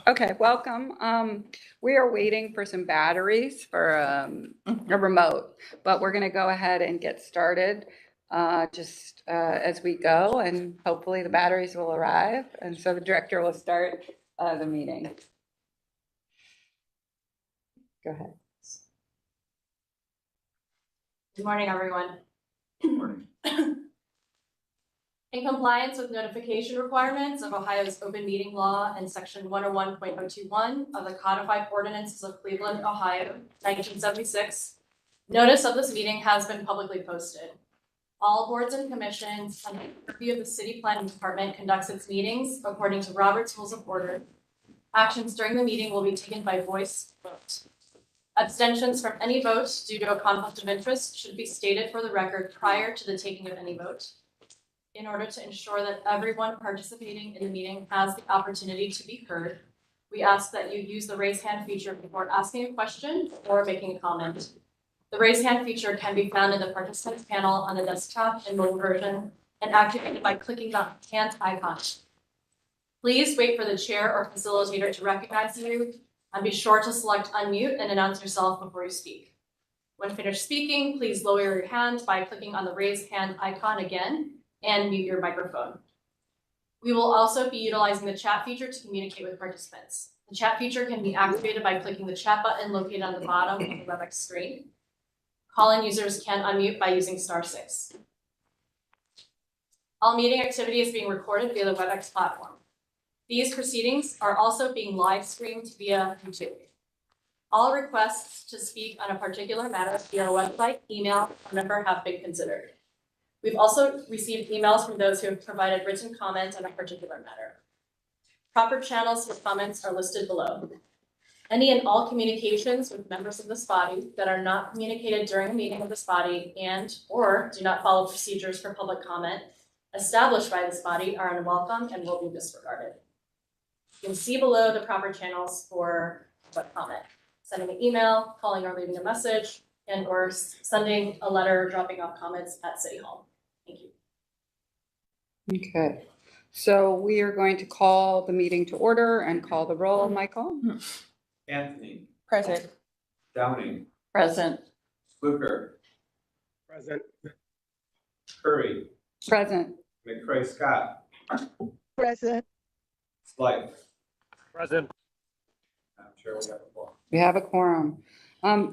Okay, welcome. We are waiting for some batteries for a remote, but we're going to go ahead and get started just as we go, and hopefully the batteries will arrive. And so the director will start the meeting. Go ahead. Good morning, everyone. Good morning. In compliance with notification requirements of Ohio's open meeting law and section 101.021 of the codified ordinances of Cleveland, Ohio, 1976, notice of this meeting has been publicly posted. All boards and commissions under the purview of the City Planning Department conducts its meetings according to Robert's Rules of Order. Actions during the meeting will be taken by voice vote. Abstentions from any vote due to a conflict of interest should be stated for the record prior to the taking of any vote. In order to ensure that everyone participating in the meeting has the opportunity to be heard, we ask that you use the raise hand feature before asking a question or making a comment. The raise hand feature can be found in the participants panel on the desktop and mobile version and activated by clicking the hand icon. Please wait for the chair or facilitator to recognize you and be sure to select unmute and announce yourself before you speak. When finished speaking, please lower your hand by clicking on the raise hand icon again and mute your microphone. We will also be utilizing the chat feature to communicate with participants. The chat feature can be activated by clicking the chat button located on the bottom of the WebEx screen. Call-in users can unmute by using *6. All meeting activity is being recorded via the WebEx platform. These proceedings are also being live streamed via YouTube. All requests to speak on a particular matter via our website, email, or number have been considered. We've also received emails from those who have provided written comment on a particular matter. Proper channels for comments are listed below. Any and all communications with members of this body that are not communicated during a meeting of this body and/or do not follow procedures for public comment established by this body are unwelcome and will be disregarded. You can see below the proper channels for public comment: sending an email, calling or leaving a message, and/or sending a letter, dropping off comments at City Hall. Thank you. Okay, so we are going to call the meeting to order and call the roll. Michael? Anthony. Present. Downing. Present. Fluker. Present. Curry. Present. McCray Scott. Present. Slight. Present. Madam Chair, we have a quorum. We have a quorum.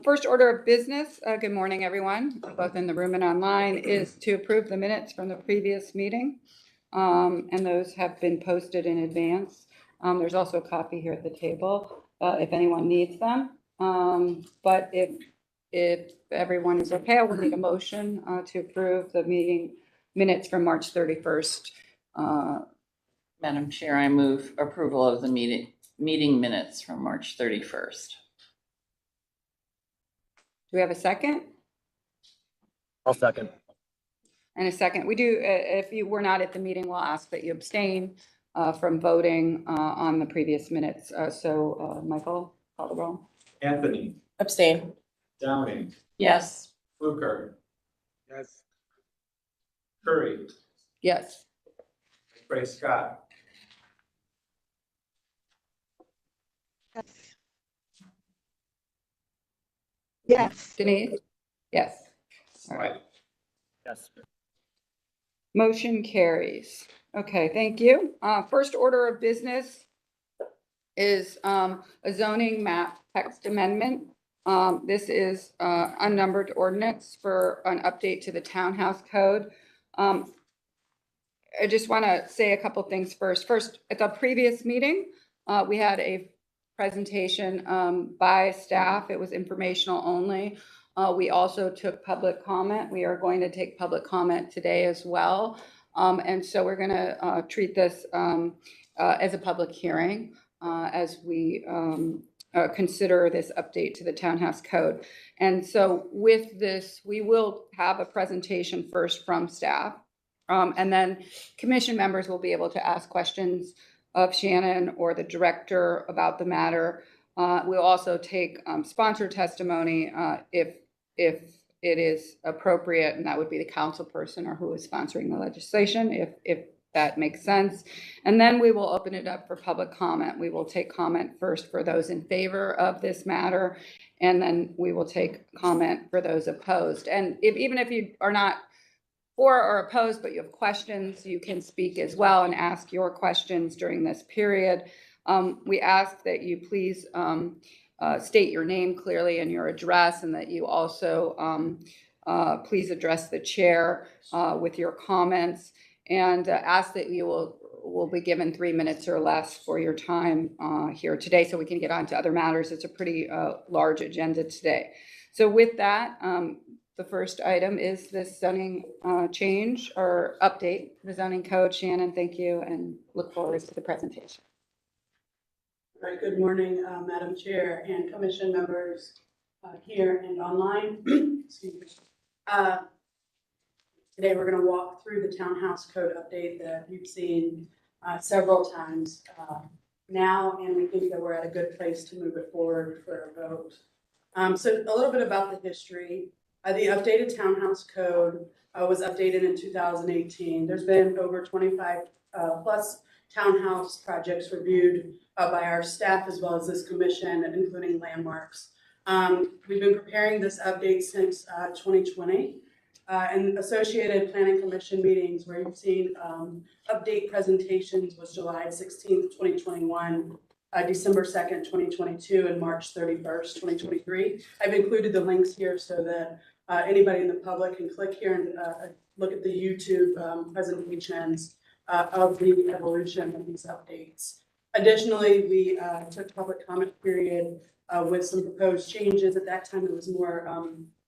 First order of business, good morning, everyone, both in the room and online, is to approve the minutes from the previous meeting. And those have been posted in advance. There's also a copy here at the table if anyone needs them. But if everyone is okay, I will make a motion to approve the meeting minutes from March 31st. Madam Chair, I move approval of the meeting minutes from March 31st. Do we have a second? I'll second. And a second. We do, if you were not at the meeting, we'll ask that you abstain from voting on the previous minutes. Michael, call the roll. Anthony. Abstain. Downing. Yes. Fluker. Yes. Curry. Yes. McCray Scott. Yes. Yes. Denise? Yes. All right. Slight. Yes. Motion carries. Okay, thank you. First order of business is a zoning map text amendment. This is unnumbered ordinance for an update to the townhouse code. I just want to say a couple things first. First, at the previous meeting, we had a presentation by staff. It was informational only. We also took public comment. We are going to take public comment today as well. And so we're going to treat this as a public hearing as we consider this update to the townhouse code. And so with this, we will have a presentation first from staff. And then commission members will be able to ask questions of Shannon or the director about the matter. We'll also take sponsor testimony if it is appropriate, and that would be the council person or who is sponsoring the legislation. If that makes sense. And then we will open it up for public comment. We will take comment first for those in favor of this matter, and then we will take comment for those opposed. And even if you are not for or opposed, but you have questions, you can speak as well and ask your questions during this period. We ask that you please state your name clearly and your address, and that you also please address the chair with your comments, and ask that you will be given 3 minutes or less for your time here today so we can get on to other matters. It's a pretty large agenda today. So with that, the first item is this zoning change or update, the zoning code. Shannon, thank you, and look forward to the presentation. All right, good morning, Madam Chair and Commission members here and online. Excuse me. Today we're going to walk through the Townhouse Code update that you've seen several times now, and we think that we're at a good place to move it forward for a vote. So a little bit about the history. The updated Townhouse Code was updated in 2018. There's been over 25 plus townhouse projects reviewed by our staff as well as this commission, including landmarks. We've been preparing this update since 2020 and associated planning commission meetings where you've seen update presentations was July 16th, 2021, December 2nd, 2022, and March 31st, 2023. I've included the links here so that anybody in the public can click here and look at the YouTube presentations of the evolution of these updates. Additionally, we took public comment period with some proposed changes. At that time, it was more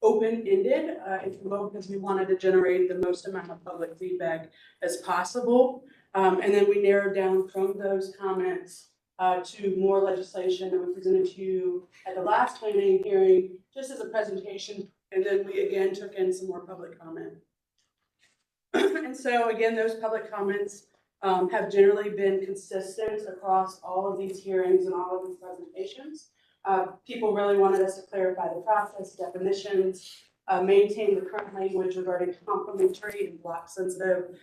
open-ended, if you will, because we wanted to generate the most amount of public feedback as possible. And then we narrowed down from those comments to more legislation that we presented to you at the last planning hearing, just as a presentation. And then we again took in some more public comment. And so again, those public comments have generally been consistent across all of these hearings and all of these presentations. People really wanted us to clarify the process, definitions, maintain the current language regarding complementary and block sensitive.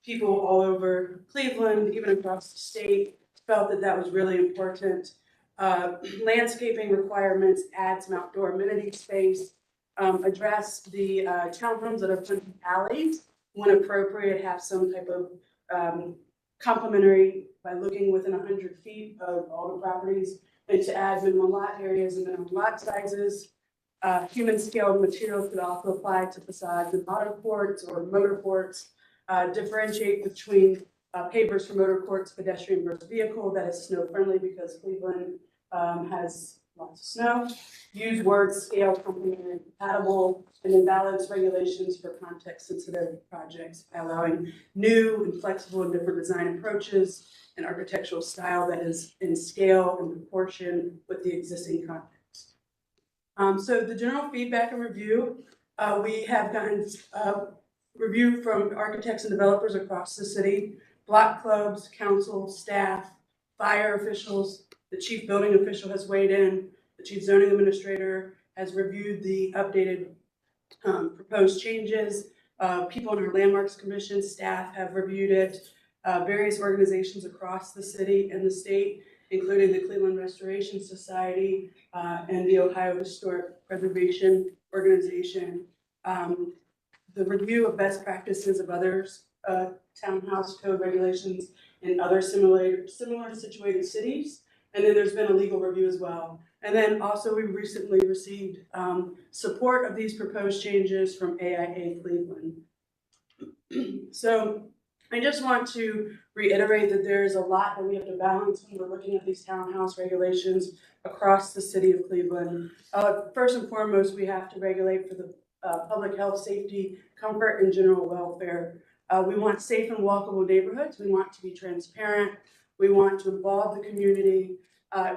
People all over Cleveland, even across the state, felt that that was really important. Landscaping requirements, add some outdoor amenity space, address the townhomes that are fronting alleys, when appropriate, have some type of complementary by looking within 100 feet of all the properties, and to add minimum lot areas and minimum lot sizes. Human scaled materials could also apply to facades and auto ports or motor ports. Differentiate between pavers for motor courts, pedestrian versus vehicle that is snow friendly because Cleveland has lots of snow. Use words, scale, complementary, compatible, and then balance regulations for context-sensitive projects by allowing new and flexible and different design approaches and architectural style that is in scale and proportion with the existing context. So the general feedback and review, we have gotten review from architects and developers across the city, block clubs, council, staff, fire officials. The chief building official has weighed in. The chief zoning administrator has reviewed the updated proposed changes. People in our landmarks commission, staff have reviewed it. Various organizations across the city and the state, including the Cleveland Restoration Society and the Ohio Historic Preservation Organization. The review of best practices of others, townhouse code regulations in other similar situated cities. And then there's been a legal review as well. And then also we recently received support of these proposed changes from AIA Cleveland. So I just want to reiterate that there is a lot that we have to balance when we're looking at these townhouse regulations across the city of Cleveland. First and foremost, we have to regulate for the public health, safety, comfort, and general welfare. We want safe and walkable neighborhoods. We want to be transparent. We want to involve the community.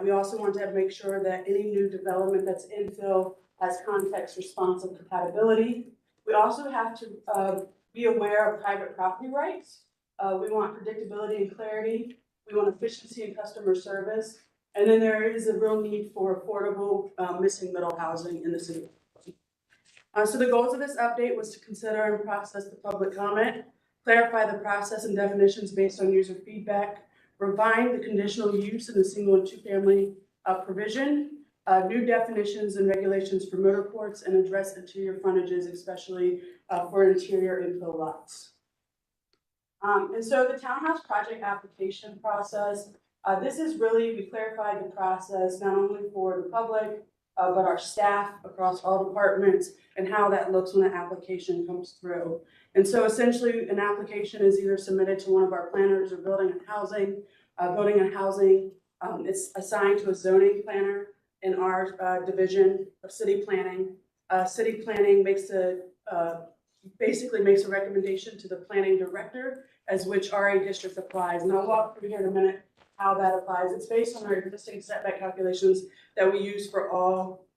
We also want to make sure that any new development that's infill has context responsive compatibility. We also have to be aware of private property rights. We want predictability and clarity. We want efficiency and customer service. And then there is a real need for affordable missing middle housing in the city. So the goals of this update was to consider and process the public comment, clarify the process and definitions based on user feedback, refine the conditional use in the single and two-family provision, new definitions and regulations for motor courts, and address interior frontages, especially for interior infill lots. And so the townhouse project application process, this is really, we clarified the process not only for the public, but our staff across all departments and how that looks when the application comes through. And so essentially an application is either submitted to one of our planners or building and housing. It's assigned to a zoning planner in our division of city planning. City planning basically makes a recommendation to the planning director as which RA district applies. And I'll walk through here in a minute how that applies. It's based on our existing setback calculations that we use for all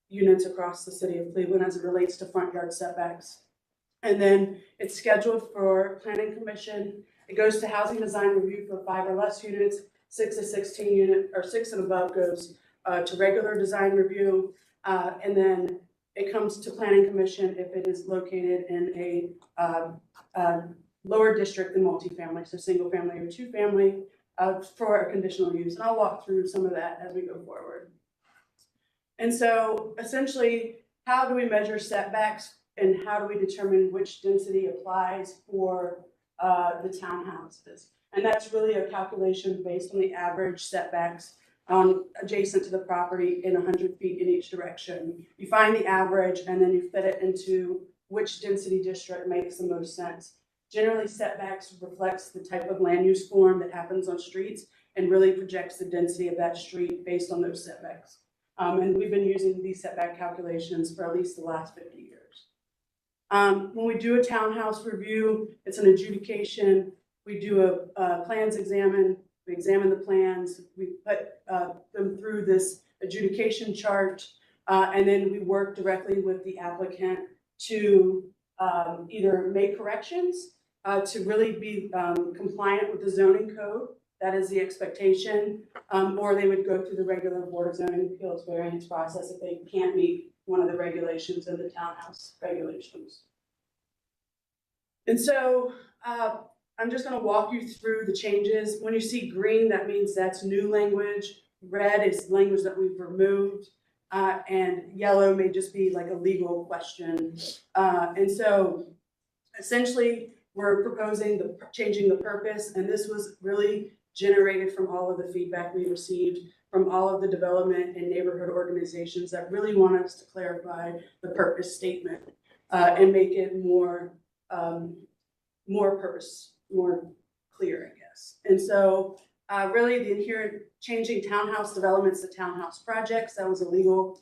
units across the city of Cleveland as it relates to front yard setbacks. And then it's scheduled for planning commission. It goes to housing design review for 5 or less units, 6 to 16 unit, or 6 and above goes to regular design review. And then it comes to planning commission if it is located in a lower district than multifamily, so single family or two family for a conditional use. And I'll walk through some of that as we go forward. And so essentially, how do we measure setbacks and how do we determine which density applies for the townhouses? And that's really a calculation based on the average setbacks adjacent to the property in 100 feet in each direction. You find the average and then you fit it into which density district makes the most sense. Generally, setbacks reflects the type of land use form that happens on streets and really projects the density of that street based on those setbacks. And we've been using these setback calculations for at least the last 50 years. When we do a townhouse review, it's an adjudication. We do a plans examine. We examine the plans. We put them through this adjudication chart, and then we work directly with the applicant to either make corrections, to really be compliant with the zoning code. That is the expectation, or they would go through the regular Board of Zoning Appeals variance process if they can't meet one of the regulations in the townhouse regulations. And so I'm just going to walk you through the changes. When you see green, that means that's new language. Red is language that we've removed, and yellow may just be like a legal question. And so essentially, we're proposing changing the purpose, and this was really generated from all of the feedback we received from all of the development and neighborhood organizations that really want us to clarify the purpose statement and make it more clear, I guess. And so really the inherent changing townhouse developments to townhouse projects, that was a legal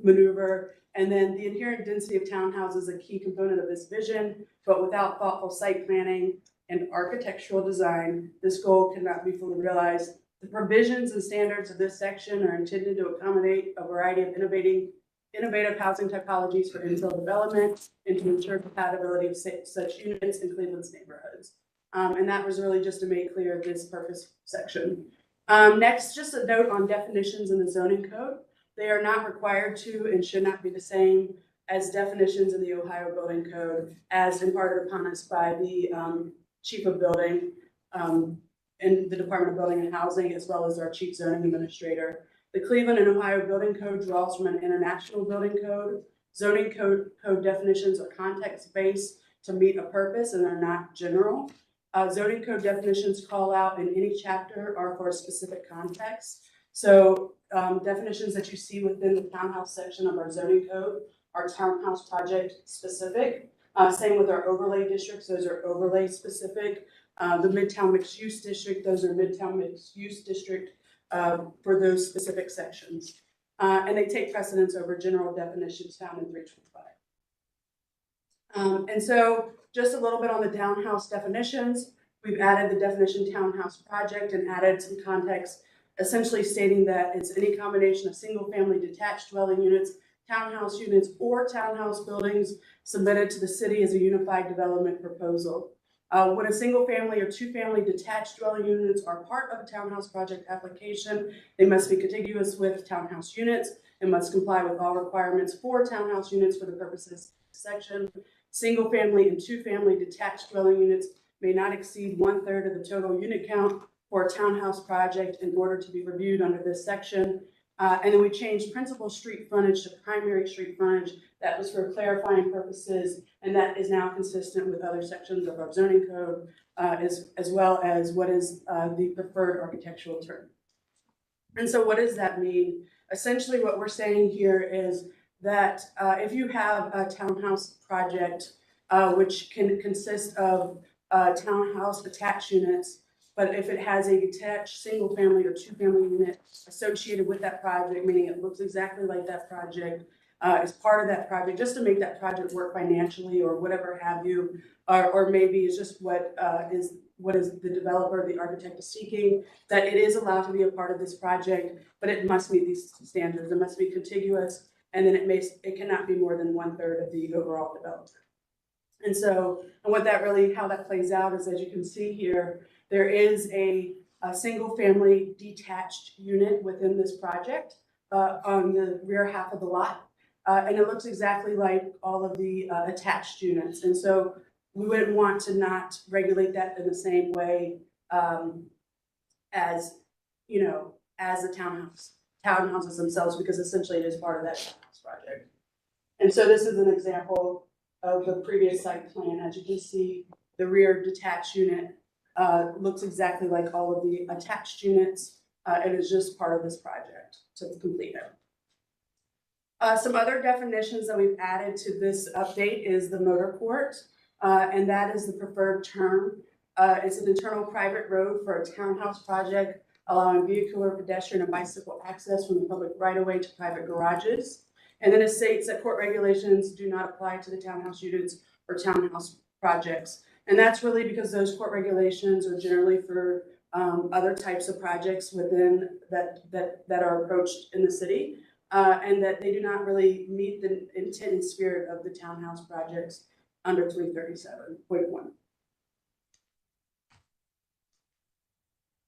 maneuver. And then the inherent density of townhouses is a key component of this vision, but without thoughtful site planning and architectural design, this goal cannot be fully realized. The provisions and standards of this section are intended to accommodate a variety of innovative housing typologies for infill development and to ensure compatibility of such units in Cleveland's neighborhoods. And that was really just to make clear this purpose section. Next, just a note on definitions in the zoning code. They are not required to and should not be the same as definitions in the Ohio Building Code as imparted upon us by the Chief of Building in the Department of Building and Housing, as well as our Chief Zoning Administrator. The Cleveland and Ohio Building Code draws from an international building code. Zoning code definitions are context-based to meet a purpose and are not general. Zoning code definitions call out in any chapter are for a specific context. So definitions that you see within the townhouse section of our zoning code are townhouse project specific. Same with our overlay districts, those are overlay specific. The Midtown Mixed Use District, those are Midtown Mixed Use District for those specific sections. And they take precedence over general definitions found in 325. And so just a little bit on the townhouse definitions. We've added the definition townhouse project and added some context, essentially stating that it's any combination of single family detached dwelling units, townhouse units, or townhouse buildings submitted to the city as a unified development proposal. When a single family or two family detached dwelling units are part of a townhouse project application, they must be contiguous with townhouse units and must comply with all requirements for townhouse units for the purposes of this section. Single-family and two-family detached dwelling units may not exceed 1/3 of the total unit count for a townhouse project in order to be reviewed under this section. And then we changed principal street frontage to primary street frontage. That was for clarifying purposes, and that is now consistent with other sections of our zoning code, as well as what is the preferred architectural term. And so what does that mean? Essentially, what we're saying here is that if you have a townhouse project, which can consist of townhouse attached units, but if it has a detached single-family or two-family unit associated with that project, meaning it looks exactly like that project, is part of that project, just to make that project work financially or whatever have you, or maybe it's just what is the developer, the architect is seeking, that it is allowed to be a part of this project, but it must meet these standards. It must be contiguous, and then it cannot be more than 1/3 of the overall development. And so, and what that really, how that plays out is, as you can see here, there is a single-family detached unit within this project on the rear half of the lot. And it looks exactly like all of the attached units. And so we wouldn't want to not regulate that in the same way as, as the townhouses themselves, because essentially it is part of that townhouse project. And so this is an example of the previous site plan. As you can see, the rear detached unit looks exactly like all of the attached units. It is just part of this project to complete it. Some other definitions that we've added to this update is the motor court, and that is the preferred term. It's an internal private road for a townhouse project, allowing vehicular, pedestrian, and bicycle access from the public right-of-way to private garages. And then it states that court regulations do not apply to the townhouse units or townhouse projects. And that's really because those court regulations are generally for other types of projects within that are approached in the city. And that they do not really meet the intent and spirit of the townhouse projects under 337.1.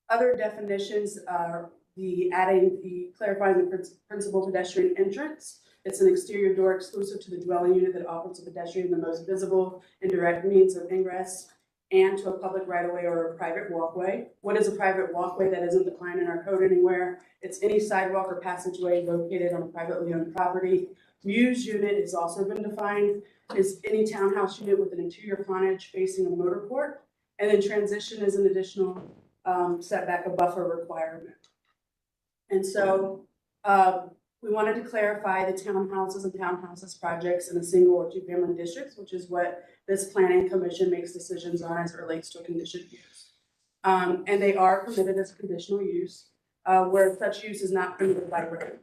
Other definitions are clarifying the principal pedestrian entrance. It's an exterior door exclusive to the dwelling unit that offers a pedestrian the most visible and direct means of ingress and to a public right-of-way or a private walkway. What is a private walkway? That isn't defined in our code anywhere. It's any sidewalk or passageway located on a privately owned property. Muse unit has also been defined as any townhouse unit with an interior frontage facing a motor court. And then transition is an additional setback, a buffer requirement. And so we wanted to clarify the townhouses and townhouses projects in a single or two-family districts, which is what this planning commission makes decisions on as it relates to a conditional use. And they are permitted as conditional use, where such use is not permitted by right.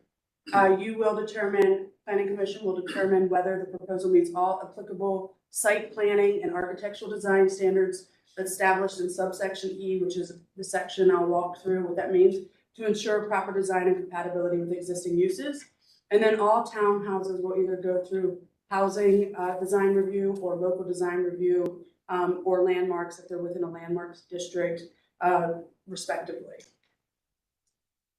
Planning commission will determine whether the proposal meets all applicable site planning and architectural design standards established in subsection E, which is the section I'll walk through what that means, to ensure proper design and compatibility with existing uses. And then all townhouses will either go through housing design review or local design review, or landmarks if they're within a landmarks district, respectively.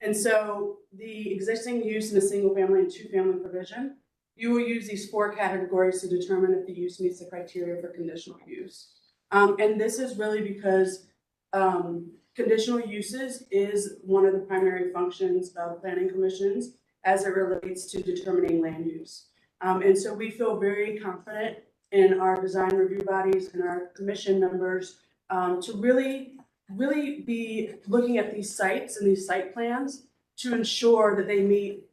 And so the existing use in a single family and two family provision, you will use these 4 categories to determine if the use meets the criteria for conditional use. And this is really because conditional uses is one of the primary functions of planning commissions as it relates to determining land use. And so we feel very confident in our design review bodies and our commission members to really be looking at these sites and these site plans to ensure that they meet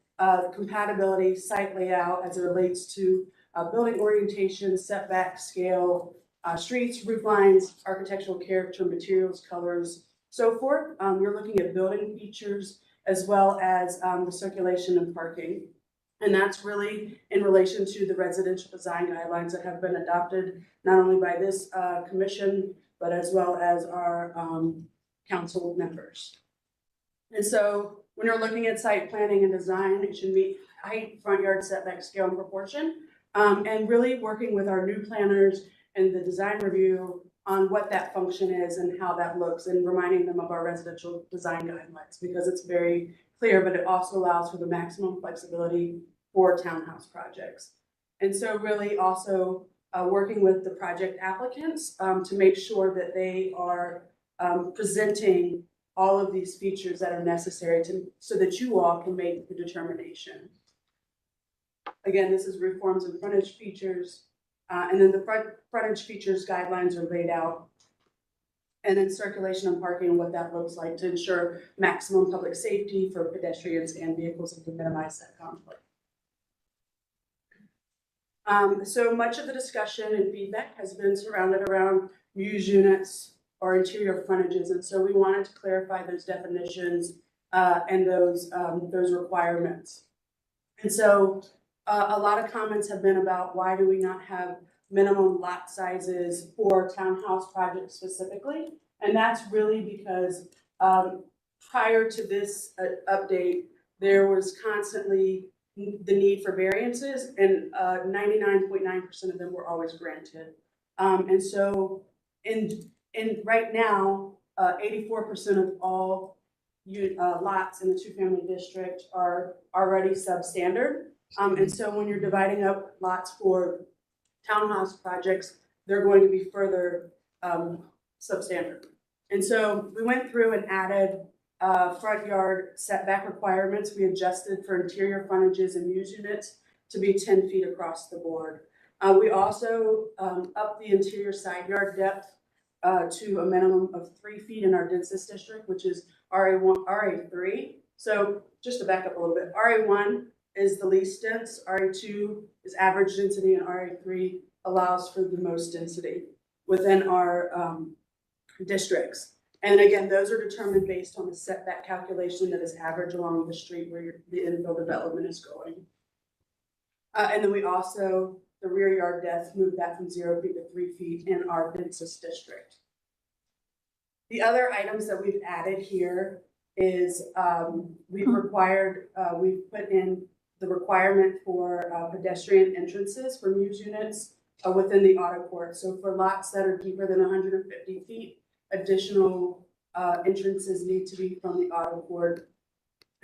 compatibility, site layout as it relates to building orientation, setback, scale, streets, roof lines, architectural character, materials, colors, so forth. We're looking at building features as well as the circulation and parking. And that's really in relation to the residential design guidelines that have been adopted not only by this commission, but as well as our council members. And so when you're looking at site planning and design, it should meet height, front yard setback, scale, and proportion. And really working with our new planners and the design review on what that function is and how that looks, and reminding them of our residential design guidelines, because it's very clear, but it also allows for the maximum flexibility for townhouse projects. And so really also working with the project applicants to make sure that they are presenting all of these features that are necessary so that you all can make the determination. Again, this is roof forms and frontage features, and then the frontage features guidelines are laid out. And then circulation and parking and what that looks like to ensure maximum public safety for pedestrians and vehicles and to minimize that conflict. So much of the discussion and feedback has been surrounded around Muse units or interior frontages. And so we wanted to clarify those definitions and those requirements. And so a lot of comments have been about why do we not have minimum lot sizes for townhouse projects specifically? And that's really because prior to this update, there was constantly the need for variances, and 99.9% of them were always granted. And so right now, 84% of all lots in the two-family district are already substandard. And so when you're dividing up lots for townhouse projects, they're going to be further substandard. And so we went through and added front yard setback requirements. We adjusted for interior frontages and Muse units to be 10 feet across the board. We also upped the interior side yard depth to a minimum of 3 feet in our densest district, which is RA1, RA3. So just to back up a little bit, RA1 is the least dense, RA2 is average density, and RA3 allows for the most density within our districts. And again, those are determined based on the setback calculation that is average along the street where the infill development is going. And then we also, the rear yard depth, moved that from 0 feet to 3 feet in our densest district. The other items that we've added here is we've put in the requirement for pedestrian entrances for Muse units within the auto court. So for lots that are deeper than 150 feet, additional entrances need to be from the auto court,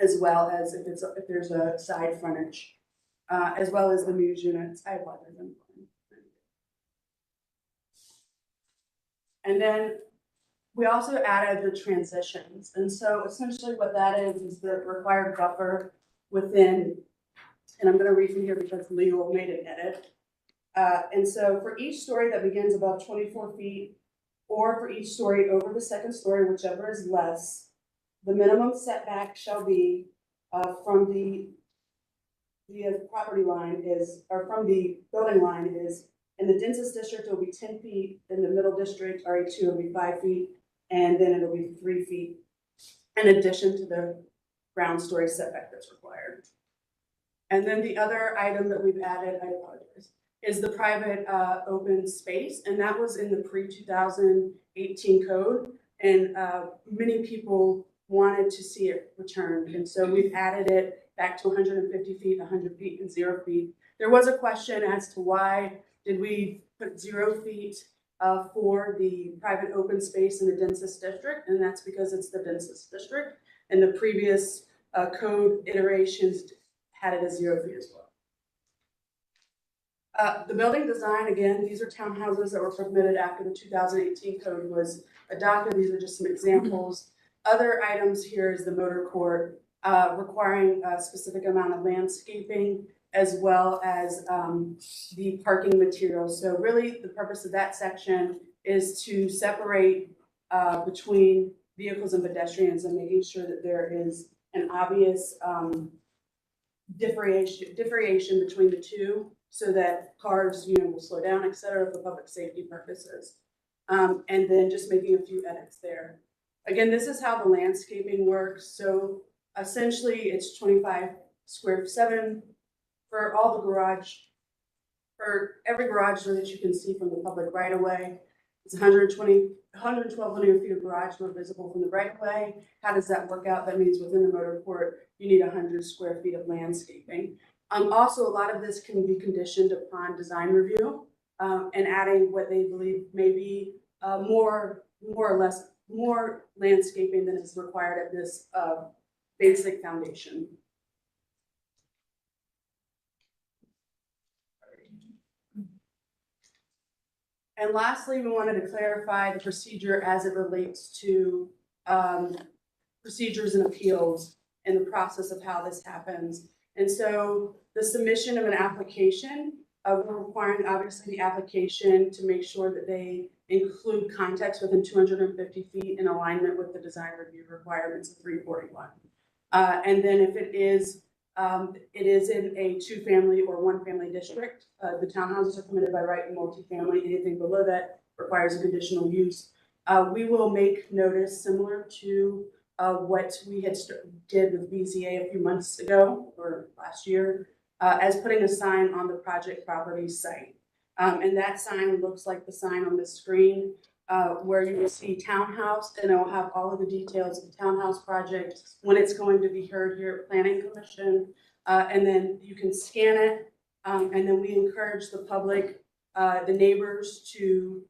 as well as if there's a side frontage, as well as the Muse units. I apologize. And then we also added the transitions. And so essentially what that is the required buffer within, and I'm going to read from here because legal made an edit. And so for each story that begins above 24 feet, or for each story over the second story, whichever is less, the minimum setback shall be from the property line is, or from the building line is, in the densest district, it'll be 10 feet, in the middle district, RA2, it'll be 5 feet, and then it'll be 3 feet, in addition to the ground story setback that's required. And then the other item that we've added, I apologize, is the private open space, and that was in the pre-2018 code, and many people wanted to see it returned, and so we've added it back to 150 feet, 100 feet, and 0 feet. There was a question as to why did we put 0 feet for the private open space in the densest district, and that's because it's the densest district, and the previous code iterations had it as 0 feet as well. The building design, again, these are townhouses that were permitted after the 2018 code was adopted. These are just some examples. Other items here is the motor court requiring a specific amount of landscaping, as well as the parking materials. So really the purpose of that section is to separate between vehicles and pedestrians and making sure that there is an obvious differentiation between the two, so that cars, will slow down, et cetera, for public safety purposes. And then just making a few edits there. Again, this is how the landscaping works. So essentially it's 25 square 7 for all the garage, for every garage door that you can see from the public right of way. It's 1,200 feet of garage door visible from the right of way. How does that work out? That means within the motor court, you need 100 square feet of landscaping. Also, a lot of this can be conditioned upon design review and adding what they believe may be more or less landscaping than is required at this basic foundation. And lastly, we wanted to clarify the procedure as it relates to procedures and appeals and the process of how this happens. And so the submission of an application, we're requiring obviously the application to make sure that they include context within 250 feet in alignment with the design review requirements of 341. And then if it is in a two-family or one-family district, the townhouses are permitted by right in multifamily. Anything below that requires a conditional use. We will make notice similar to what we did with BZA a few months ago or last year, as putting a sign on the project property site. And that sign looks like the sign on the screen, where you will see townhouse, and it will have all of the details of the townhouse project, when it's going to be heard here at Planning Commission. And then you can scan it, and then we encourage the public, the neighbors to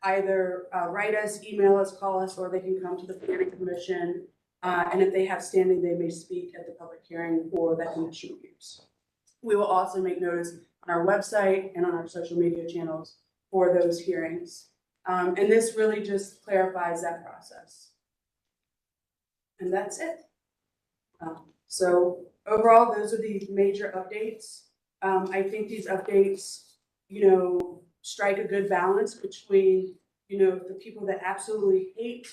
either write us, email us, call us, or they can come to the Planning Commission. And if they have standing, they may speak at the public hearing for that conditional use. We will also make notice on our website and on our social media channels for those hearings. And this really just clarifies that process. And that's it. So overall, those are the major updates. I think these updates, strike a good balance between, the people that absolutely hate,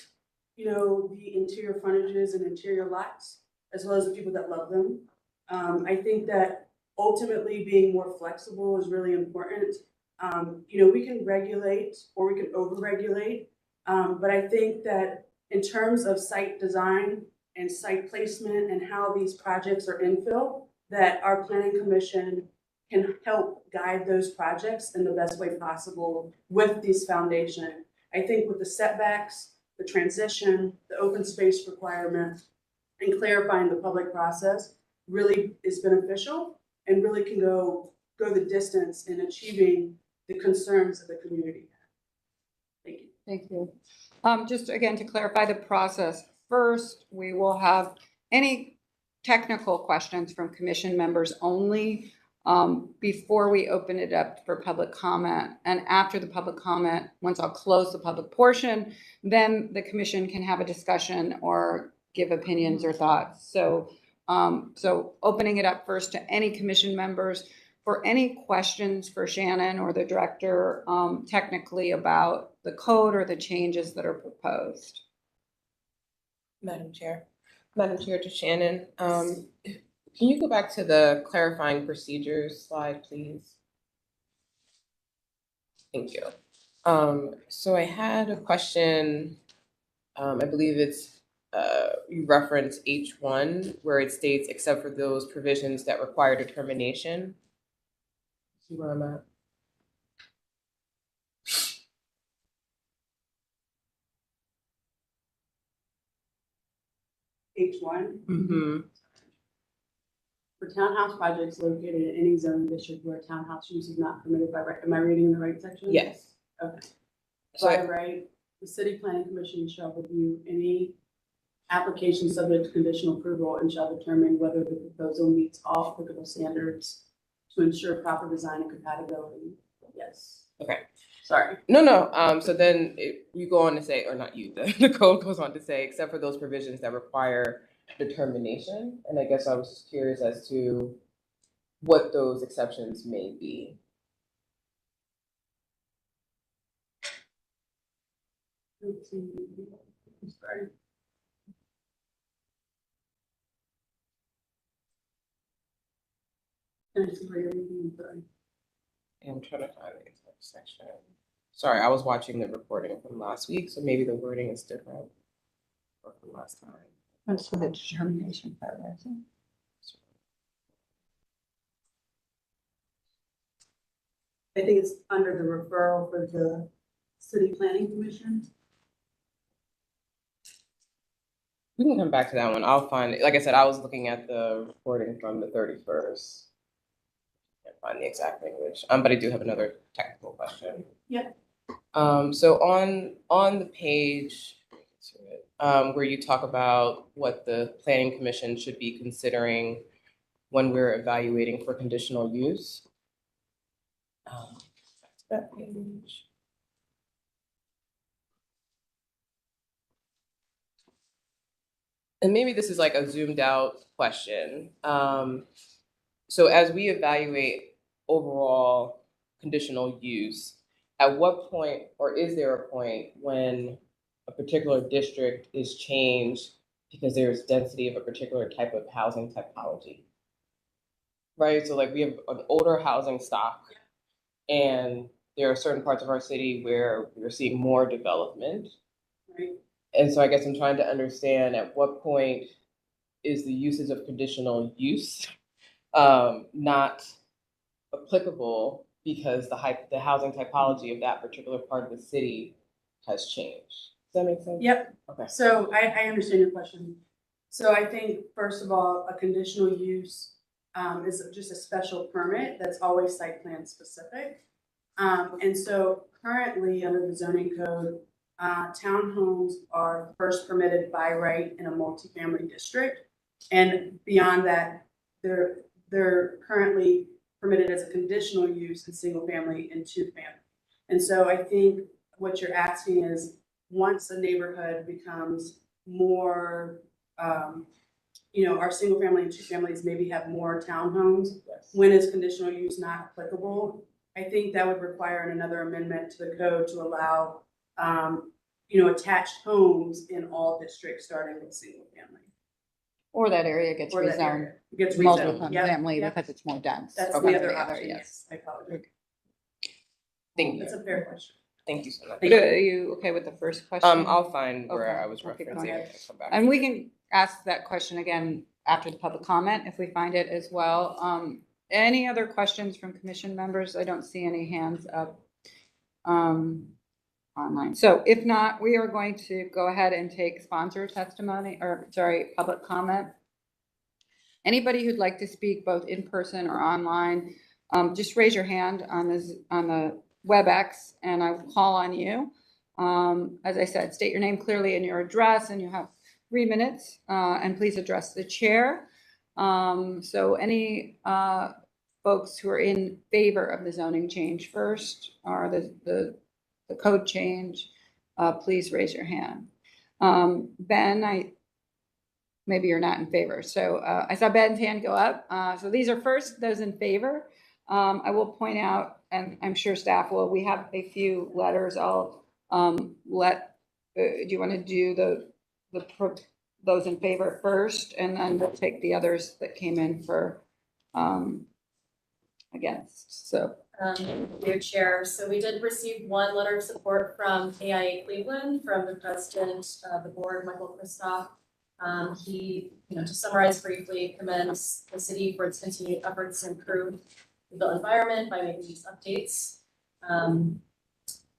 the interior frontages and interior lots, as well as the people that love them. I think that ultimately being more flexible is really important. We can regulate or we can over-regulate, but I think that in terms of site design and site placement and how these projects are infill, that our planning commission can help guide those projects in the best way possible with this foundation. I think with the setbacks, the transition, the open space requirement, and clarifying the public process really is beneficial and really can go the distance in achieving the concerns of the community. Thank you. Thank you. Just again, to clarify the process, first, we will have any technical questions from commission members only before we open it up for public comment. And after the public comment, once I'll close the public portion, then the commission can have a discussion or give opinions or thoughts. So opening it up first to any commission members for any questions for Shannon or the director technically about the code or the changes that are proposed. Madam Chair to Shannon, can you go back to the clarifying procedures slide, please? Thank you. So I had a question, I believe it's, you reference H1 where it states, except for those provisions that require determination. See where I'm at? H1. Mm-hmm. For townhouse projects located in any zoning district where townhouse use is not permitted by right, am I reading the right section? Yes. Okay. So By right, the city planning commission shall review any application subject to conditional approval and shall determine whether the proposal meets all applicable standards to ensure proper design and compatibility. Yes. Okay. Sorry. No. So then you go on to say, or not you, the code goes on to say, except for those provisions that require determination. And I guess I was just curious as to what those exceptions may be. Sorry. Can I see where you're reading? Sorry. I'm trying to find the exact section. Sorry, I was watching the recording from last week, so maybe the wording is different from last time. That's for the determination part, isn't I think it's under the referral for the city planning commission. We can come back to that one. I'll find it. Like I said, I was looking at the recording from the 31st. Can't find the exact language. But I do have another technical question. Yep. So on the page where you talk about what the planning commission should be considering when we're evaluating for conditional use. Back to that page. and maybe this is like a zoomed out question. So as we evaluate overall conditional use, at what point, or is there a point when a particular district is changed because there's density of a particular type of housing typology? Right, so like we have an older housing stock, and there are certain parts of our city where we're seeing more development. Right? And so I guess I'm trying to understand at what point is the usage of conditional use not applicable because the housing typology of that particular part of the city has changed. Does that make sense? Yep. Okay. So I understand your question. So I think, first of all, a conditional use is just a special permit that's always site plan specific. And so currently, under the zoning code, townhomes are first permitted by right in a multifamily district. And beyond that, they're currently permitted as a conditional use in single family and two family. And so I think what you're asking is, once a neighborhood becomes more, our single family and two families maybe have more townhomes, when is conditional use not applicable? I think that would require another amendment to the code to allow, attached homes in all districts, starting with single family. Or that area gets Or that rezoned area gets multiple rezoned. Yep, family yep. because it's more dense. That's Okay. the other Yeah, option, yes. yes, I apologize. Thank you. That's a fair question. Thank you so much. Thank you. Are you okay with the first question? I'll find where Okay. I was Okay, go referencing ahead. and come back. And we can ask that question again after the public comment if we find it as well. Any other questions from commission members? I don't see any hands up online. So if not, we are going to go ahead and take sponsor testimony, public comment. Anybody who'd like to speak both in person or online, just raise your hand on the WebEx and I will call on you. As I said, state your name clearly and your address, and you have 3 minutes, and please address the chair. So any folks who are in favor of the zoning change first, or the code change, please raise your hand. Ben, maybe you're not in favor. So I saw Ben's hand go up. So these are first, those in favor. I will point out, and I'm sure staff will, we have a few letters. I'll do you want to do those in favor first, and then we'll take the others that came in for against. So Dear Chair, so we did receive one letter of support from AIA Cleveland, from the president of the board, Michael Kristoff. He, to summarize briefly, commends the city for its continued efforts to improve the built environment by making these updates.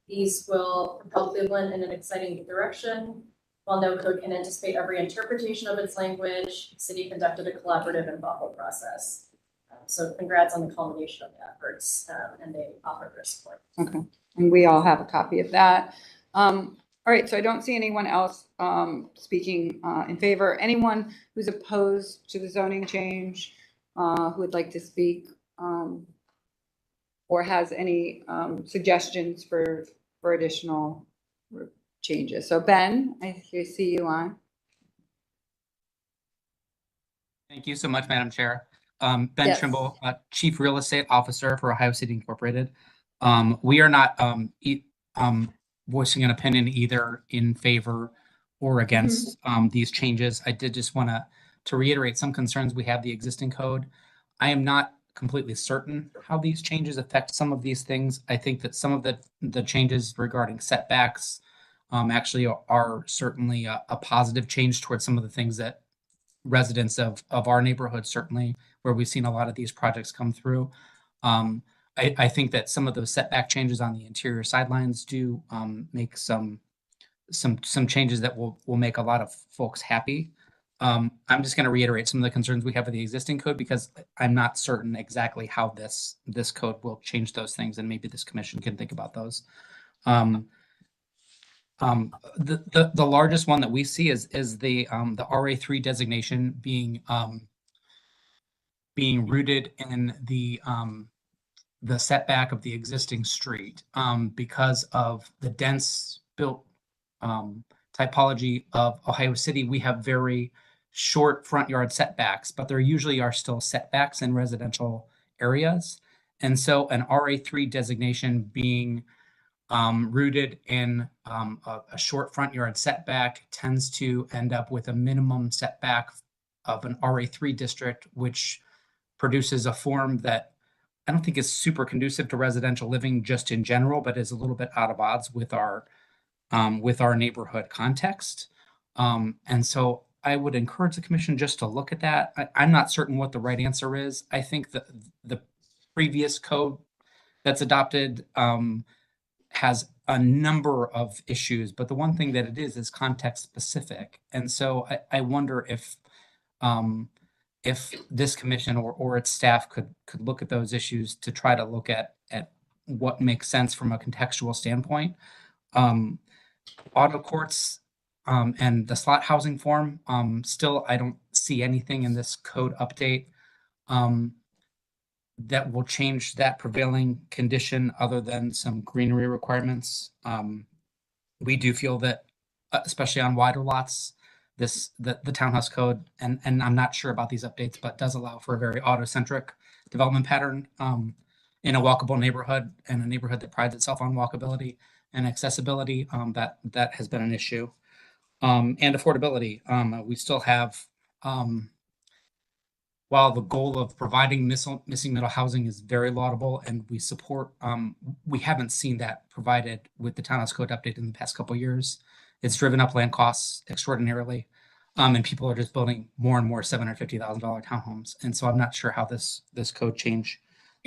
These will propel Cleveland in an exciting direction. While no code can anticipate every interpretation of its language, the city conducted a collaborative and thoughtful process. So congrats on the culmination of the efforts, and they offer their support. okay, and we all have a copy of that. All right, so I don't see anyone else speaking in favor. Anyone who's opposed to the zoning change, who would like to speak, or has any suggestions for additional changes? So Ben, I see you on. Thank you so much, Madam Chair. Ben Yes. Trimble, Chief Real Estate Officer for Ohio City Incorporated. We are not voicing an opinion either in favor or against these changes. I did just want to reiterate some concerns we have the existing code. I am not completely certain how these changes affect some of these things. I think that some of the changes regarding setbacks actually are certainly a positive change towards some of the things that residents of our neighborhood, certainly where we've seen a lot of these projects come through. I think that some of those setback changes on the interior sidelines do make some changes that will make a lot of folks happy. I'm just going to reiterate some of the concerns we have with the existing code, because I'm not certain exactly how this code will change those things, and maybe this commission can think about those. The largest one that we see is the RA3 designation being rooted in the setback of the existing street, because of the dense built typology of Ohio City. We have very short front yard setbacks, but there usually are still setbacks in residential areas. And so an RA3 designation being rooted in a short front yard setback tends to end up with a minimum setback of an RA3 district, which produces a form that I don't think is super conducive to residential living just in general, but is a little bit out of odds with our neighborhood context. And so I would encourage the commission just to look at that. I'm not certain what the right answer is. I think that the previous code that's adopted has a number of issues, but the one thing that it is context specific. And so I wonder if this commission or its staff could look at those issues to try to look at what makes sense from a contextual standpoint. Auto courts and the slot housing form, still, I don't see anything in this code update that will change that prevailing condition other than some greenery requirements. We do feel that, especially on wider lots, the townhouse code, and I'm not sure about these updates, but does allow for a very auto-centric development pattern in a walkable neighborhood and a neighborhood that prides itself on walkability and accessibility. That has been an issue. And affordability. We still have, while the goal of providing missing middle housing is very laudable and we support, we haven't seen that provided with the townhouse code update in the past couple of years. It's driven up land costs extraordinarily, and people are just building more and more $750,000 townhomes. And so I'm not sure how this code change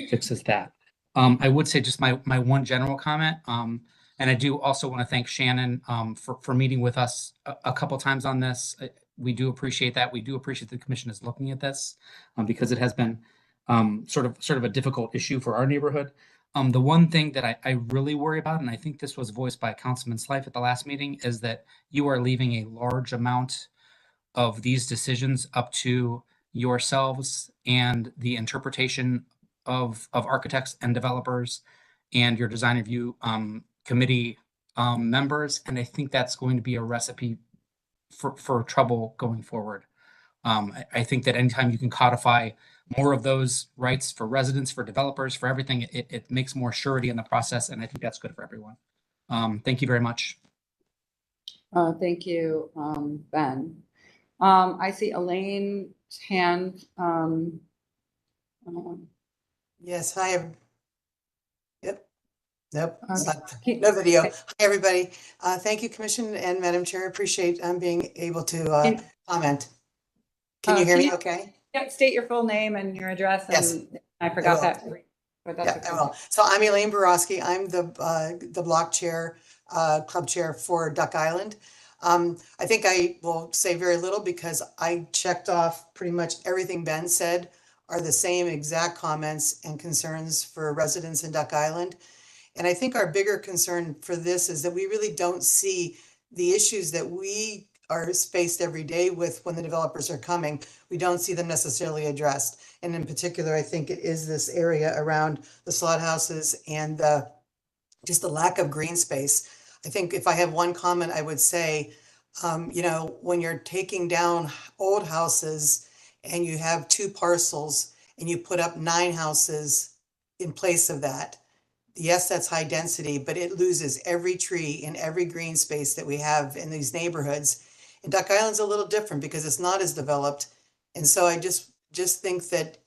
fixes that. I would say just my one general comment, and I do also want to thank Shannon for meeting with us a couple times on this. We do appreciate that. We do appreciate the commission is looking at this because it has been sort of a difficult issue for our neighborhood. The one thing that I really worry about, and I think this was voiced by Councilman Slife at the last meeting, is that you are leaving a large amount of these decisions up to yourselves and the interpretation of architects and developers and your design review committee members. And I think that's going to be a recipe for trouble going forward. I think that anytime you can codify more of those rights for residents, for developers, for everything, it makes more surety in the process. And I think that's good for everyone. Thank you very much. Thank you, Ben. I see Elaine's hand. Yes, hi. Yep. Nope, it's Okay. not, no video. Hi, everybody. Thank you, Commission and Madam Chair. Appreciate being able to And- comment. Can you hear can me you- okay? Yeah, state your full name and your address. Yes, And I forgot will. that. But that's Yeah, okay. I will. So I'm Elaine Borowski. I'm the block chair, club chair for Duck Island. I think I will say very little because I checked off pretty much everything Ben said are the same exact comments and concerns for residents in Duck Island. And I think our bigger concern for this is that we really don't see the issues that we are faced every day with when the developers are coming. We don't see them necessarily addressed. And in particular, I think it is this area around the slot houses and just the lack of green space. I think if I have one comment, I would say, when you're taking down old houses and you have 2 parcels and you put up 9 houses in place of that, yes, that's high density, but it loses every tree and every green space that we have in these neighborhoods. And Duck Island's a little different because it's not as developed. And so I just think that,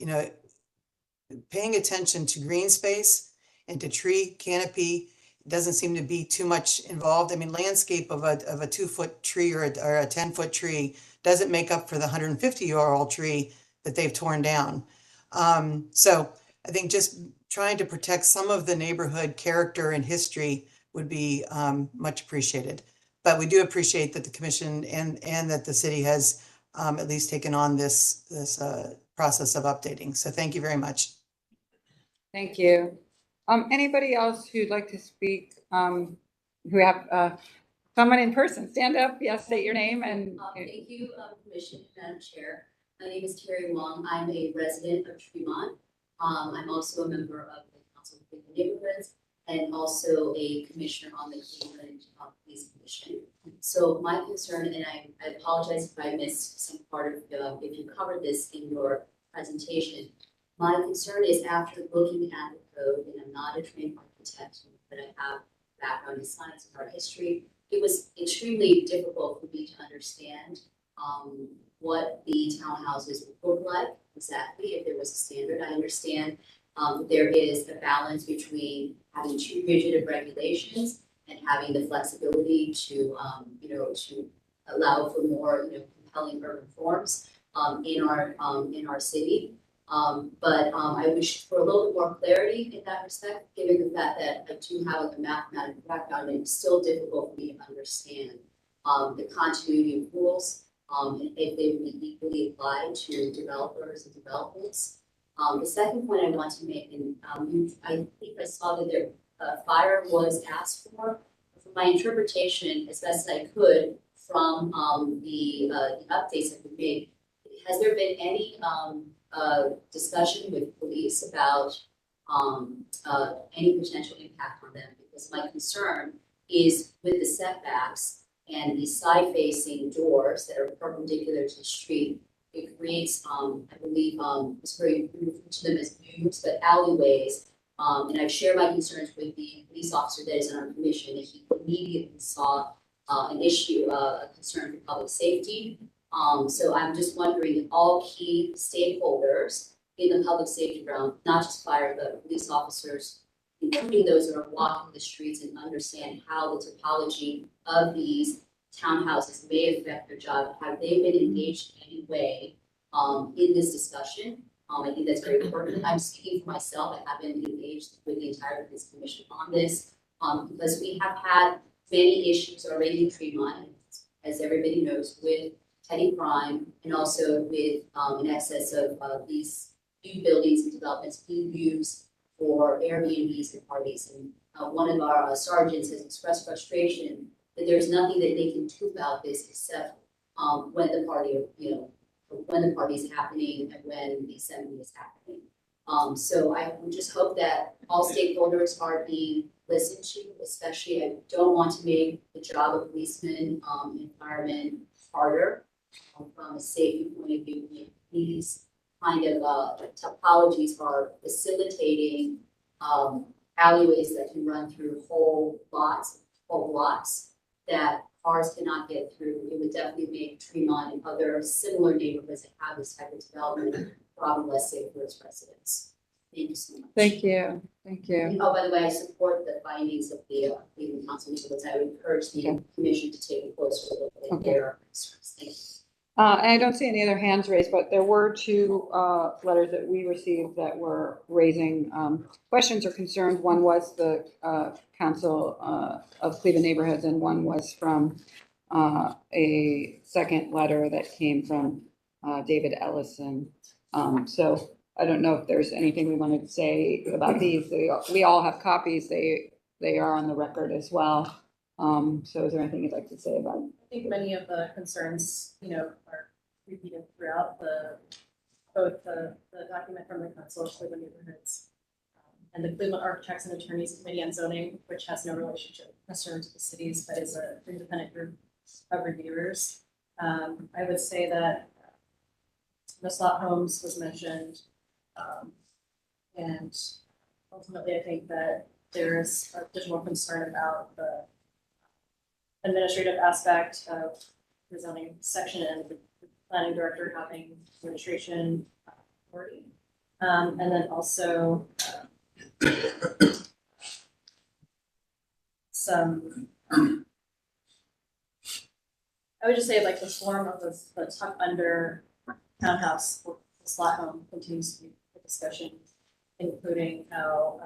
paying attention to green space and to tree canopy doesn't seem to be too much involved. I mean, landscape of a 2-foot tree or a 10-foot tree doesn't make up for the 150-year-old tree that they've torn down. So I think just trying to protect some of the neighborhood character and history would be much appreciated. But we do appreciate that the commission and that the city has at least taken on this process of updating. So thank you very much. Thank you. Anybody else who'd like to speak, who have someone in person, stand up, yes, state your name and. Thank you, Commission, Madam Chair. My name is Terry Wong. I'm a resident of Tremont. I'm also a member of the Council of Neighborhoods. and also a commissioner on the Cleveland Police Commission. So my concern, and I apologize if I missed some part of, if you covered this in your presentation. My concern is after looking at the code, and I'm not a trained architect, but I have background in science and art history, it was extremely difficult for me to understand what the townhouses would look like exactly if there was a standard. I understand there is a balance between having too rigid of regulations and having the flexibility to, to allow for more, compelling urban forms in our city. But I wish for a little bit more clarity in that respect, given the fact that I do have a mathematical background, and it's still difficult for me to understand the continuity of rules, and if they would be equally applied to developers and developments. The second point I want to make, and I think I saw that there fire was asked for. From my interpretation, as best I could, from the updates that we made, has there been any discussion with police about any potential impact on them? Because my concern is with the setbacks and the side-facing doors that are perpendicular to the street, it creates, I believe, it's very referred to them as views, but alleyways. And I've shared my concerns with the police officer that is on our commission, and he immediately saw an issue, a concern for public safety. So I'm just wondering if all key stakeholders in the public safety realm, not just fire, but police officers, including those that are walking the streets and understand how the topology of these townhouses may affect their job, have they been engaged in any way in this discussion? I think that's very important. I'm speaking for myself. I haven't engaged with the entire police commission on this because we have had many issues already in Tremont, as everybody knows, with petty crime and also with in excess of these new buildings and developments being used for Airbnbs and parties. And one of our sergeants has expressed frustration that there's nothing that they can do about this except when the party, when the party is happening and when the assembly is happening. So I would just hope that all stakeholders are being listened to, especially I don't want to make the job of policemen and firemen harder from a safety point of view. These kind of topologies are facilitating alleyways that can run through whole blocks that cars cannot get through. It would definitely make Tremont and other similar neighborhoods that have this type of development probably less safe for its residents. Thank you so much. Thank you. Thank you. And, oh, by the way, I support the findings of the Cleveland Council, because I would encourage the commission to take a closer look at their concerns. Thank you. And I don't see any other hands raised, but there were two letters that we received that were raising questions or concerns. One was the Council of Cleveland Neighborhoods, and one was from a second letter that came from David Ellison. So I don't know if there's anything we wanted to say about these. We all have copies. They are on the record as well. So is there anything you'd like to say about it? I think many of the concerns, are repeated throughout both the document from the Council of Cleveland Neighborhoods and the Cleveland Architects and Attorneys Committee on Zoning, which has no relationship necessarily to the cities, but is an independent group of reviewers. I would say that the slot homes was mentioned, and ultimately I think that there is additional concern about the administrative aspect of the zoning section and the planning director having administration authority. And then also some, I would just say like the form of the tuck under townhouse or the slot home continues to be a discussion, including how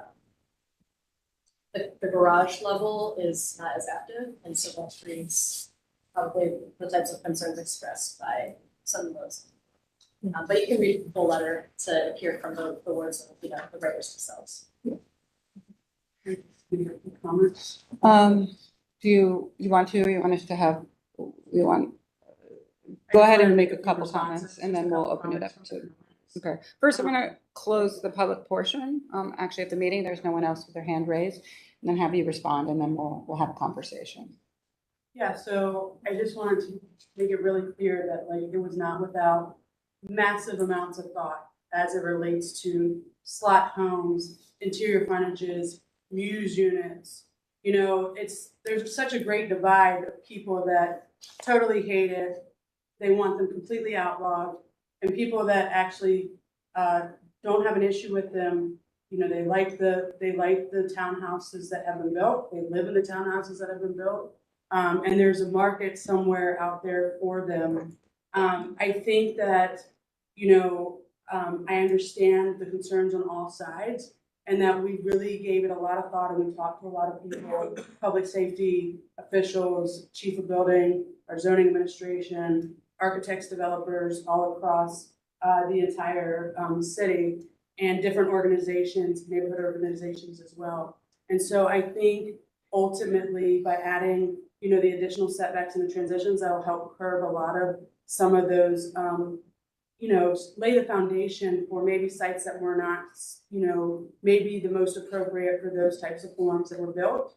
the garage level is not as active, and so that creates probably the types of concerns expressed by some of those. But you can read the full letter to hear from the words of the writers themselves. Comments? Do you want us to have, go ahead and make a couple comments and then we'll open it up to. Okay, first I'm gonna close the public portion, actually at the meeting, there's no one else with their hand raised, and then have you respond, and then we'll have a conversation. Yeah, so I just wanted to make it really clear that like it was not without massive amounts of thought as it relates to slot homes, interior frontages, muse units. You know, there's such a great divide of people that totally hate it. They want them completely outlawed, and people that actually don't have an issue with them. You know, they like the townhouses that have been built. They live in the townhouses that have been built. And there's a market somewhere out there for them. I think that, you know, I understand the concerns on all sides, and that we really gave it a lot of thought, and we talked to a lot of people, public safety officials, chief of building, our zoning administration, architects, developers, all across the entire city, and different organizations, neighborhood organizations as well. And so I think ultimately by adding, you know, the additional setbacks and the transitions, that'll help curb a lot of some of those, you know, lay the foundation for maybe sites that were not, you know, maybe the most appropriate for those types of forms that were built.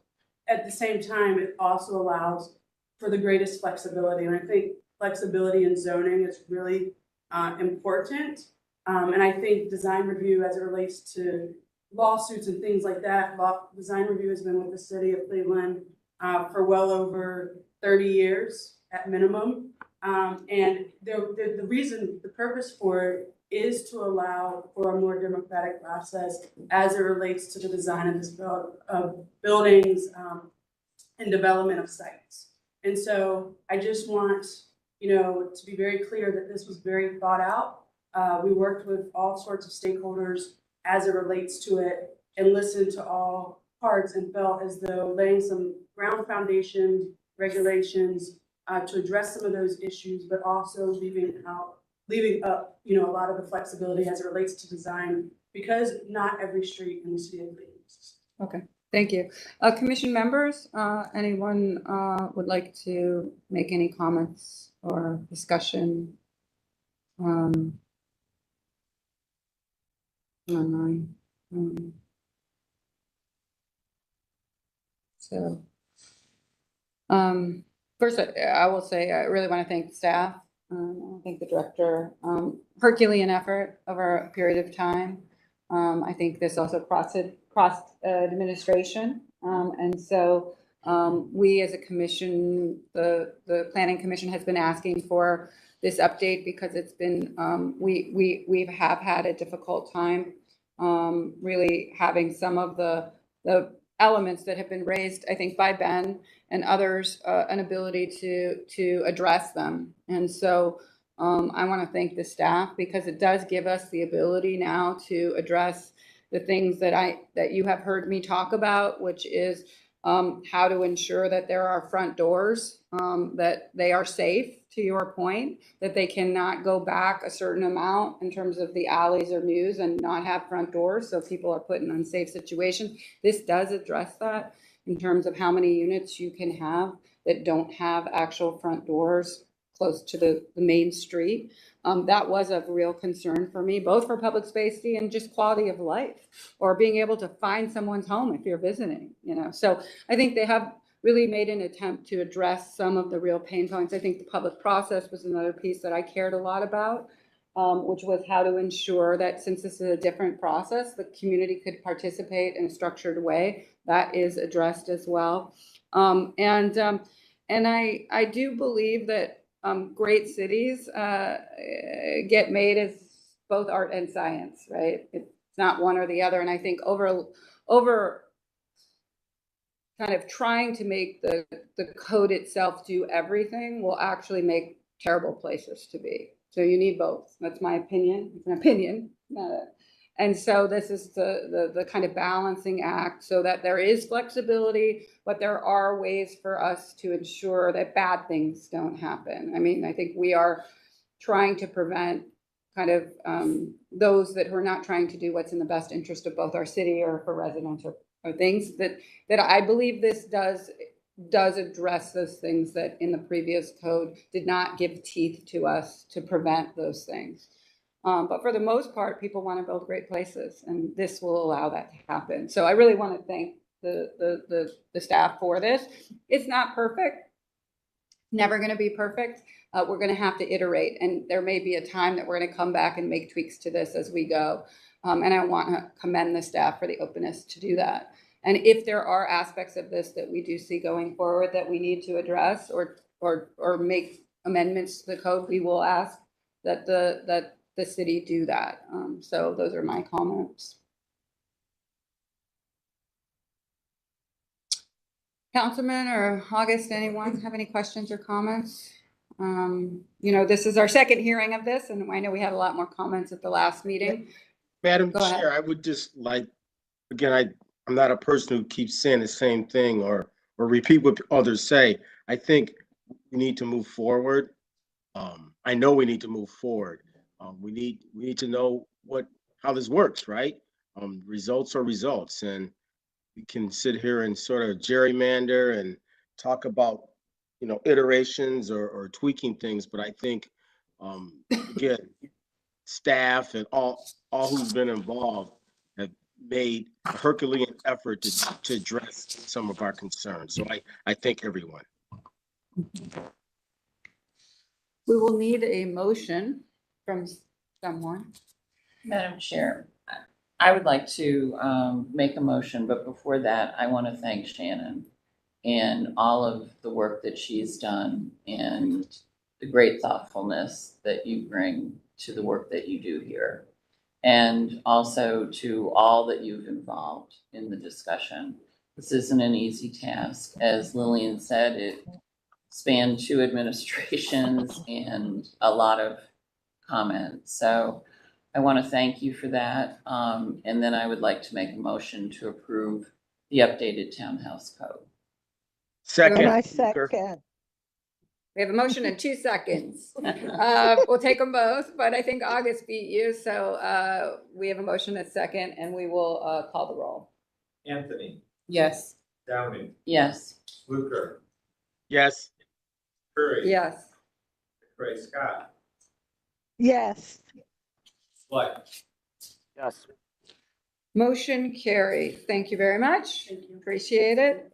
At the same time, it also allows for the greatest flexibility. And I think flexibility in zoning is really important. And I think design review as it relates to lawsuits and things like that, design review has been with the city of Cleveland for well over 30 years at minimum. And the purpose for it is to allow for a more democratic process as it relates to the design of this buildings and development of sites. And so I just want, you know, to be very clear that this was very thought out. We worked with all sorts of stakeholders as it relates to it and listened to all parts and felt as though laying some ground foundation regulations to address some of those issues, but also leaving up, you know, a lot of the flexibility as it relates to design, because not every street in the city of Cleveland. Okay, thank you. Commission members, anyone would like to make any comments or discussion? Online. So, first, I will say I really want to thank the staff. I thank the director. Herculean effort over a period of time. I think this also crossed administration, and so we as a commission, the planning commission has been asking for this update because it's been we have had a difficult time really having some of the elements that have been raised, I think, by Ben and others, an ability to address them. And so I want to thank the staff because it does give us the ability now to address the things that you have heard me talk about, which is how to ensure that there are front doors, that they are safe, to your point, that they cannot go back a certain amount in terms of the alleys or mews and not have front doors, so people are put in unsafe situations. This does address that in terms of how many units you can have that don't have actual front doors close to the main street. That was of real concern for me, both for public safety and just quality of life, or being able to find someone's home if you're visiting, you know. So I think they have really made an attempt to address some of the real pain points. I think the public process was another piece that I cared a lot about, which was how to ensure that since this is a different process, the community could participate in a structured way. That is addressed as well. And I do believe that great cities get made as both art and science, right? It's not one or the other. And I think over kind of trying to make the code itself do everything will actually make terrible places to be. So you need both. That's my opinion. It's an opinion. And so this is the kind of balancing act so that there is flexibility, but there are ways for us to ensure that bad things don't happen. I mean, I think we are trying to prevent kind of those that who are not trying to do what's in the best interest of both our city or for residents or things that I believe this does address those things that in the previous code did not give teeth to us to prevent those things. But for the most part, people want to build great places, and this will allow that to happen. So I really want to thank the staff for this. It's not perfect, never going to be perfect. We're going to have to iterate, and there may be a time that we're going to come back and make tweaks to this as we go. And I want to commend the staff for the openness to do that. And if there are aspects of this that we do see going forward that we need to address or make amendments to the code, we will ask that the city do that. So those are my comments. Councilman or August, anyone have any questions or comments? This is our second hearing of this, and I know we had a lot more comments at the last meeting. Madam Go ahead. Chair, I would just like, again, I'm not a person who keeps saying the same thing or repeat what others say. I think we need to move forward. I know we need to move forward. We need to know how this works, right? Results are results, and we can sit here and sort of gerrymander and talk about, iterations or tweaking things. But I think, again, staff and all who's been involved have made a Herculean effort to address some of our concerns. So I thank everyone. We will need a motion from someone. Madam Chair, I would like to make a motion, but before that, I want to thank Shannon and all of the work that she's done and the great thoughtfulness that you bring to the work that you do here. And also to all that you've involved in the discussion. This isn't an easy task. As Lillian said, it spanned 2 administrations and a lot of comments. So I want to thank you for that. And then I would like to make a motion to approve the updated townhouse code. Second. And I Speaker. second. We have a motion in 2 seconds. We'll take them both, but I think August beat you. So we have a motion at second, and we will call the roll. Anthony, Yes. Downing, Yes. Fluker, Yes. Curry. Yes. McRae Scott, Yes. Swett. Yes. Motion carried. Thank you very much. Thank you. Appreciate it.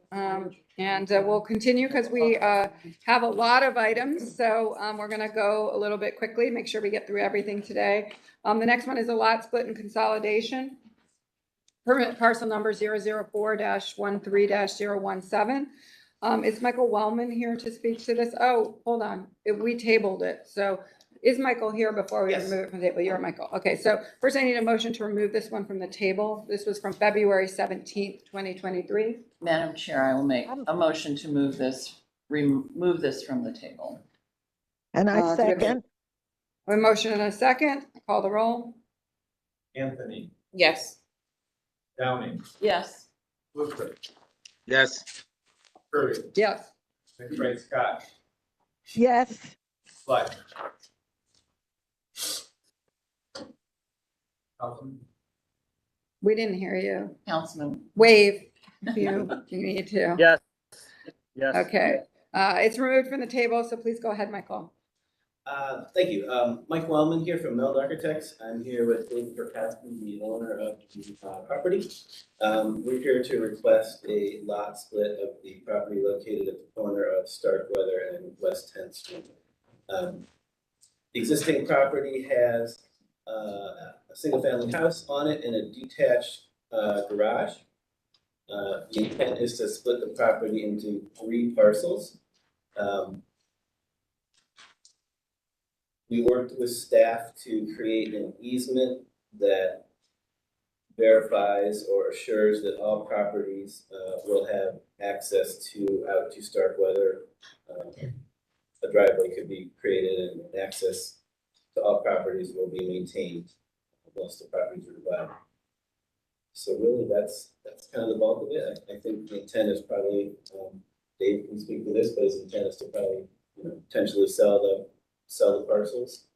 And we'll continue because we have a lot of items. So we're going to go a little bit quickly, make sure we get through everything today. The next one is a lot split and consolidation. Permit parcel number 004-13-017. Is Michael Wellman here to speak to this? Oh, hold on. We tabled it. So is Michael here before we remove it from the table? You're Michael. Okay, so first I need a motion to remove this one from the table. This was from February 17th, 2023. Madam Chair, I will make a motion to remove this from the table. And I second. A motion and a second. Call the roll. Anthony, Yes. Downing, Yes. Fluker, Yes. Curry, Yes. McRae Scott, Yes. Swett. Councilman, We didn't hear you. Councilman. Wave if you need to. Yes. Yes. Okay. It's removed from the table, so please go ahead, Michael. Thank you. Mike Wellman here from Meld Architects. I'm here with David Kirkpatrick, the owner of the property. We're here to request a lot split of the property located at the corner of Starkweather and West 10th Street. The existing property has a single-family house on it and a detached garage. The intent is to split the property into 3 parcels. We worked with staff to create an easement that verifies or assures that all properties will have access out to Starkweather. A driveway could be created and access to all properties will be maintained once the properties are divided. So really, that's kind of the bulk of it. I think the intent is probably, Dave can speak to this, but his intent is to probably, potentially sell the parcels.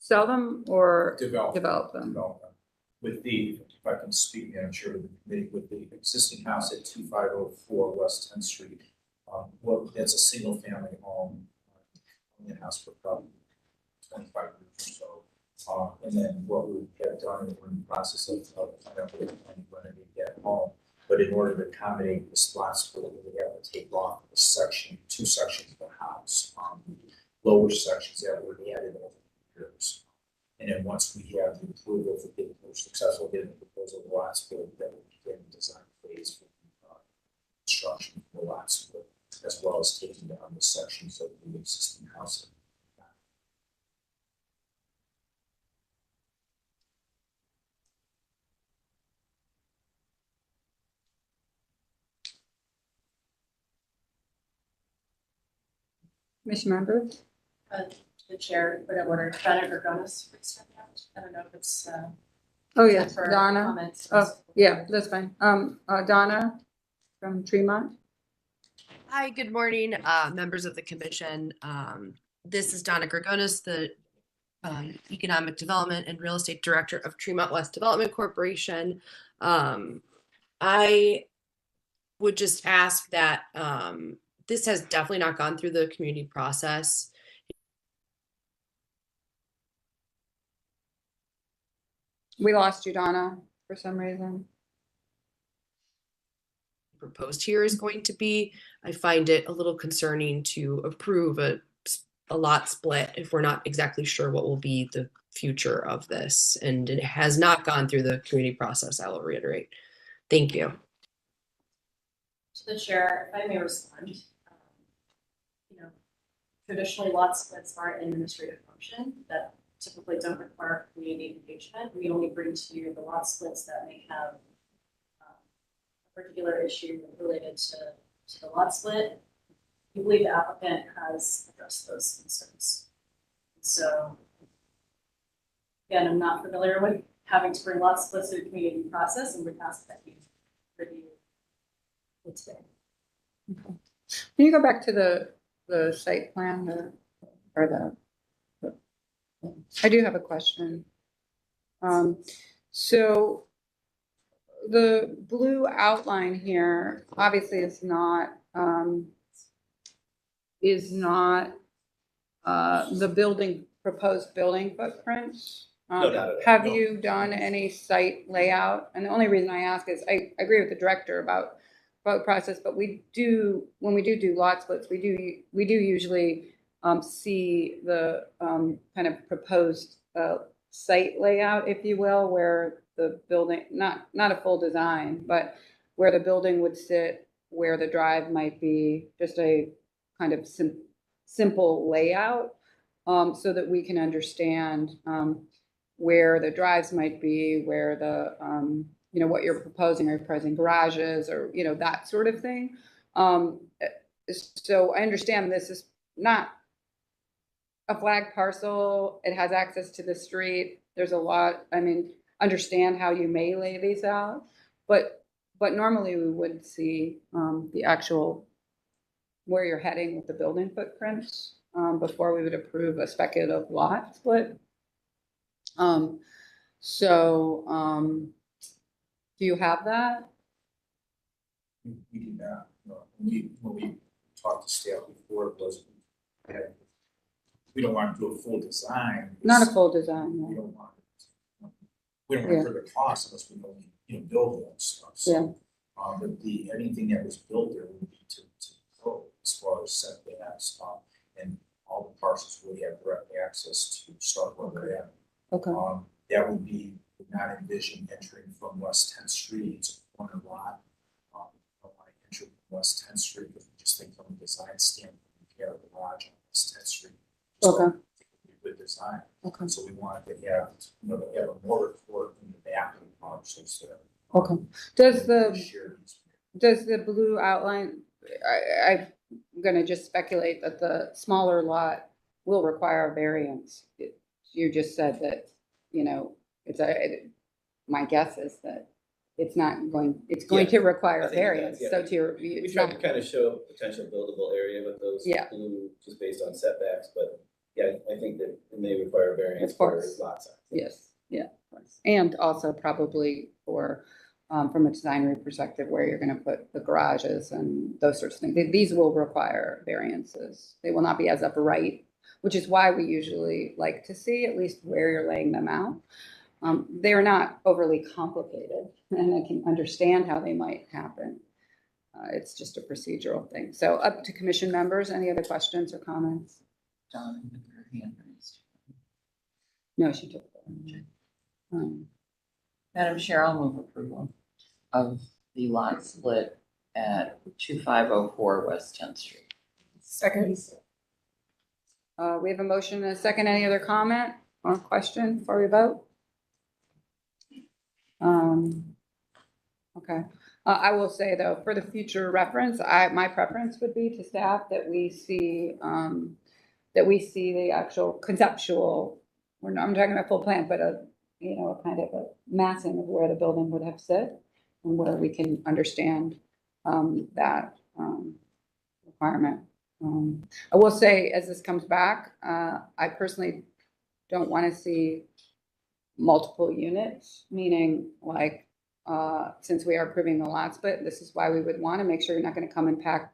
Sell them or Develop them? With if I can speak, Madam Chair, with the existing house at 2504 West 10th Street, that's a single family home. in-house for probably 25 years or so. And then what we have done is we're in the process of I don't really running to get home. But in order to accommodate the spot split, we have to take off a section, 2 sections of the house, lower sections that were added over the years. And then once we have the approval, if we're successful getting the proposal of lot split, then we begin the design phase for construction for lot split, as well as taking down the sections of the existing house. Commission members? The chair, put in order, Donna Gorgonis, I don't know if it's, Oh, yes, for Donna. comments. Oh, yeah, that's fine. Donna from Tremont. Hi, good morning, members of the commission. This is Donna Gorgonis, the Economic Development and Real Estate Director of Tremont West Development Corporation. I would just ask that this has definitely not gone through the community process. We lost you, Donna, for some reason. Proposed here is going to be, I find it a little concerning to approve a lot split if we're not exactly sure what will be the future of this. And it has not gone through the community process, I will reiterate. Thank you. To the chair, if I may respond. Traditionally, lot splits are an administrative function that typically don't require community engagement. We only bring to you the lot splits that may have a particular issue related to the lot split. We believe the applicant has addressed those concerns. So, again, I'm not familiar with having to bring lot splits to the community process, and would ask that you review it today. Okay. Can you go back to the site plan, I do have a question. So the blue outline here obviously is not the proposed building footprints. No, not at all. Have No. you done any site layout? And the only reason I ask is I agree with the director about process, but when we do lot splits, we do usually see the kind of proposed site layout, if you will, where the building, not a full design, but where the building would sit, where the drive might be, just a kind of simple layout, so that we can understand where the drives might be, where the what you're proposing. Are you proposing garages or, that sort of thing? So I understand this is not a flag parcel. It has access to the street. There's a lot, understand how you may lay these out, but normally we would see the actual where you're heading with the building footprints before we would approve a speculative lot split. Do you have that? We did not. No. When we talked to staff before, it was we don't want to do a full design. Not a full design. We No. don't want to incur the cost unless we only build that stuff. So, Yeah. But anything that was built there would be to code as far as setbacks, and all the parcels would have direct access to start where they're at. Okay. That would not envision entering from West 10th Street. It's a corner lot. I don't want to enter from West 10th Street, because we just think from a design standpoint, we have a garage on West 10th Street. Okay. It would be a good design. Okay. So we wanted to have, to have a motor court in the back of the parcels there. Okay. Does Shared the blue outline, I'm gonna just speculate that the smaller lot will require a variance. You just said that, my guess is that it's going to require I a think it variance. does, yeah. So We tried to kind of show potential buildable area with those Yeah. blue, just based on setbacks, but yeah, I think that it may require a variance Of for course. lot size. Yes, yeah, of course. And also probably for, from a design perspective, where you're gonna put the garages and those sorts of things. These will require variances. They will not be as upright which is why we usually like to see at least where you're laying them out. They're not overly complicated, and I can understand how they might happen. It's just a procedural thing. So up to commission members, any other questions or comments? Donna, her hand raised. No, she took it. Madam Chair, I'll move approval of the lot split at 2504 West 10th Street. Second. We have a motion and a second. Any other comment or question before we vote? Okay. I will say though, for the future reference, my preference would be to staff that we see the actual conceptual. I'm talking about full plan, but a kind of a massing of where the building would have sit and where we can understand that requirement. I will say, as this comes back, I personally don't want to see multiple units, meaning like, since we are approving the lot split, this is why we would want to make sure you're not going to come and pack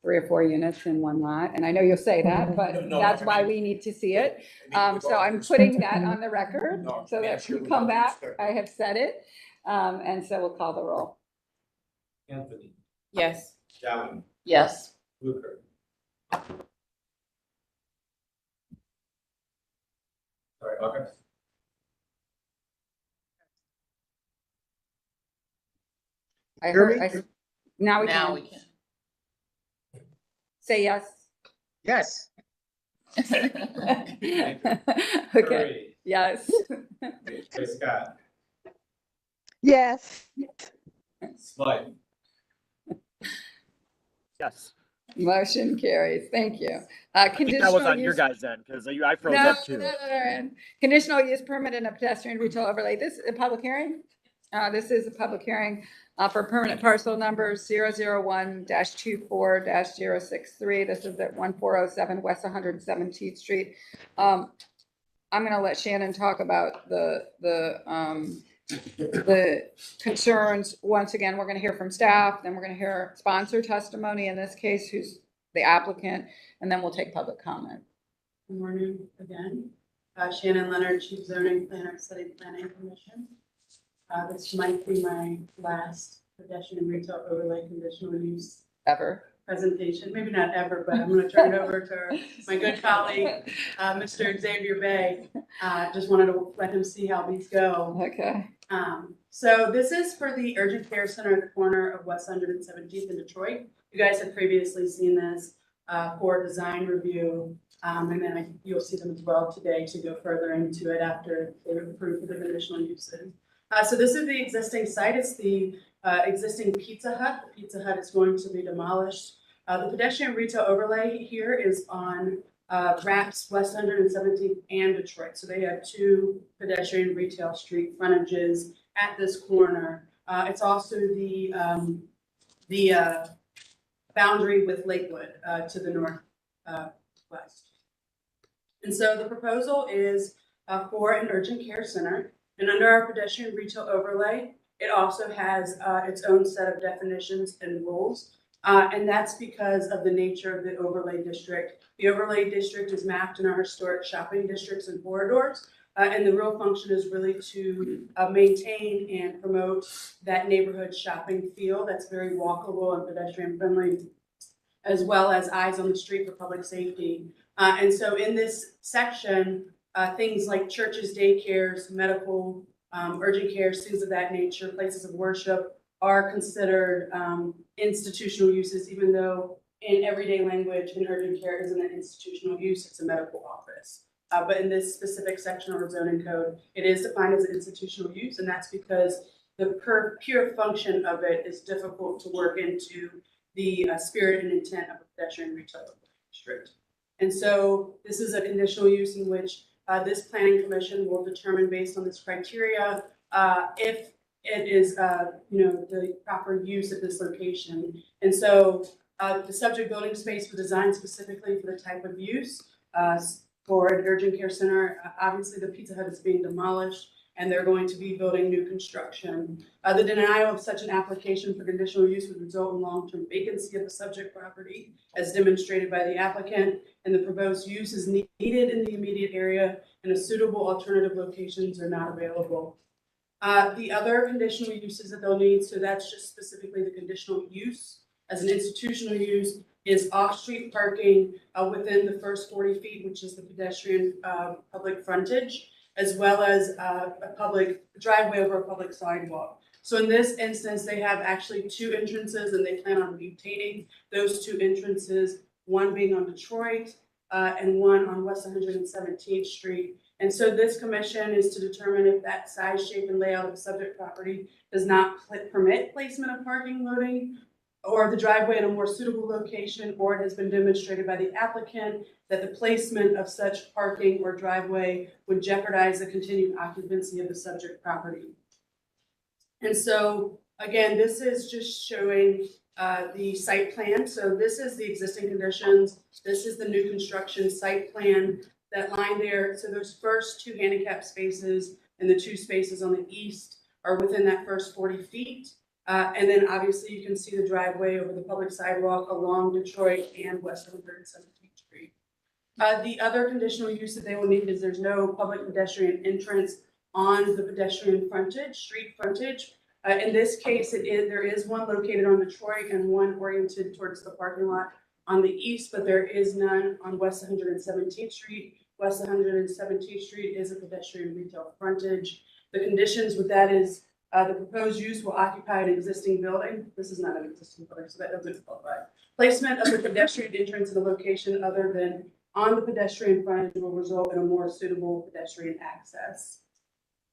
3 or 4 units in one lot. And I know you'll say that, but that's why we need to see it. So I'm putting that on the record so that when you come back, I have said it. And so we'll call the roll. Anthony, Yes. Dowling, Yes. Fluker. Sorry, Hawkins. I Hear heard, me? now we Now can we can. say yes. Yes. Okay, Curry, yes. Ray Scott, Yes. Slight, Yes. Motion carries. Thank you. I think that was Conditional on your use. guys' end because I froze No, up too. no. Conditional use permit and a pedestrian retail overlay. This is a public hearing. This is a public hearing for permanent parcel number 001-24-063. This is at 1407 West 117th Street. I'm going to let Shannon talk about the concerns. Once again, we're going to hear from staff, then we're going to hear sponsor testimony in this case, who's the applicant, and then we'll take public comment. Good morning again. Shannon Leonard, Chief Zoning Planner, City Planning Commission. This might be my last pedestrian retail overlay conditional use Ever. presentation. Maybe not ever, but I'm going to turn it over to my good colleague, Mr. Xavier Bay. Just wanted to let him see how these go. Okay. So this is for the urgent care center at the corner of West 117th in Detroit. You guys have previously seen this for design review. And then you'll see them as well today to go further into it after they're approved for the conditional uses. So this is the existing site. It's the existing Pizza Hut. The Pizza Hut is going to be demolished. The pedestrian retail overlay here is on RAPS West 117th and Detroit. So they have 2 pedestrian retail street frontages at this corner. It's also the boundary with Lakewood to the northwest. And so the proposal is for an urgent care center. And under our pedestrian retail overlay, it also has its own set of definitions and rules. And that's because of the nature of the overlay district. The overlay district is mapped in our historic shopping districts and corridors. And the real function is really to maintain and promote that neighborhood shopping feel that's very walkable and pedestrian friendly, as well as eyes on the street for public safety. And so in this section, things like churches, daycares, medical, urgent care, things of that nature, places of worship are considered institutional uses, even though in everyday language, an urgent care isn't an institutional use, it's a medical office. But in this specific section of our zoning code, it is defined as an institutional use, and that's because the pure function of it is difficult to work into the spirit and intent of a pedestrian retail district. And so this is a conditional use in which this planning commission will determine based on this criteria if it is the proper use at this location. And so the subject building space was designed specifically for the type of use for an urgent care center. Obviously the Pizza Hut is being demolished. and they're going to be building new construction. The denial of such an application for conditional use would result in long-term vacancy of the subject property as demonstrated by the applicant, and the proposed use is needed in the immediate area and a suitable alternative locations are not available. The other conditional uses that they'll need, so that's just specifically the conditional use as an institutional use, is off-street parking within the first 40 feet, which is the pedestrian public frontage, as well as a public driveway over a public sidewalk. So in this instance, they have actually two entrances and they plan on maintaining those two entrances, one being on Detroit and one on West 117th Street. And so this commission is to determine if that size, shape, and layout of the subject property does not permit placement of parking, loading, or the driveway in a more suitable location, or it has been demonstrated by the applicant that the placement of such parking or driveway would jeopardize the continued occupancy of the subject property. And so, again, this is just showing the site plan. So this is the existing conditions. This is the new construction site plan. That line there, so those first two handicap spaces and the two spaces on the east are within that first 40 feet. And then obviously you can see the driveway over the public sidewalk along Detroit and West 117th Street. The other conditional use that they will need is there's no public pedestrian entrance on the pedestrian frontage, street frontage. In this case, there is one located on Detroit and one oriented towards the parking lot on the east, but there is none on West 117th Street. West 117th Street is a pedestrian retail frontage. The conditions with that is the proposed use will occupy an existing building. This is not an existing building, so that doesn't qualify. Placement of the pedestrian entrance in a location other than on the pedestrian frontage will result in a more suitable pedestrian access.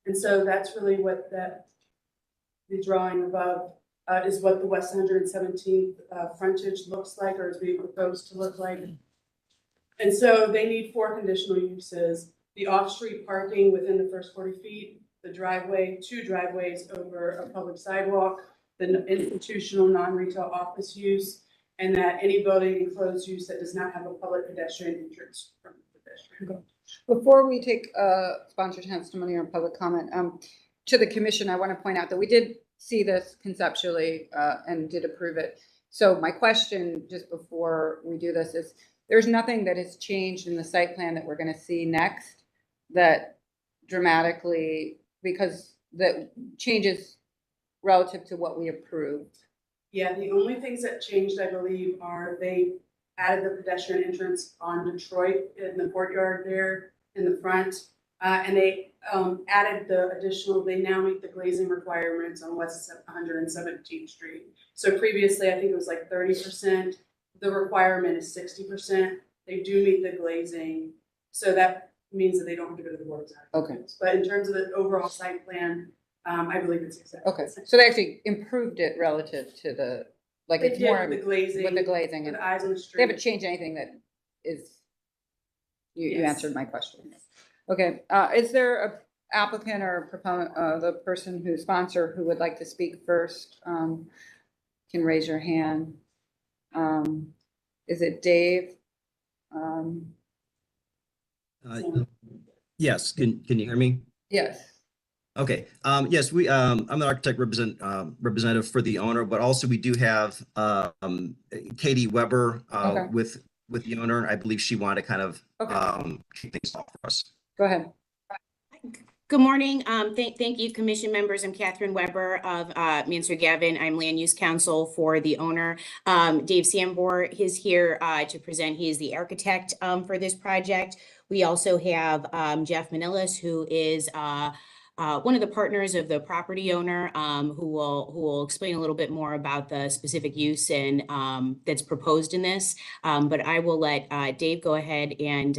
And so that's really what the drawing above is what the West 117th frontage looks like, or is being proposed to look like. And so they need 4 conditional uses: the off-street parking within the first 40 feet, the driveway, 2 driveways over a public sidewalk, the institutional non-retail office use, and that any building enclosed use that does not have a public pedestrian entrance from the pedestrian. Before we take sponsored testimony or public comment, to the commission, I want to point out that we did see this conceptually and did approve it. So my question just before we do this is, there's nothing that has changed in the site plan that we're going to see next that dramatically, because the changes relative to what we approved. Yeah, the only things that changed, I believe, are they added the pedestrian entrance on Detroit in the courtyard there in the front. And they added the additional, they now meet the glazing requirements on West 117th Street. So previously, I think it was like 30%. The requirement is 60%. They do meet the glazing. So that means that they don't have to go to the board of zoning. Okay. But in terms of the overall site plan, I believe it's exactly Okay. the same. So they actually improved it relative to the, like They it's did more with the glazing. with the glazing. With And the eyes on the they street. haven't changed anything that is, you Yes. answered my question. Okay, is there a applicant or proponent, the person who sponsor who would like to speak first? Can raise your hand. Is it Dave? Yes, can you hear me? Yes. Okay, yes, I'm an architect representative for the owner, but also we do have Katie Weber Okay. with the owner. I believe she wanted to kind of Okay. kick things off for us. Go ahead. Good morning. Thank you, commission members. I'm Catherine Weber of Mansfield Gavin. I'm land use counsel for the owner. Dave Sambor is here to present. He is the architect for this project. We also have Jeff Manilis, who is one of the partners of the property owner, who will explain a little bit more about the specific use and that's proposed in this. But I will let Dave go ahead and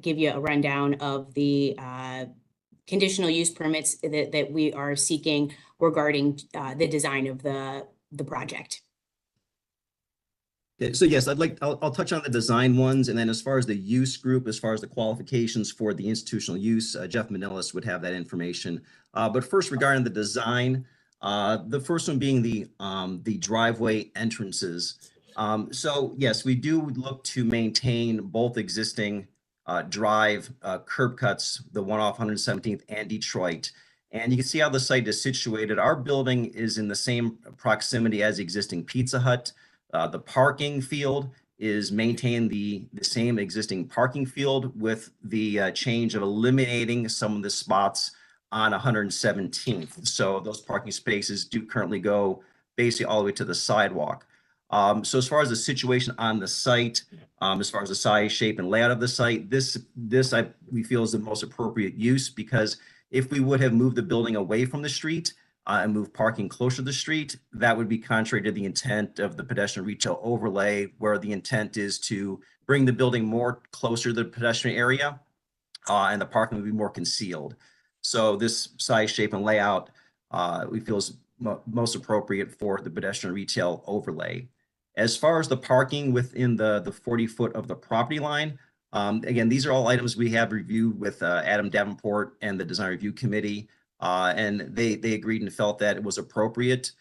give you a rundown of the conditional use permits that we are seeking regarding the design of the project. Yeah, so yes, I'll touch on the design ones, and then as far as the use group, as far as the qualifications for the institutional use, Jeff Manilis would have that information. But first, regarding the design, the first one being the driveway entrances. So yes, we do look to maintain both existing Drive, curb cuts, the one off 117th and Detroit. And you can see how the site is situated. Our building is in the same proximity as the existing Pizza Hut. The parking field is maintain the same existing parking field with the change of eliminating some of the spots on 117th. So those parking spaces do currently go basically all the way to the sidewalk. So as far as the situation on the site, as far as the size, shape, and layout of the site, we feel is the most appropriate use, because if we would have moved the building away from the street and moved parking closer to the street, that would be contrary to the intent of the pedestrian retail overlay, where the intent is to bring the building more closer to the pedestrian area and the parking would be more concealed. So this size, shape, and layout we feel is most appropriate for the pedestrian retail overlay. As far as the parking within the 40-foot of the property line, again, these are all items we have reviewed with Adam Davenport and the Design Review Committee, and they agreed and felt that it was appropriate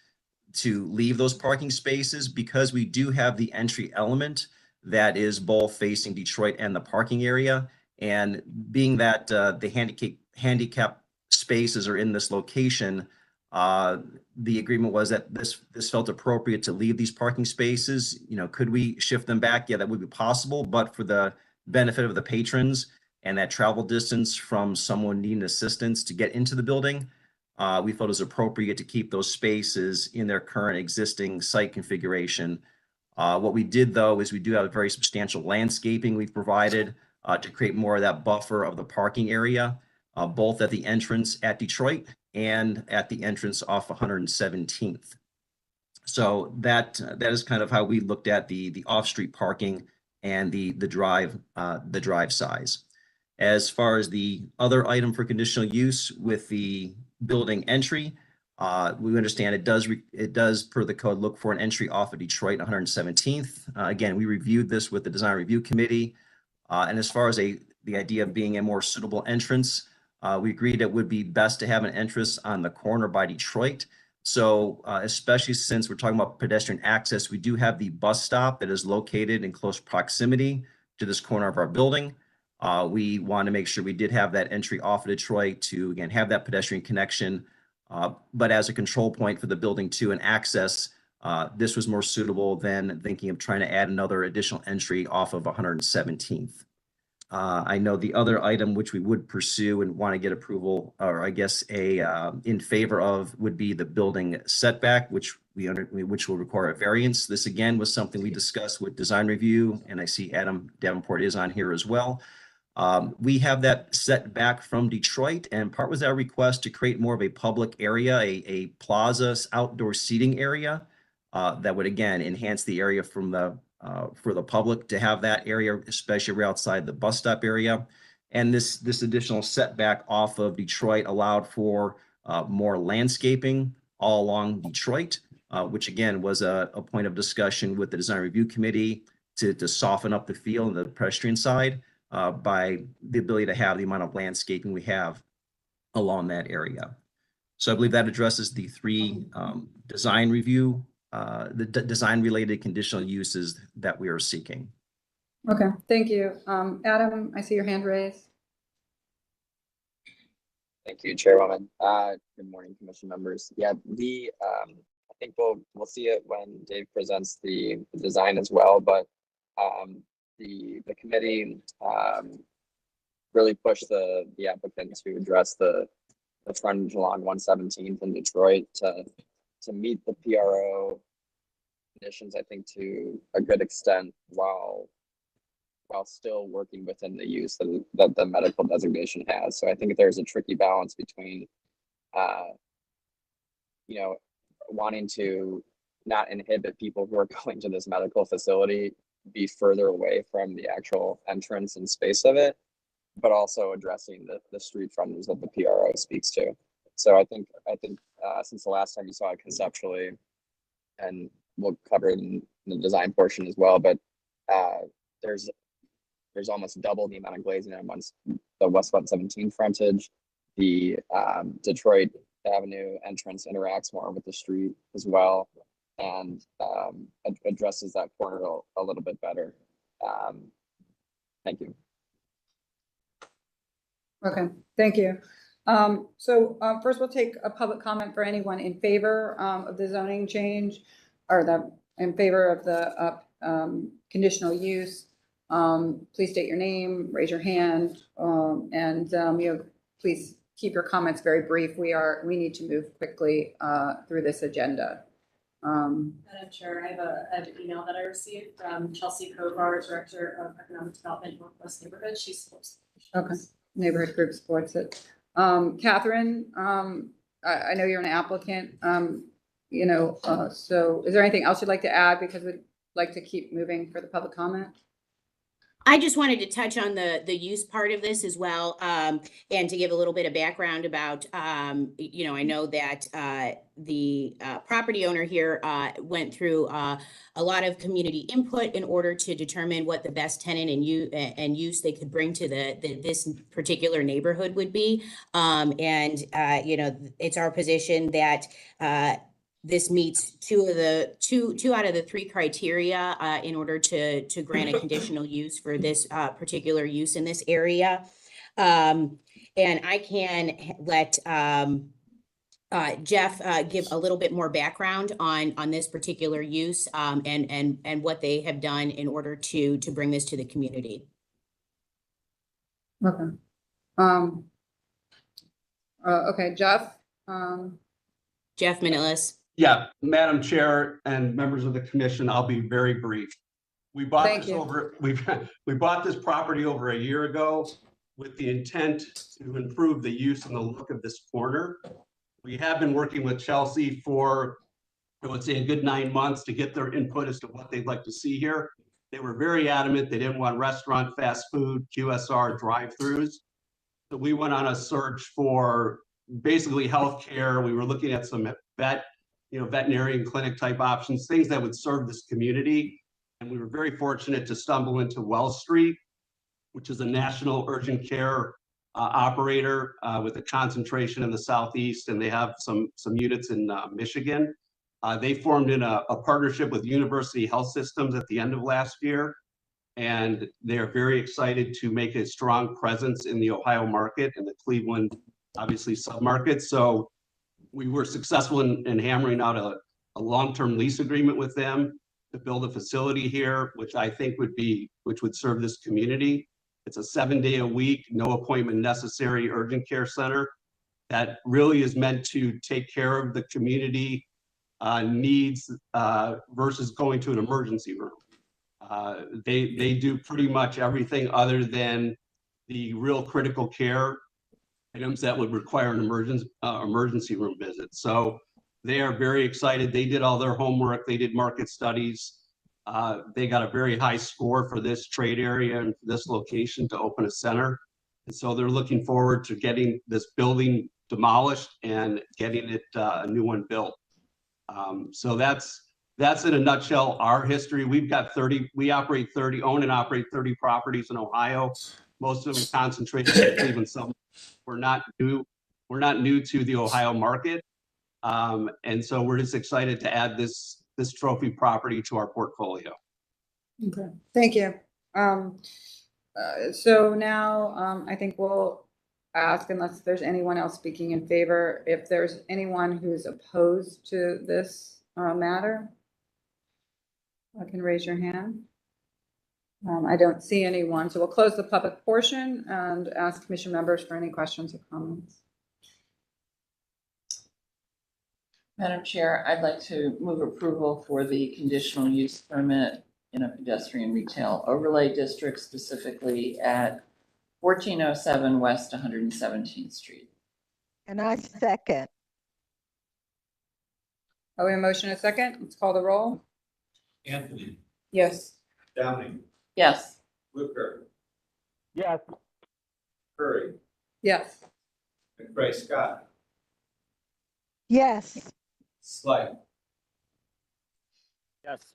to leave those parking spaces because we do have the entry element that is both facing Detroit and the parking area. And being that the handicap spaces are in this location, the agreement was that this felt appropriate to leave these parking spaces. You know, could we shift them back? Yeah, that would be possible, but for the benefit of the patrons and that travel distance from someone needing assistance to get into the building, we felt it was appropriate to keep those spaces in their current existing site configuration. What we did, though, is we do have a very substantial landscaping we've provided to create more of that buffer of the parking area, both at the entrance at Detroit and at the entrance off 117th. So that is kind of how we looked at the off-street parking and the drive size. As far as the other item for conditional use with the building entry, we understand it does per the code look for an entry off of Detroit 117th. Again, we reviewed this with the Design Review Committee. And as far as the idea of being a more suitable entrance, we agreed it would be best to have an entrance on the corner by Detroit. So especially since we're talking about pedestrian access, we do have the bus stop that is located in close proximity to this corner of our building. We want to make sure we did have that entry off of Detroit to, again, have that pedestrian connection. But as a control point for the building too and access, this was more suitable than thinking of trying to add another additional entry off of 117th. I know the other item which we would pursue and want to get approval, or I guess in favor of, would be the building setback, which will require a variance. This again was something we discussed with Design Review, and I see Adam Davenport is on here as well. We have that set back from Detroit, and part was our request to create more of a public area, a plaza outdoor seating area that would again enhance the area from for the public to have that area, especially right outside the bus stop area. And this additional setback off of Detroit allowed for more landscaping all along Detroit, which again was a point of discussion with the Design Review Committee to soften up the feel on the pedestrian side. By the ability to have the amount of landscaping we have along that area. So I believe that addresses the three design review, the design related conditional uses that we are seeking. Okay, thank you. Adam, I see your hand raised. Thank you, Chairwoman. Good morning, Commission members. Yeah, I think we'll see it when Dave presents the design as well, but the committee really pushed the applicant to address the frontage along 117th in Detroit to meet the PRO conditions, I think, to a good extent, while still working within the use that the medical designation has. So I think there's a tricky balance between wanting to not inhibit people who are going to this medical facility be further away from the actual entrance and space of it, but also addressing the street frontage that the PRO speaks to. So I think since the last time you saw it conceptually, and we'll cover it in the design portion as well, but there's almost double the amount of glazing on the West 117 frontage. The Detroit Avenue entrance interacts more with the street as well, and addresses that corner a little bit better. Thank you. Okay, thank you. First we'll take a public comment for anyone in favor of the zoning change or in favor of the conditional use. Please state your name, raise your hand, please keep your comments very brief. We need to move quickly through this agenda. Madam Chair, I have an email that I received from Chelsea Kovar, Director of Economic Development, Northwest Neighborhood. She supports. Okay, neighborhood group supports it. Catherine, I know you're an applicant, so is there anything else you'd like to add? Because we'd like to keep moving for the public comment. I just wanted to touch on the use part of this as well, and to give a little bit of background about, I know that the property owner here went through a lot of community input in order to determine what the best tenant and use they could bring to this particular neighborhood would be. It's our position that this meets two out of the three criteria in order to grant a conditional use for this particular use in this area. And I can let Jeff give a little bit more background on this particular use and what they have done in order to bring this to the community. Okay. Okay, Jeff. Jeff Manillas. Yeah, Madam Chair and members of the commission, I'll be very brief. We bought we bought this property over a year ago with the intent to improve the use and the look of this corner. We have been working with Chelsea for, I would say, a good 9 months to get their input as to what they'd like to see here. They were very adamant. They didn't want restaurant, fast food, QSR, drive-throughs. So we went on a search for basically healthcare. We were looking at some veterinarian clinic type options, things that would serve this community. And we were very fortunate to stumble into Wells Street, which is a national urgent care operator with a concentration in the Southeast, and they have some units in Michigan. They formed in a partnership with University Health Systems at the end of last year, and they are very excited to make a strong presence in the Ohio market and the Cleveland, obviously, submarket. So we were successful in hammering out a long-term lease agreement with them to build a facility here, which I think would serve this community. It's a 7-day-a-week, no appointment necessary urgent care center that really is meant to take care of the community needs versus going to an emergency room. They do pretty much everything other than the real critical care items that would require an emergency room visit. So they are very excited. They did all their homework. They did market studies. They got a very high score for this trade area and for this location to open a center. And so they're looking forward to getting this building demolished and getting it a new one built. So that's in a nutshell our history. We own and operate 30 properties in Ohio. Most of them concentrated in Cleveland. Some we're not new to the Ohio market. And so we're just excited to add this trophy property to our portfolio. Okay, thank you. So now I think we'll ask, unless there's anyone else speaking in favor, if there's anyone who's opposed to this matter. I can raise your hand. I don't see anyone, so we'll close the public portion and ask commission members for any questions or comments. Madam Chair, I'd like to move approval for the conditional use permit in a pedestrian retail overlay district, specifically at 1407 West 117th Street. And I second. Oh, we have a motion and a second. Let's call the roll. Anthony, Yes. Downing, Yes. Whipker, Yes. Curry, Yes. McCray Scott, Yes. Slight, Yes.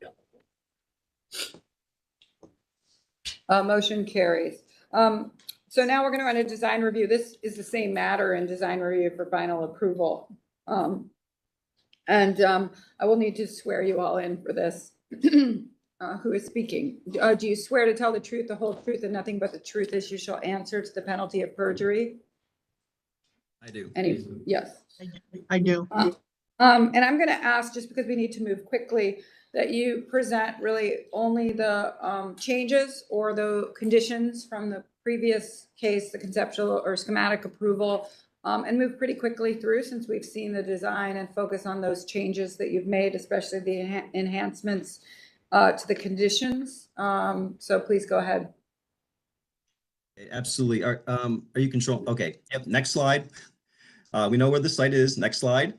Motion carries. So now we're going to run a design review. This is the same matter in design review for final approval. I will need to swear you all in for this. who is speaking. Do you swear to tell the truth, the whole truth, and nothing but the truth as you shall answer to the penalty of perjury? I do. Yes. I do. And I'm gonna ask, just because we need to move quickly, that you present really only the changes or the conditions from the previous case, the conceptual or schematic approval, and move pretty quickly through since we've seen the design, and focus on those changes that you've made, especially the enhancements to the conditions. So please go ahead. Absolutely. Are you control? Okay. Yep. Next slide. We know where the site is. Next slide.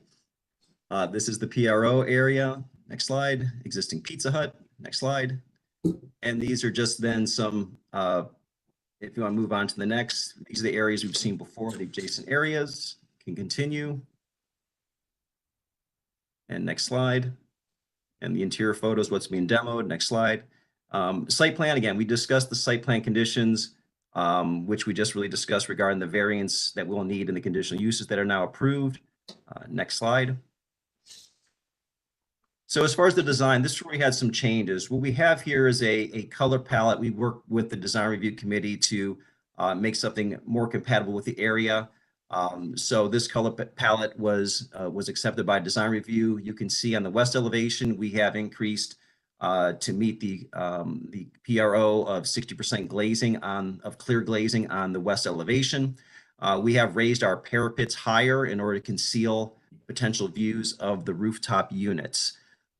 This is the PRO area. Next slide. Existing Pizza Hut. Next slide. And these are just then some, if you want to move on to the next, these are the areas we've seen before, the adjacent areas. Can continue. And next slide. And the interior photos, what's being demoed. Next slide. Site plan, again, we discussed the site plan conditions, which we just really discussed regarding the variance that we'll need in the conditional uses that are now approved. Next slide. So as far as the design, this is where we had some changes. What we have here is a color palette. We worked with the design review committee to make something more compatible with the area. So this color palette was accepted by design review. You can see on the west elevation, we have increased to meet the PRO of 60% glazing of clear glazing on the west elevation. We have raised our parapets higher in order to conceal potential views of the rooftop units.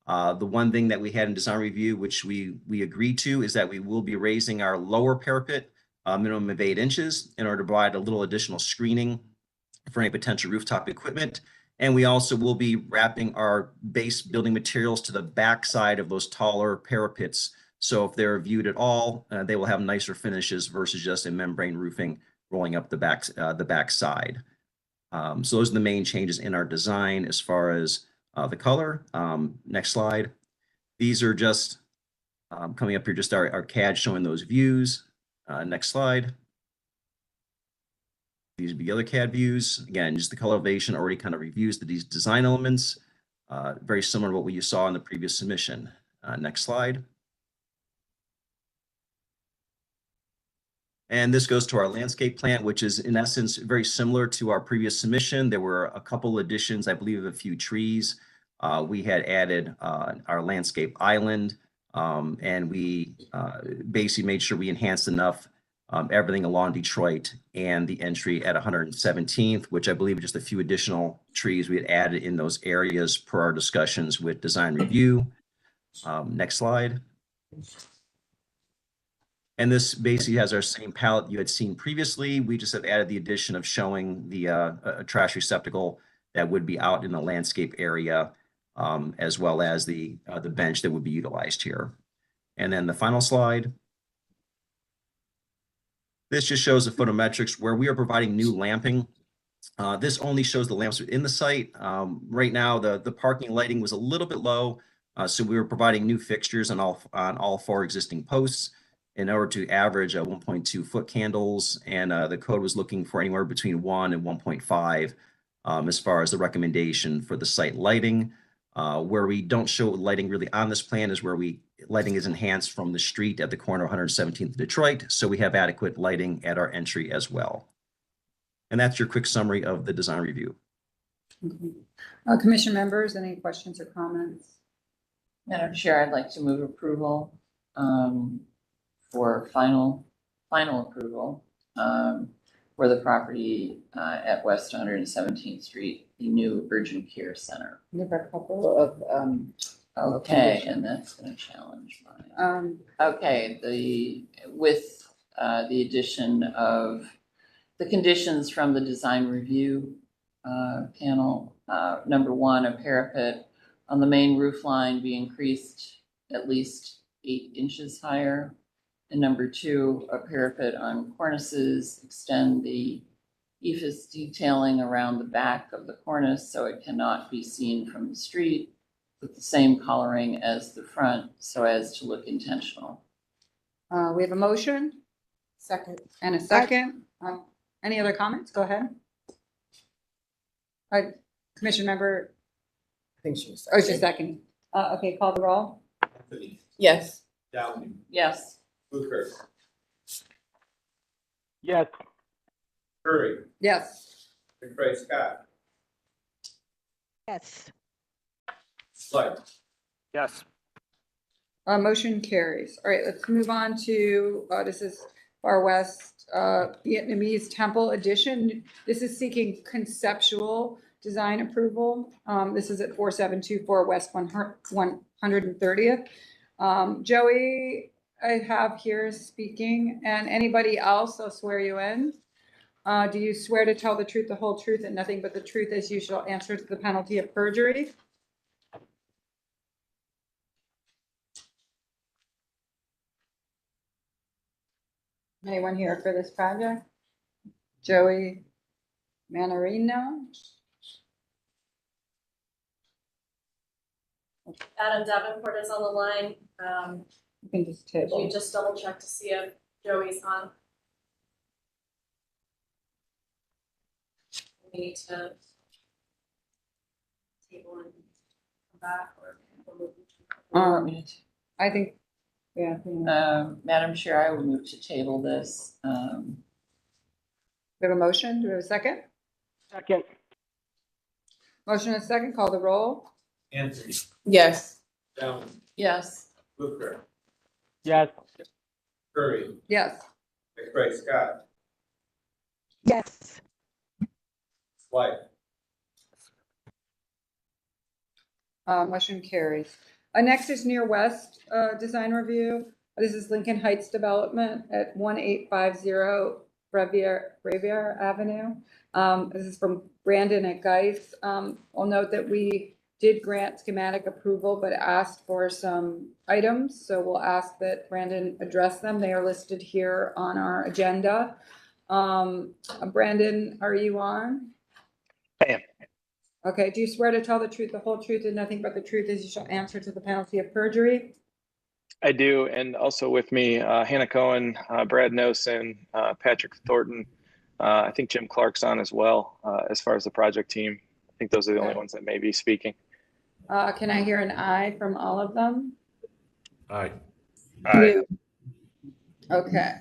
The one thing that we had in design review, which we agreed to, is that we will be raising our lower parapet minimum of 8 inches in order to provide a little additional screening for any potential rooftop equipment. And we also will be wrapping our base building materials to the back side of those taller parapets. So if they're viewed at all, they will have nicer finishes versus just a membrane roofing rolling up the back side. So those are the main changes in our design as far as the color. Next slide. These are just coming up here, just our CAD showing those views. Next slide. These would be other CAD views. Again, just the color elevation already kind of reviews these design elements. Very similar to what we saw in the previous submission. Next slide. And this goes to our landscape plan, which is in essence very similar to our previous submission. There were a couple additions, I believe, of a few trees. We had added our landscape island, and we basically made sure we enhanced enough everything along Detroit and the entry at 117th, which I believe just a few additional trees we had added in those areas per our discussions with design review. Next slide. And this basically has our same palette you had seen previously. We just have added the addition of showing the a trash receptacle that would be out in the landscape area, as well as the bench that would be utilized here. And then the final slide. This just shows the photometrics where we are providing new lamping. This only shows the lamps within the site. Right now, the parking lighting was a little bit low, so we were providing new fixtures on all 4 existing posts in order to average 1.2 foot candles, and the code was looking for anywhere between 1 and 1.5 as far as the recommendation for the site lighting. Where we don't show lighting really on this plan is where lighting is enhanced from the street at the corner of 117th and Detroit, so we have adequate lighting at our entry as well. And that's your quick summary of the design review. Commission members, any questions or comments? Madam Chair, I'd like to move approval for final approval for the property at West 117th Street, the new urgent care center. We have a couple of Okay, and that's going to challenge mine. Okay, with the addition of the conditions from the design review panel. Number 1, a parapet on the main roof line be increased at least 8 inches higher. And number 2, a parapet on cornices extend the EIFS detailing around the back of the cornice so it cannot be seen from the street, with the same coloring as the front so as to look intentional. We have a motion. Second. And a second. Any other comments? Go ahead. Commission member. I think she was. Oh, just a second. Okay, call the roll. Yes. Downing, Yes. Fluker, Yes. Curry, Yes. McCray Scott, Yes. Slight, Yes. Motion carries. All right, let's move on to, this is Far West Vietnamese Temple Edition. This is seeking conceptual design approval. This is at 4724 West 130th. Joey, I have here speaking, and anybody else, I'll swear you in. Do you swear to tell the truth, the whole truth, and nothing but the truth as you shall answer to the penalty of perjury? Anyone here for this project? Joey Manarino? Adam Davenport is on the line. You can just Can table. you just double check to see if Joey's on? We need to table and come back or. I think, yeah. Madam Chair, I would move to table this. We have a motion. Do we have a second? Second. Motion and a second. Call the roll. Anthony, Yes. Downing, Yes. Fluker, Yes. Curry, Yes. McCray Scott, Yes. Slight, Motion carries. Next is Near West Design Review. This is Lincoln Heights Development at 1850 Brevier Avenue. This is from Brandon at Geis. I'll note that we did grant schematic approval, but asked for some items. So we'll ask that Brandon address them. They are listed here on our agenda. Brandon, are you on? I am. Okay, do you swear to tell the truth, the whole truth, and nothing but the truth as you shall answer to the penalty of perjury? I do, and also with me, Hannah Cohen, Brad Nosen, Patrick Thornton. I think Jim Clark's on as well, as far as the project team. I think those are the only ones that may be speaking. Can I hear an aye from all of them? Aye. Okay.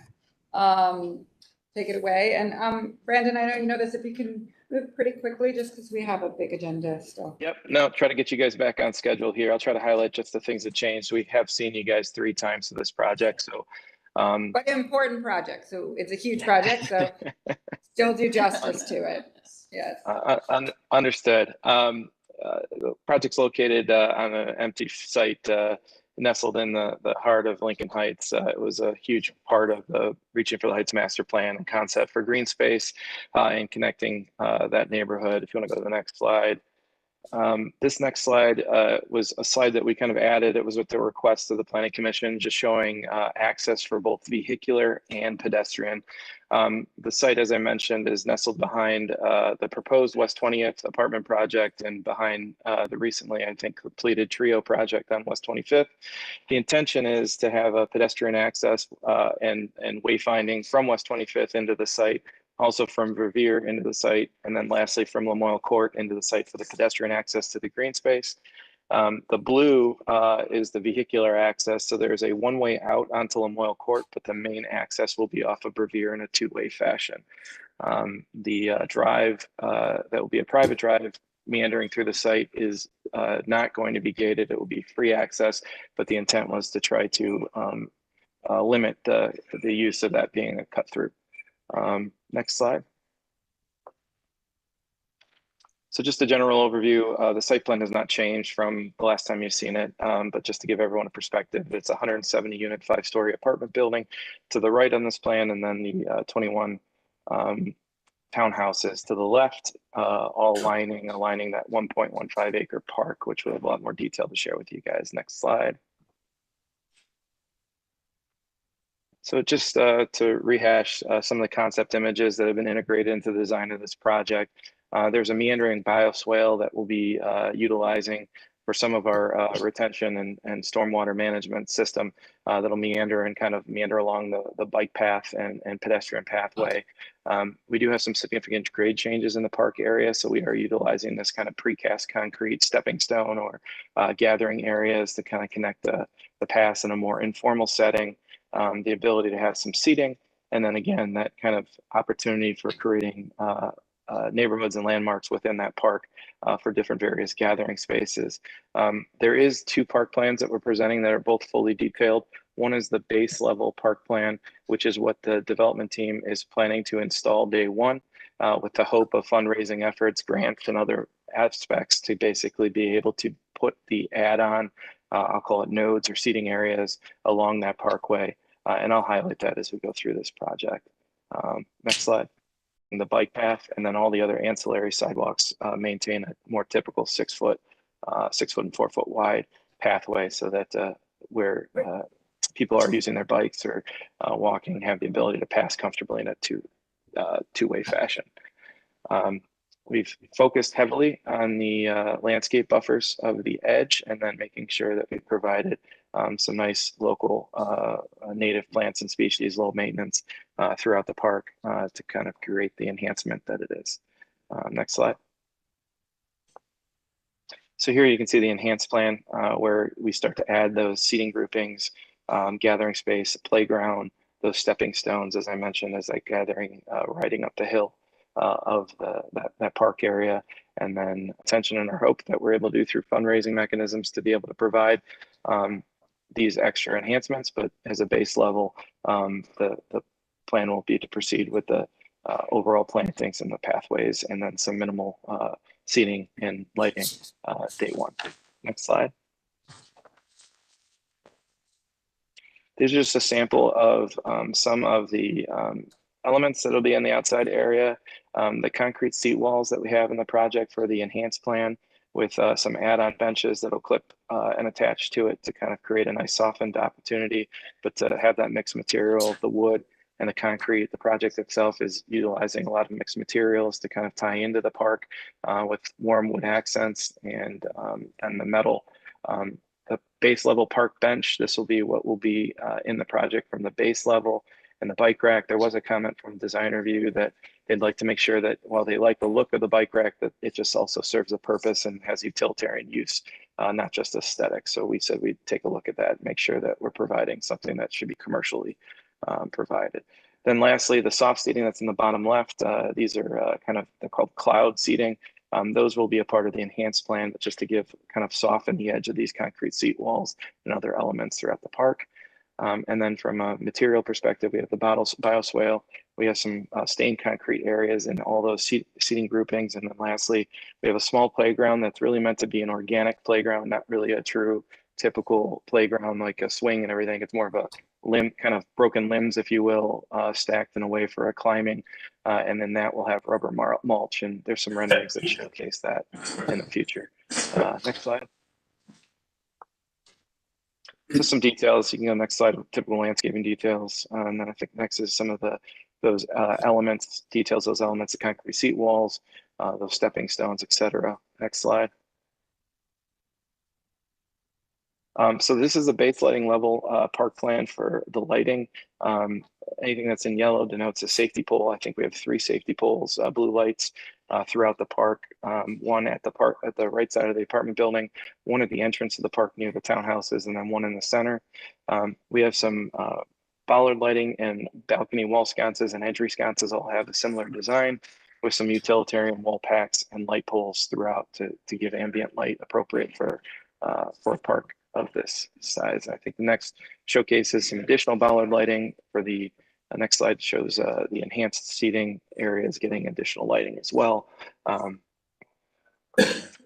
Take it away. And Brandon, I know you know this, if you can move pretty quickly, just because we have a big agenda still. Yep, no, try to get you guys back on schedule here. I'll try to highlight just the things that changed. We have seen you guys 3 times for this project, so. But important project, so it's a huge project, so still do justice to it. Yes. Understood. The project's located on an empty site nestled in the heart of Lincoln Heights. It was a huge part of the Reaching for the Heights master plan and concept for green space and connecting that neighborhood. If you want to go to the next slide. This next slide was a slide that we kind of added. It was with the request of the Planning Commission, just showing access for both vehicular and pedestrian. The site, as I mentioned, is nestled behind the proposed West 20th apartment project and behind the recently, I think, completed Trio project on West 25th. The intention is to have a pedestrian access and wayfinding from West 25th into the site, also from Revere into the site, and then lastly from Lamoille Court into the site for the pedestrian access to the green space. The blue is the vehicular access, so there's a one-way out onto Lamoille Court, but the main access will be off of Revere in a 2-way fashion. The drive, that will be a private drive meandering through the site, is not going to be gated. It will be free access, but the intent was to try to limit the use of that being a cut through. Next slide. So just a general overview, the site plan has not changed from the last time you've seen it, but just to give everyone a perspective, it's a 170 unit 5-story apartment building to the right on this plan, and then the 21 townhouses to the left, all aligning that 1.15 acre park, which we have a lot more detail to share with you guys. Next slide. So just to rehash some of the concept images that have been integrated into the design of this project, there's a meandering bioswale that we'll be utilizing for some of our retention and stormwater management system that'll meander along the bike path and pedestrian pathway. We do have some significant grade changes in the park area, so we are utilizing this kind of precast concrete stepping stone or gathering areas to kind of connect the paths in a more informal setting, the ability to have some seating, and then again, that kind of opportunity for creating neighborhoods and landmarks within that park for different various gathering spaces. There is 2 park plans that we're presenting that are both fully detailed. One is the base level park plan, which is what the development team is planning to install day 1 with the hope of fundraising efforts, grants, and other aspects to basically be able to put the add-on, I'll call it nodes or seating areas along that parkway. And I'll highlight that as we go through this project. Next slide. And the bike path and then all the other ancillary sidewalks maintain a more typical 6 foot, 6 foot and 4 foot wide pathway so that where people are using their bikes or walking have the ability to pass comfortably in a two-way fashion. We've focused heavily on the landscape buffers of the edge and then making sure that we've provided some nice local native plants and species, low maintenance throughout the park to kind of create the enhancement that it is. Next slide. So here you can see the enhanced plan where we start to add those seating groupings, gathering space, playground, those stepping stones, as I mentioned, as like gathering, riding up the hill of that park area, and then attention and our hope that we're able to do through fundraising mechanisms to be able to provide these extra enhancements. But as a base level, the plan will be to proceed with the overall plantings and the pathways, and then some minimal seating and lighting day 1. Next slide. These are just a sample of some of the elements that will be in the outside area. The concrete seat walls that we have in the project for the enhanced plan with some add-on benches that'll clip and attach to it to kind of create a nice softened opportunity, but to have that mixed material, the wood and the concrete. The project itself is utilizing a lot of mixed materials to kind of tie into the park with warm wood accents and the metal. The base level park bench, this will be what will be in the project from the base level. And the bike rack, there was a comment from Designer View that they'd like to make sure that while they like the look of the bike rack, that it just also serves a purpose and has utilitarian use, not just aesthetic. So we said we'd take a look at that and make sure that we're providing something that should be commercially provided. Then lastly, the soft seating that's in the bottom left, these are they're called cloud seating. Those will be a part of the enhanced plan, but just to give kind of soften the edge of these concrete seat walls and other elements throughout the park. And then from a material perspective, we have the bioswale. We have some stained concrete areas in all those seating groupings. And then lastly, we have a small playground that's really meant to be an organic playground, not really a true typical playground like a swing and everything. It's more of a kind of broken limbs, if you will, stacked in a way for a climbing. And then that will have rubber mulch. And there's some renderings that showcase that in the future. Next slide. Just some details. You can go next slide with typical landscaping details. And then I think next is some of those elements, details, those elements, the concrete seat walls, those stepping stones, etc. Next slide. So this is the base lighting level park plan for the lighting. Anything that's in yellow denotes a safety pole. I think we have 3 safety poles, blue lights throughout the park. One at the right side of the apartment building, one at the entrance of the park near the townhouses, and then one in the center. We have some bollard lighting and balcony wall sconces and entry sconces all have a similar design with some utilitarian wall packs and light poles throughout to give ambient light appropriate for a park of this size. I think the next showcases some additional bollard lighting for the next slide shows the enhanced seating areas getting additional lighting as well.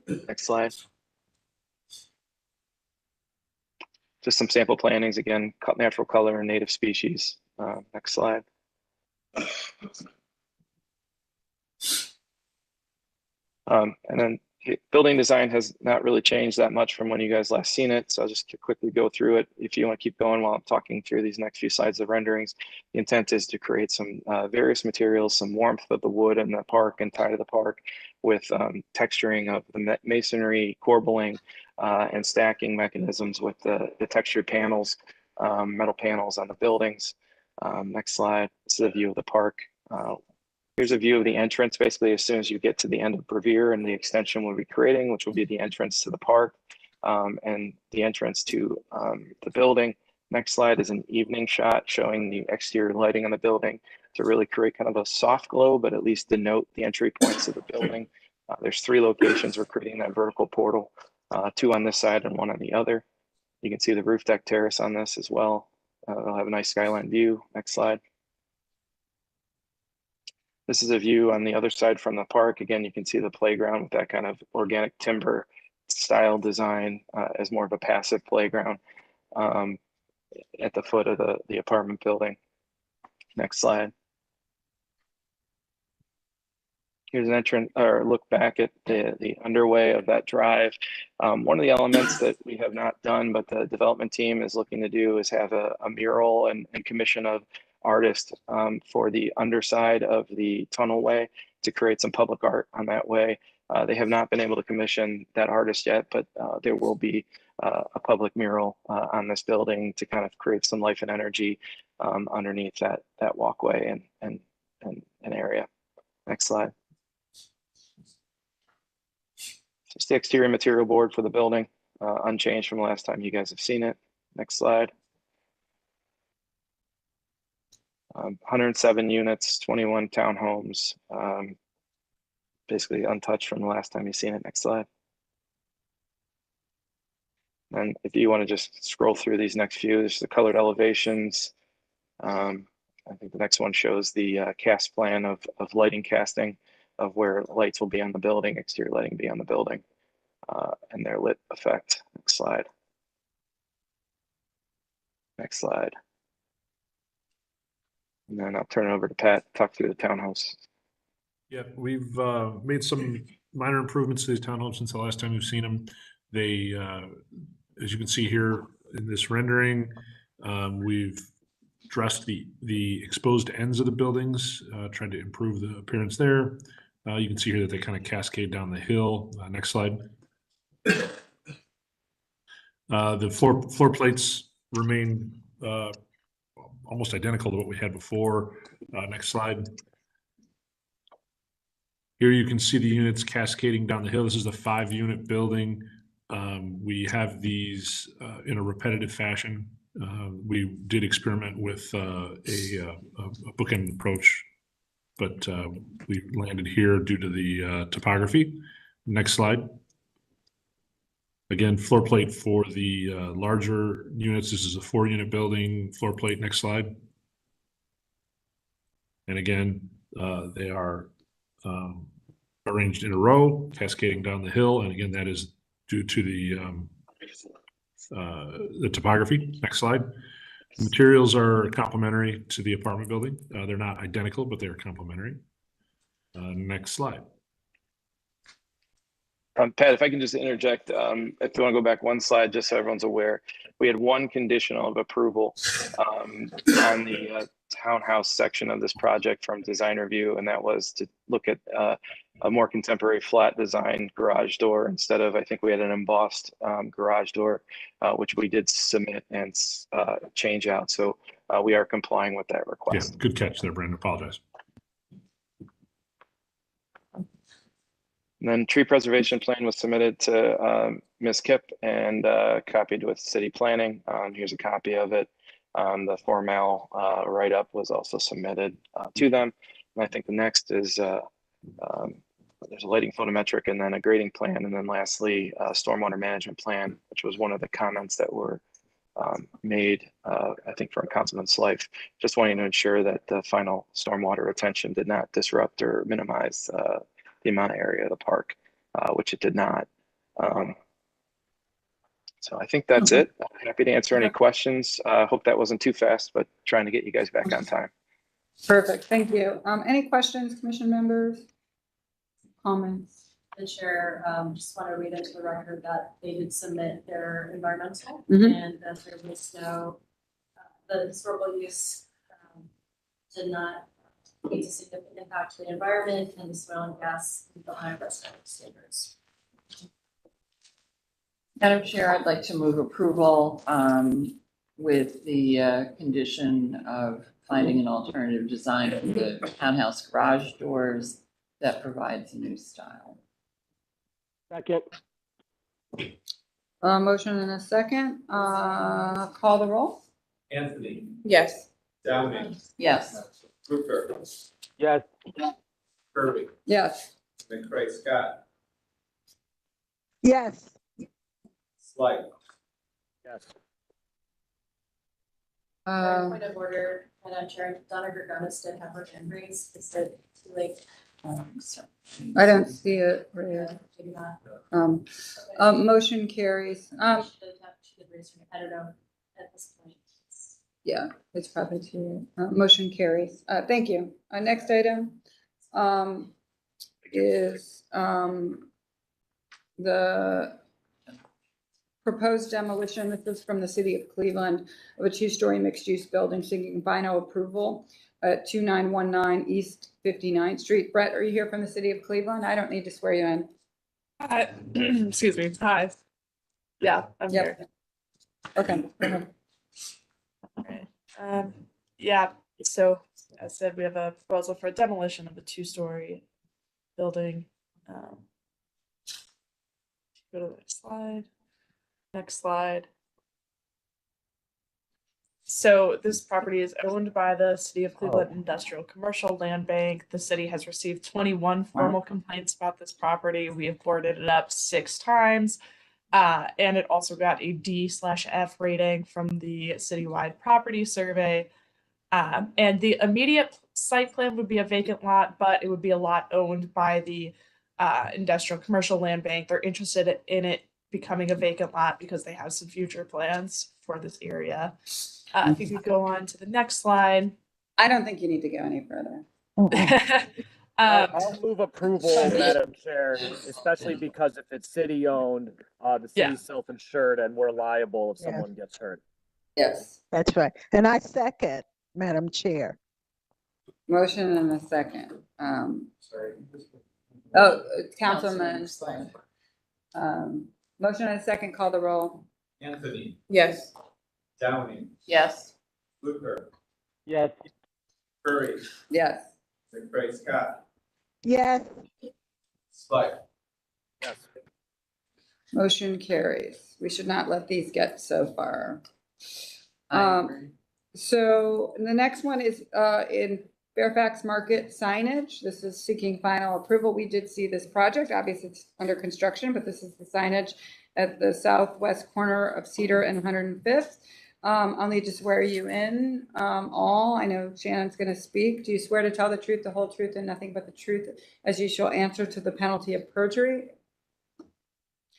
Next slide. Just some sample plantings, again, natural color and native species. Next slide. And then building design has not really changed that much from when you guys last seen it. So I'll just quickly go through it. If you want to keep going while I'm talking through these next few slides of renderings, the intent is to create some various materials, some warmth of the wood in the park and tie to the park with texturing of the masonry, corbelling, and stacking mechanisms with the textured panels, metal panels on the buildings. Next slide. This is a view of the park. Here's a view of the entrance. Basically, as soon as you get to the end of Brevier and the extension we'll be creating, which will be the entrance to the park and the entrance to the building. Next slide is an evening shot showing the exterior lighting on the building to really create kind of a soft glow, but at least denote the entry points of the building. There's 3 locations we're creating that vertical portal, 2 on this side and 1 on the other. You can see the roof deck terrace on this as well. It'll have a nice skyline view. Next slide. This is a view on the other side from the park. Again, you can see the playground with that kind of organic timber style design as more of a passive playground at the foot of the apartment building. Next slide. Here's an entrance or look back at the underway of that drive. One of the elements that we have not done, but the development team is looking to do is have a mural and commission of artists for the underside of the tunnelway to create some public art on that way. They have not been able to commission that artist yet, but there will be a public mural on this building to kind of create some life and energy underneath that walkway and area. Next slide. Just the exterior material board for the building, unchanged from the last time you guys have seen it. Next slide. 107 units, 21 townhomes, basically untouched from the last time you've seen it. Next slide. And if you want to just scroll through these next few, there's the colored elevations. I think the next one shows the cast plan of lighting casting of where lights will be on the building, exterior lighting will be on the building, and their lit effect. Next slide. Next slide. And then I'll turn it over to Pat to talk through the townhouse. Yeah, we've made some minor improvements to these townhomes since the last time you've seen them. They, as you can see here in this rendering, we've dressed the exposed ends of the buildings, trying to improve the appearance there. You can see here that they kind of cascade down the hill. Next slide. The floor plates remain almost identical to what we had before. Next slide. Here you can see the units cascading down the hill. This is the 5-unit building. We have these in a repetitive fashion. We did experiment with a bookend approach, but we landed here due to the topography. Next slide. Again, floor plate for the larger units. This is a 4-unit building floor plate. Next slide. And again, they are arranged in a row, cascading down the hill. And again, that is due to the topography. Next slide. The materials are complementary to the apartment building. They're not identical, but they're complementary. Next slide. Pat, if I can just interject, if you want to go back one slide, just so everyone's aware, we had one conditional of approval on the townhouse section of this project from design review, and that was to look at a more contemporary flat design garage door instead of, I think we had an embossed garage door, which we did submit and change out. So we are complying with that request. Yeah, good catch there, Brandon. Apologize. And then tree preservation plan was submitted to Ms. Kipp and copied with city planning. Here's a copy of it. The formal write-up was also submitted to them. And I think the next is there's a lighting photometric and then a grading plan. And then lastly, a stormwater management plan, which was one of the comments that were made, I think, from Councilman's life, just wanting to ensure that the final stormwater retention did not disrupt or minimize the amount of area of the park, which it did not. So I think that's it. I'm happy to answer any questions. Hope that wasn't too fast, but trying to get you guys back on time. Perfect, thank you. Any questions, commission members? Comments? The chair, just want to read into the record that they did submit their environmental and that there was no, the historical use did not lead to significant impact to the environment and the soil and gas and the high residential standards. Madam Chair, I'd like to move approval with the condition of finding an alternative design for the townhouse garage doors that provides a new style. Second. Motion and a second. Call the roll. Anthony, Yes. Downing, Yes. Hooper, Yes. Kirby, Yes. McCray Scott, Yes. Slight, Yes. Point of order, Madam Chair, Donna Gregonis did have her hand raised. Is it too late? I don't see it. Rhea. Maybe not. Motion carries. She did have, she did raise her hand. I don't know at this point. Yeah, it's probably too. Motion carries. Thank you. Next item is the proposed demolition. This is from the city of Cleveland of a two-story mixed-use building seeking final approval at 2919 East 59th Street. Brett, are you here from the city of Cleveland? I don't need to swear you in. Hi. Excuse me. Hi. Yeah, I'm Yep. here. Okay. Go ahead. Yeah, so as said, we have a proposal for demolition of a two-story building. Go to the next slide. Next slide. So this property is owned by the City of Cleveland Industrial Commercial Land Bank. The city has received 21 formal complaints about this property. We have boarded it up 6 times. And it also got a D/F rating from the citywide property survey. And the immediate site plan would be a vacant lot, but it would be a lot owned by the Industrial Commercial Land Bank. They're interested in it becoming a vacant lot because they have some future plans for this area. If you could go on to the next slide. I don't think you need to go any further. I'll move approval, Madam Chair, especially because if it's city-owned, the city's self-insured and we're liable if someone gets hurt. Yes. That's right. And I second, Madam Chair. Motion and a second. Councilman. Motion and a second, call the roll. Anthony, Yes. Downing, Yes. Hooper, Yes. Curry, Yes. McCray Scott, Yes. Slight. Yes. Motion carries. We should not let these get so far. I agree. So the next one is in Fairfax Market signage. This is seeking final approval. We did see this project. Obviously, it's under construction, but this is the signage at the southwest corner of Cedar and 105th. I'll need to swear you in all. I know Shannon's going to speak. Do you swear to tell the truth, the whole truth, and nothing but the truth as you shall answer to the penalty of perjury?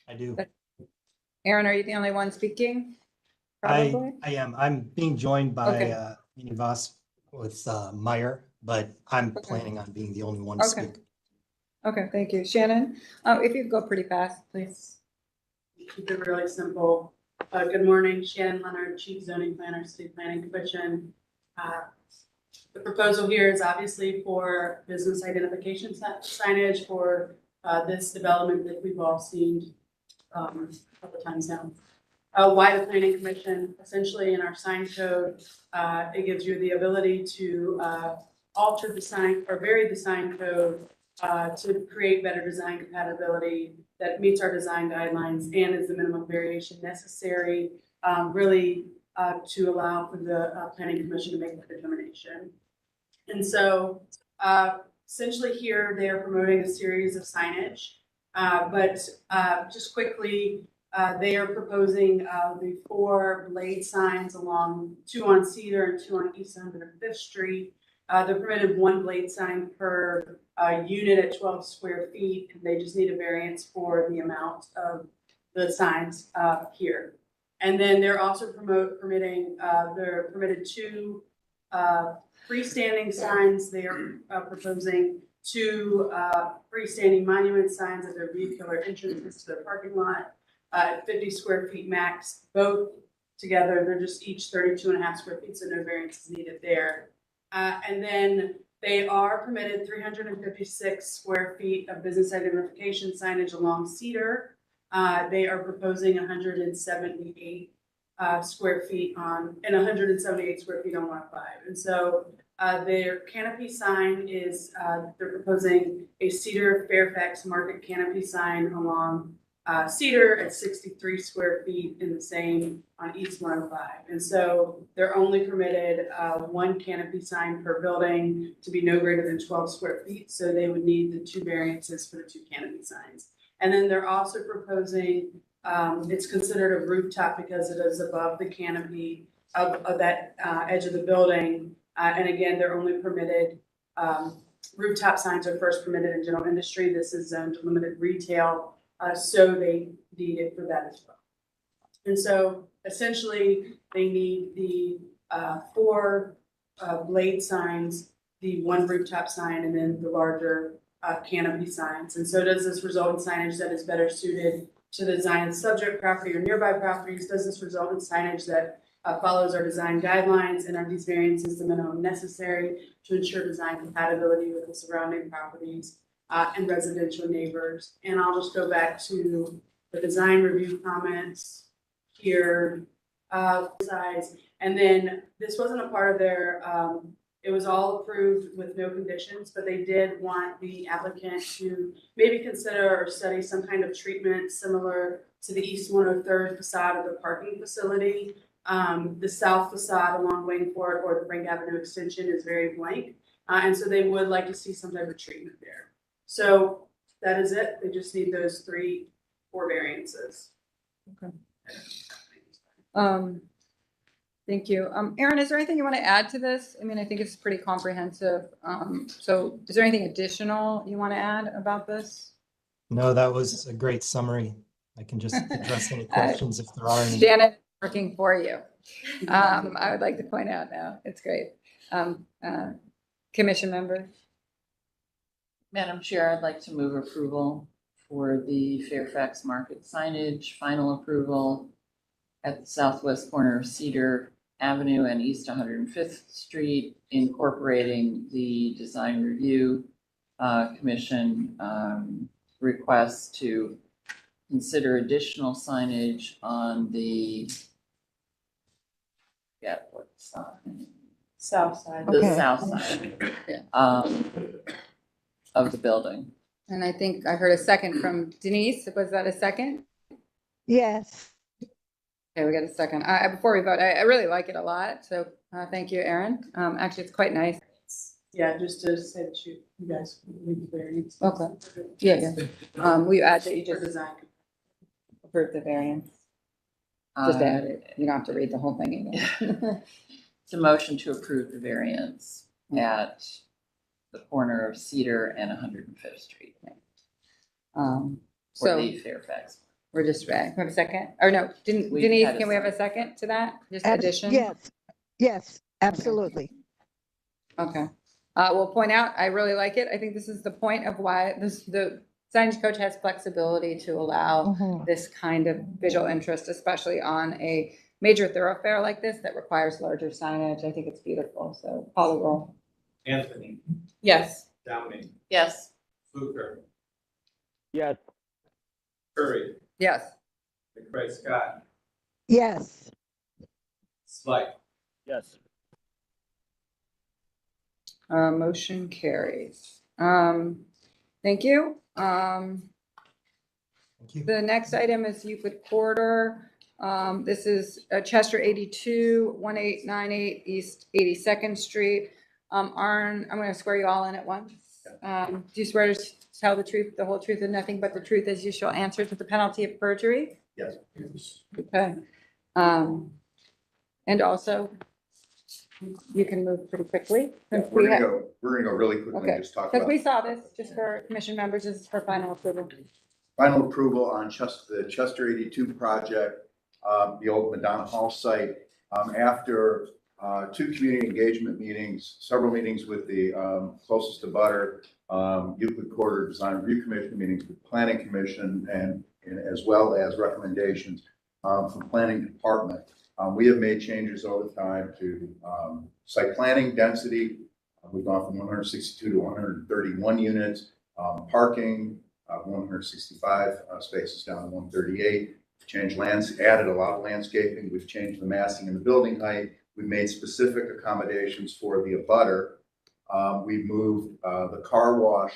I do. Aaron, are you the only one speaking? Probably. I am. I'm being joined by Okay. Minnie Voss with Meyer, but I'm planning on being the only one to Okay. speak. Okay, thank you. Shannon, if you could go pretty fast, please. Keep it really simple. Good morning, Shannon Leonard, Chief Zoning Planner, City Planning Commission. The proposal here is obviously for business identification signage for this development that we've all seen a couple times now. Why the Planning Commission? Essentially in our sign code, it gives you the ability to alter the sign or vary the sign code to create better design compatibility that meets our design guidelines and is the minimum variation necessary, really to allow for the Planning Commission to make that determination. And so essentially here they are promoting a series of signage, but just quickly, they are proposing the 4 blade signs along 2 on Cedar and 2 on East 105th Street. They're permitted 1 blade sign per unit at 12 square feet, and they just need a variance for the amount of the signs here. And then they're also permitting, they're permitted 2 freestanding signs. They are proposing 2 freestanding monument signs at their vehicular entrances to their parking lot at 50 square feet max. Both together, they're just each 32.5 square feet, so no variance is needed there. And then they are permitted 356 square feet of business identification signage along Cedar. They are proposing 178 square feet and 178 square feet on lot 5. And so their canopy sign is, they're proposing a Cedar Fairfax Market canopy sign along Cedar at 63 square feet in the same on East 105. And so they're only permitted one canopy sign per building to be no greater than 12 square feet. So they would need the 2 variances for the 2 canopy signs. And then they're also proposing, it's considered a rooftop because it is above the canopy of that edge of the building. And again, they're only permitted, rooftop signs are first permitted in general industry. This is zoned to limited retail. So they need it for that as well. And so essentially they need the 4 blade signs, the 1 rooftop sign, and then the larger canopy signs. And so does this result in signage that is better suited to the design of the subject property or nearby properties? Does this result in signage that follows our design guidelines, and are these variances the minimum necessary to ensure design compatibility with the surrounding properties and residential neighbors? And I'll just go back to the design review comments here, size. And then this wasn't a part of their, it was all approved with no conditions, but they did want the applicant to maybe consider or study some kind of treatment similar to the East 103rd facade of the parking facility. The south facade along Wayne-Ford or the Brink Avenue extension is very blank. And so they would like to see some type of treatment there. So that is it. They just need those 4 variances. Okay. Thank you. Aaron, is there anything you want to add to this? I mean, I think it's pretty comprehensive. So is there anything additional you want to add about this? No, that was a great summary. I can just address any questions if there are any. Janet, working for you. I would like to point out now, it's great. Commission members? Madam Chair, I'd like to move approval for the Fairfax Market signage, final approval at the southwest corner of Cedar Avenue and East 105th Street, incorporating the Design Review Commission request to consider additional signage on the, what side? South side. The Okay. south side of the building. And I think I heard a second from Denise. Was that a second? Yes. Okay, we got a second. Before we vote, I really like it a lot. So thank you, Aaron. Actually, it's quite nice. Yeah, just to say that you guys need the variance. Okay. Yeah. We add that you For just design. approve the variance. Just add it. You don't have to read the whole thing again. It's a motion to approve the variance at the corner of Cedar and 105th Street. For So the Fairfax. we're just, we have a second? Or no, We Denise, had a can we have a second to that? Just Abs- addition? Yes, absolutely. Okay. We'll point out, I really like it. I think this is the point of why the signage code has flexibility to allow Mhm. this kind of visual interest, especially on a major thoroughfare like this that requires larger signage. I think it's beautiful. So call the roll. Anthony, Yes. Downey, Yes. Fluker, Yes. Curry, Yes. McCray Scott, Yes. Slight. Yes. Motion carries. Thank you. Thank you. The next item is Euclid Corridor. This is Chester 82, 1898 East 82nd Street. Arn, I'm going to swear you all in at once. Do you swear to tell the truth, the whole truth, and nothing but the truth as you shall answer to the penalty of perjury? Yes. Okay. And also, you can move pretty quickly. since we have- We're gonna go really quickly Okay, and just talk because about we saw this, just for commission members, this is for final approval. final approval on the Chester 82 project, the old Madonna Hall site. After 2 community engagement meetings, several meetings with the closest to butter, Euclid Corridor Design Review Commission meetings with Planning Commission, and as well as recommendations from Planning Department. We have made changes over time to site planning density. We've gone from 162 to 131 units, parking, 165 spaces down to 138. Changed lands, added a lot of landscaping. We've changed the massing and the building height. We've made specific accommodations for the abutter. We've moved the car wash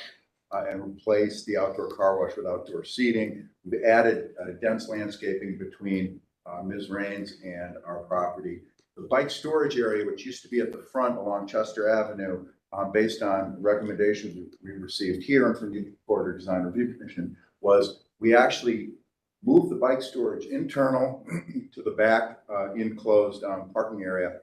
and replaced the outdoor car wash with outdoor seating. We've added dense landscaping between Ms. Raines and our property. The bike storage area, which used to be at the front along Chester Avenue, based on recommendations we received here and from the Corridor Design Review Commission, was we actually moved the bike storage internal to the back enclosed parking area.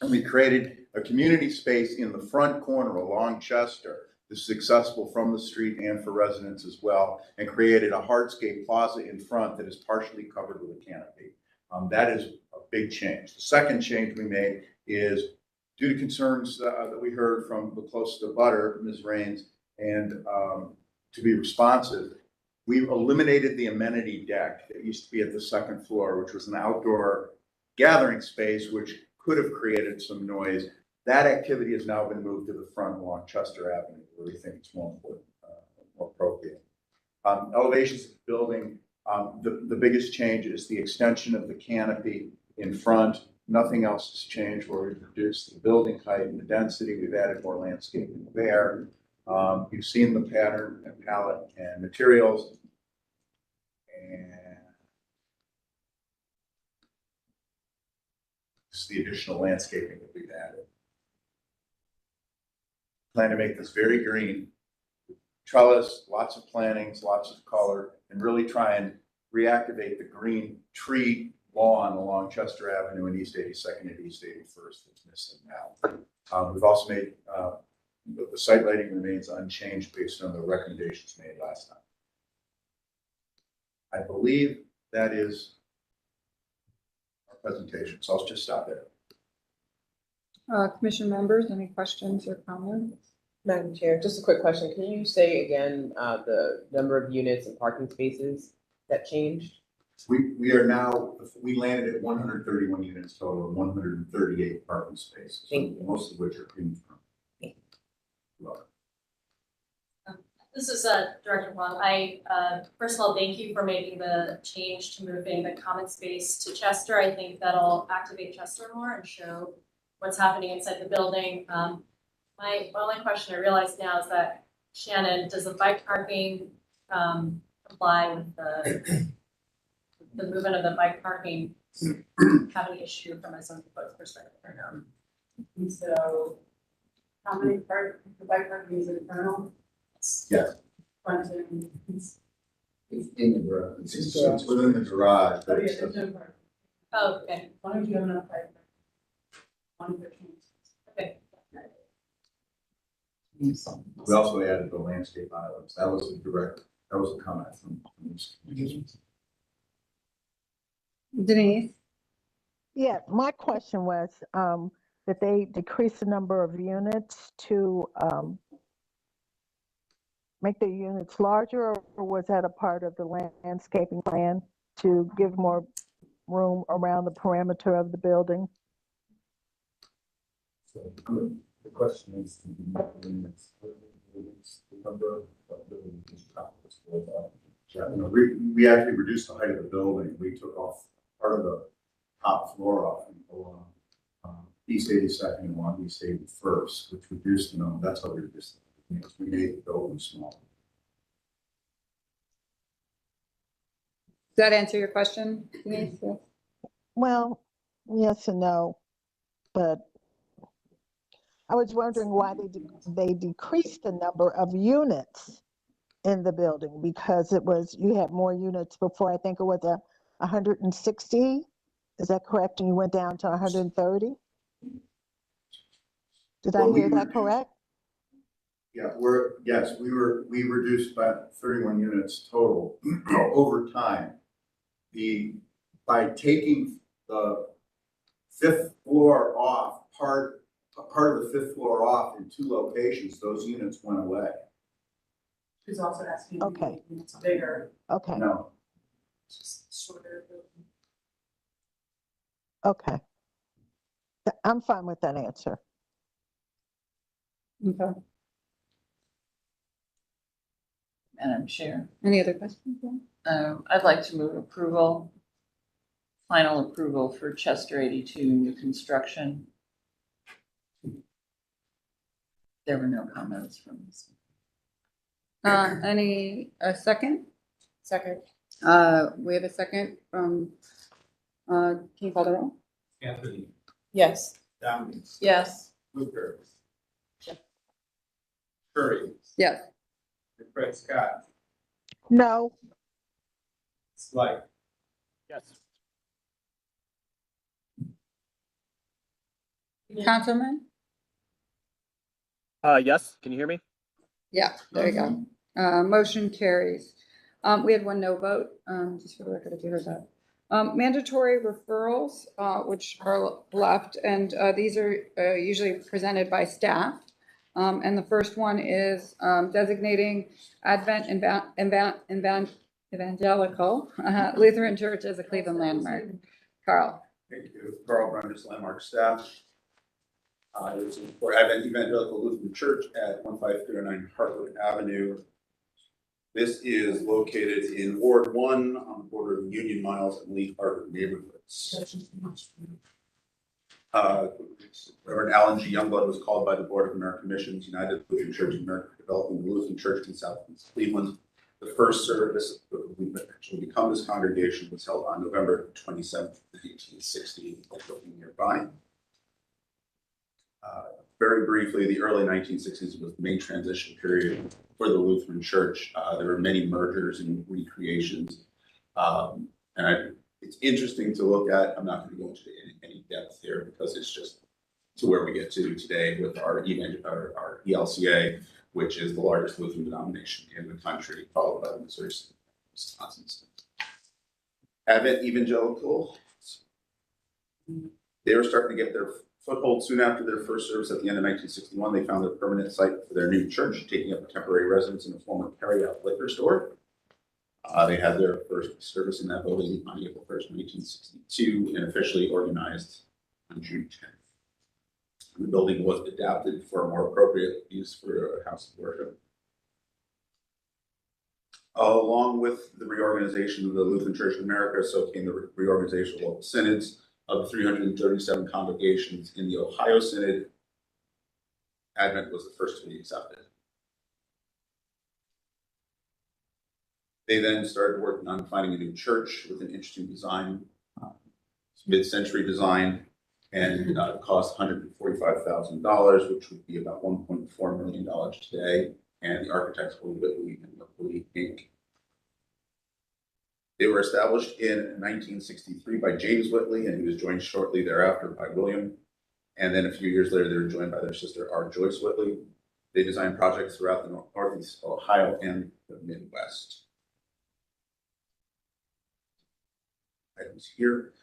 And we created a community space in the front corner along Chester. This is accessible from the street and for residents as well, and created a hardscape plaza in front that is partially covered with a canopy. That is a big change. The second change we made is due to concerns that we heard from the closest abutter, Ms. Raines, and to be responsive, we eliminated the amenity deck that used to be at the second floor, which was an outdoor gathering space, which could have created some noise. That activity has now been moved to the front along Chester Avenue, where we think it's more important, more appropriate. Elevations of the building, the biggest change is the extension of the canopy in front. Nothing else has changed where we've reduced the building height and the density. We've added more landscaping there. You've seen the pattern and palette and materials. And this is the additional landscaping that we've added. Plan to make this very green. Trellis, lots of plantings, lots of color, and really try and reactivate the green tree lawn along Chester Avenue and East 82nd and East 81st that's missing now. We've also made, the site lighting remains unchanged based on the recommendations made last time. I believe that is our presentation, so I'll just stop there. Commission members, any questions or comments? Madam Chair, just a quick question. Can you say again the number of units and parking spaces that changed? We are now, we landed at 131 units total and 138 parking spaces, most of which are in front. This is Director Wong. First of all, thank you for making the change to moving the common space to Chester. I think that'll activate Chester more and show what's happening inside the building. My only question I realize now is that, Shannon, does the bike parking comply with the movement of the bike parking have any issue from a zoning code perspective or no? And so, how many the bike parking is internal? Yes. Front and. It's in the garage. It's within the garage, but it's. Oh, okay. Why don't you have enough bike? 115. Okay. We also added the landscape islands. That was a comment from this. Denise? Yeah, my question was that they decreased the number of units to make the units larger, or was that a part of the landscaping plan to give more room around the perimeter of the building? So the question is, the number of buildings. We actually reduced the height of the building. We took off part of the top floor off and along East 82nd and along East 81st, which reduced the number. That's how we reduced the units. We made the building smaller. Does that answer your question, Denise? Well, yes and no, but I was wondering why they decreased the number of units in the building, because it was, you had more units before. I think it was 160. Is that correct? And you went down to 130? Did I hear that correct? Yeah, we reduced by 31 units total over time. By taking the fifth floor off, part of the fifth floor off in 2 locations, those units went away. She's also asking. Okay. It's bigger. Okay. No. Just shorter. Okay. I'm fine with that answer. Okay. Madam Chair. Any other questions? I'd like to move approval, final approval for Chester 82 new construction. There were no comments from this. A second? Second. We have a second from, can you call the roll? Anthony, Yes. Downey, Yes. Fluker. Curry, Yes. McCray Scott, No, Slight, Yes. Councilman? Yes, can you hear me? Yeah, there you go. Motion carries. We had one no vote, just for the record, if you heard that. Mandatory referrals, which are left, and these are usually presented by staff. And the first one is designating Advent Evangelical Lutheran Church as a Cleveland landmark. Carl. Thank you. Carl Brundis, Landmark staff. It was for Advent Evangelical Lutheran Church at 1509 Hartwood Avenue. This is located in Ward 1 on the border of Union Miles and Lee Hartwood neighborhoods. Reverend Alan G. Youngblood was called by the Board of American Missions United Lutheran Church of America, developing the Lutheran Church in Southeast Cleveland. The first service that actually become this congregation was held on November 27th, 1960, building nearby. Very briefly, the early 1960s was the main transition period for the Lutheran Church. There were many mergers and recreations. It's interesting to look at. I'm not going to go into any depth here because it's just to where we get to today with our ELCA, which is the largest Lutheran denomination in the country, followed by the Missouri, Wisconsin. Advent Evangelical, they were starting to get their foothold soon after their first service at the end of 1961. They found their permanent site for their new church, taking up a temporary residence in a former carry-out liquor store. They had their first service in that building on April 1st, 1962, and officially organized on June 10th. The building was adapted for a more appropriate use for a house of worship. Along with the reorganization of the Lutheran Church in America, so came the reorganization of local synods. Of the 337 congregations in the Ohio Synod, Advent was the first to be accepted. They then started working on finding a new church with an interesting design, mid-century design, and cost $145,000, which would be about $1.4 million today. And the architects were Whitley and Whitley Inc. They were established in 1963 by James Whitley, and he was joined shortly thereafter by William. And then a few years later, they were joined by their sister, R. Joyce Whitley. They designed projects throughout the Northeast Ohio and the Midwest. Items here.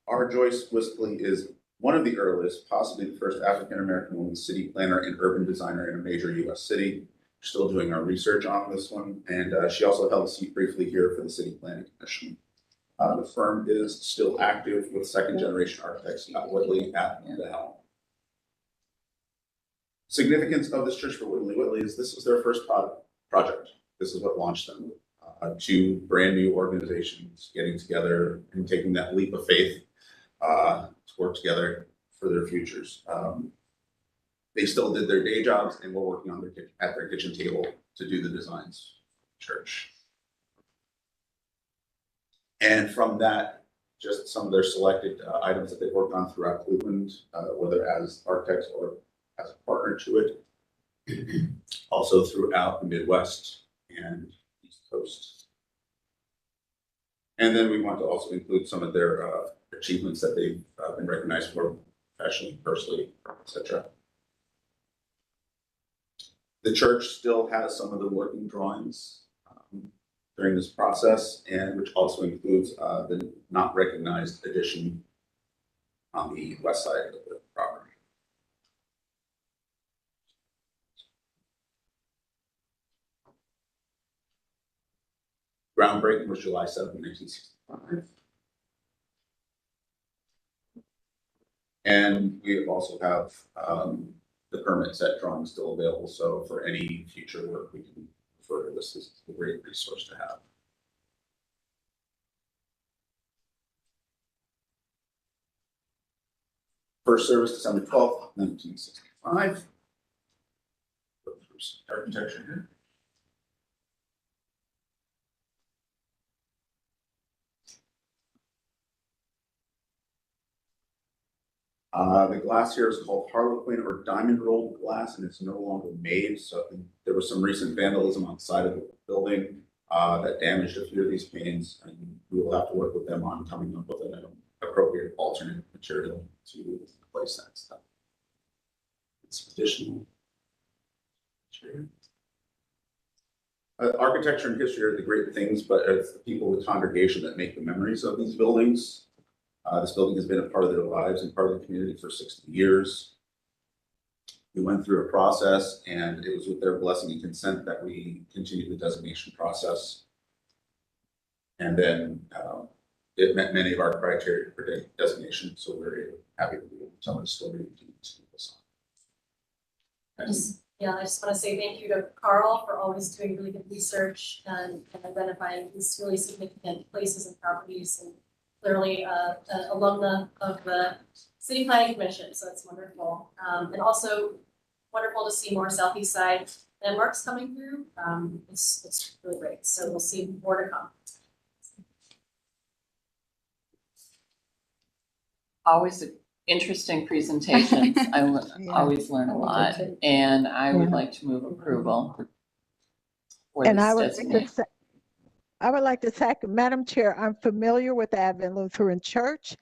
R. Joyce Whitley is one of the earliest, possibly the first African-American woman city planner and urban designer in a major U.S. city. We're still doing our research on this one, and she also held a seat briefly here for the City Planning Commission. The firm is still active with second-generation architect Scott Whitley at the helm. Significance of this church for Whitley is this was their first project. This is what launched them. Two brand new organizations getting together and taking that leap of faith to work together for their futures. They still did their day jobs and were working on at their kitchen table to do the designs for the church. And from that, just some of their selected items that they've worked on throughout Cleveland, whether as architects or as a partner to it, also throughout the Midwest and East Coast. And then we want to also include some of their achievements that they've been recognized for professionally, personally, etc. The church still has some of the working drawings during this process, and which also includes the not recognized addition on the west side of the property. Groundbreaking was July 7, 1965. And we also have the permit set drawings still available, so for any future work we can move refer to this as a great resource to have. First service December 12th, 1965. Go through some architecture here. The glass here is called Harlequin or diamond rolled glass, and it's no longer made. So I think there was some recent vandalism on the side of the building that damaged a few of these panes, and we will have to work with them on coming up with an appropriate alternate material to replace that stuff. It's additional material. Architecture and history are the great things, but it's the people in the congregation that make the memories of these buildings. This building has been a part of their lives and part of the community for 60 years. We went through a process, and it was with their blessing and consent that we continued the designation process. And then it met many of our criteria for designation, so we're happy to be able to tell the story and keep this on. I just want to say thank you to Carl for always doing really good research and identifying these really significant places and properties, and clearly an alumna of the City Planning Commission, so it's wonderful. And also wonderful to see more Southeast Side landmarks coming through. It's really great, so we'll see more to come. Always interesting presentations. Always learn a lot, and I would like to move approval for And this I would designation. I would like to second, Madam Chair, I'm familiar with Advent Lutheran Church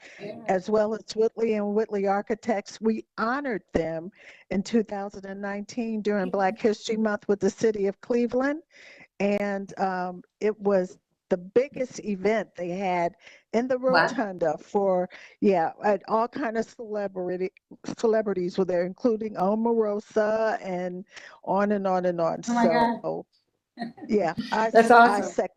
as well as Whitley and Whitley Architects. We honored them in 2019 during Black History Month with the city of Cleveland. And it was the biggest event they had in the rotunda for, all kind of celebrities were there, including Omarosa and on and on and on. Oh my God. So, yeah, That's awesome.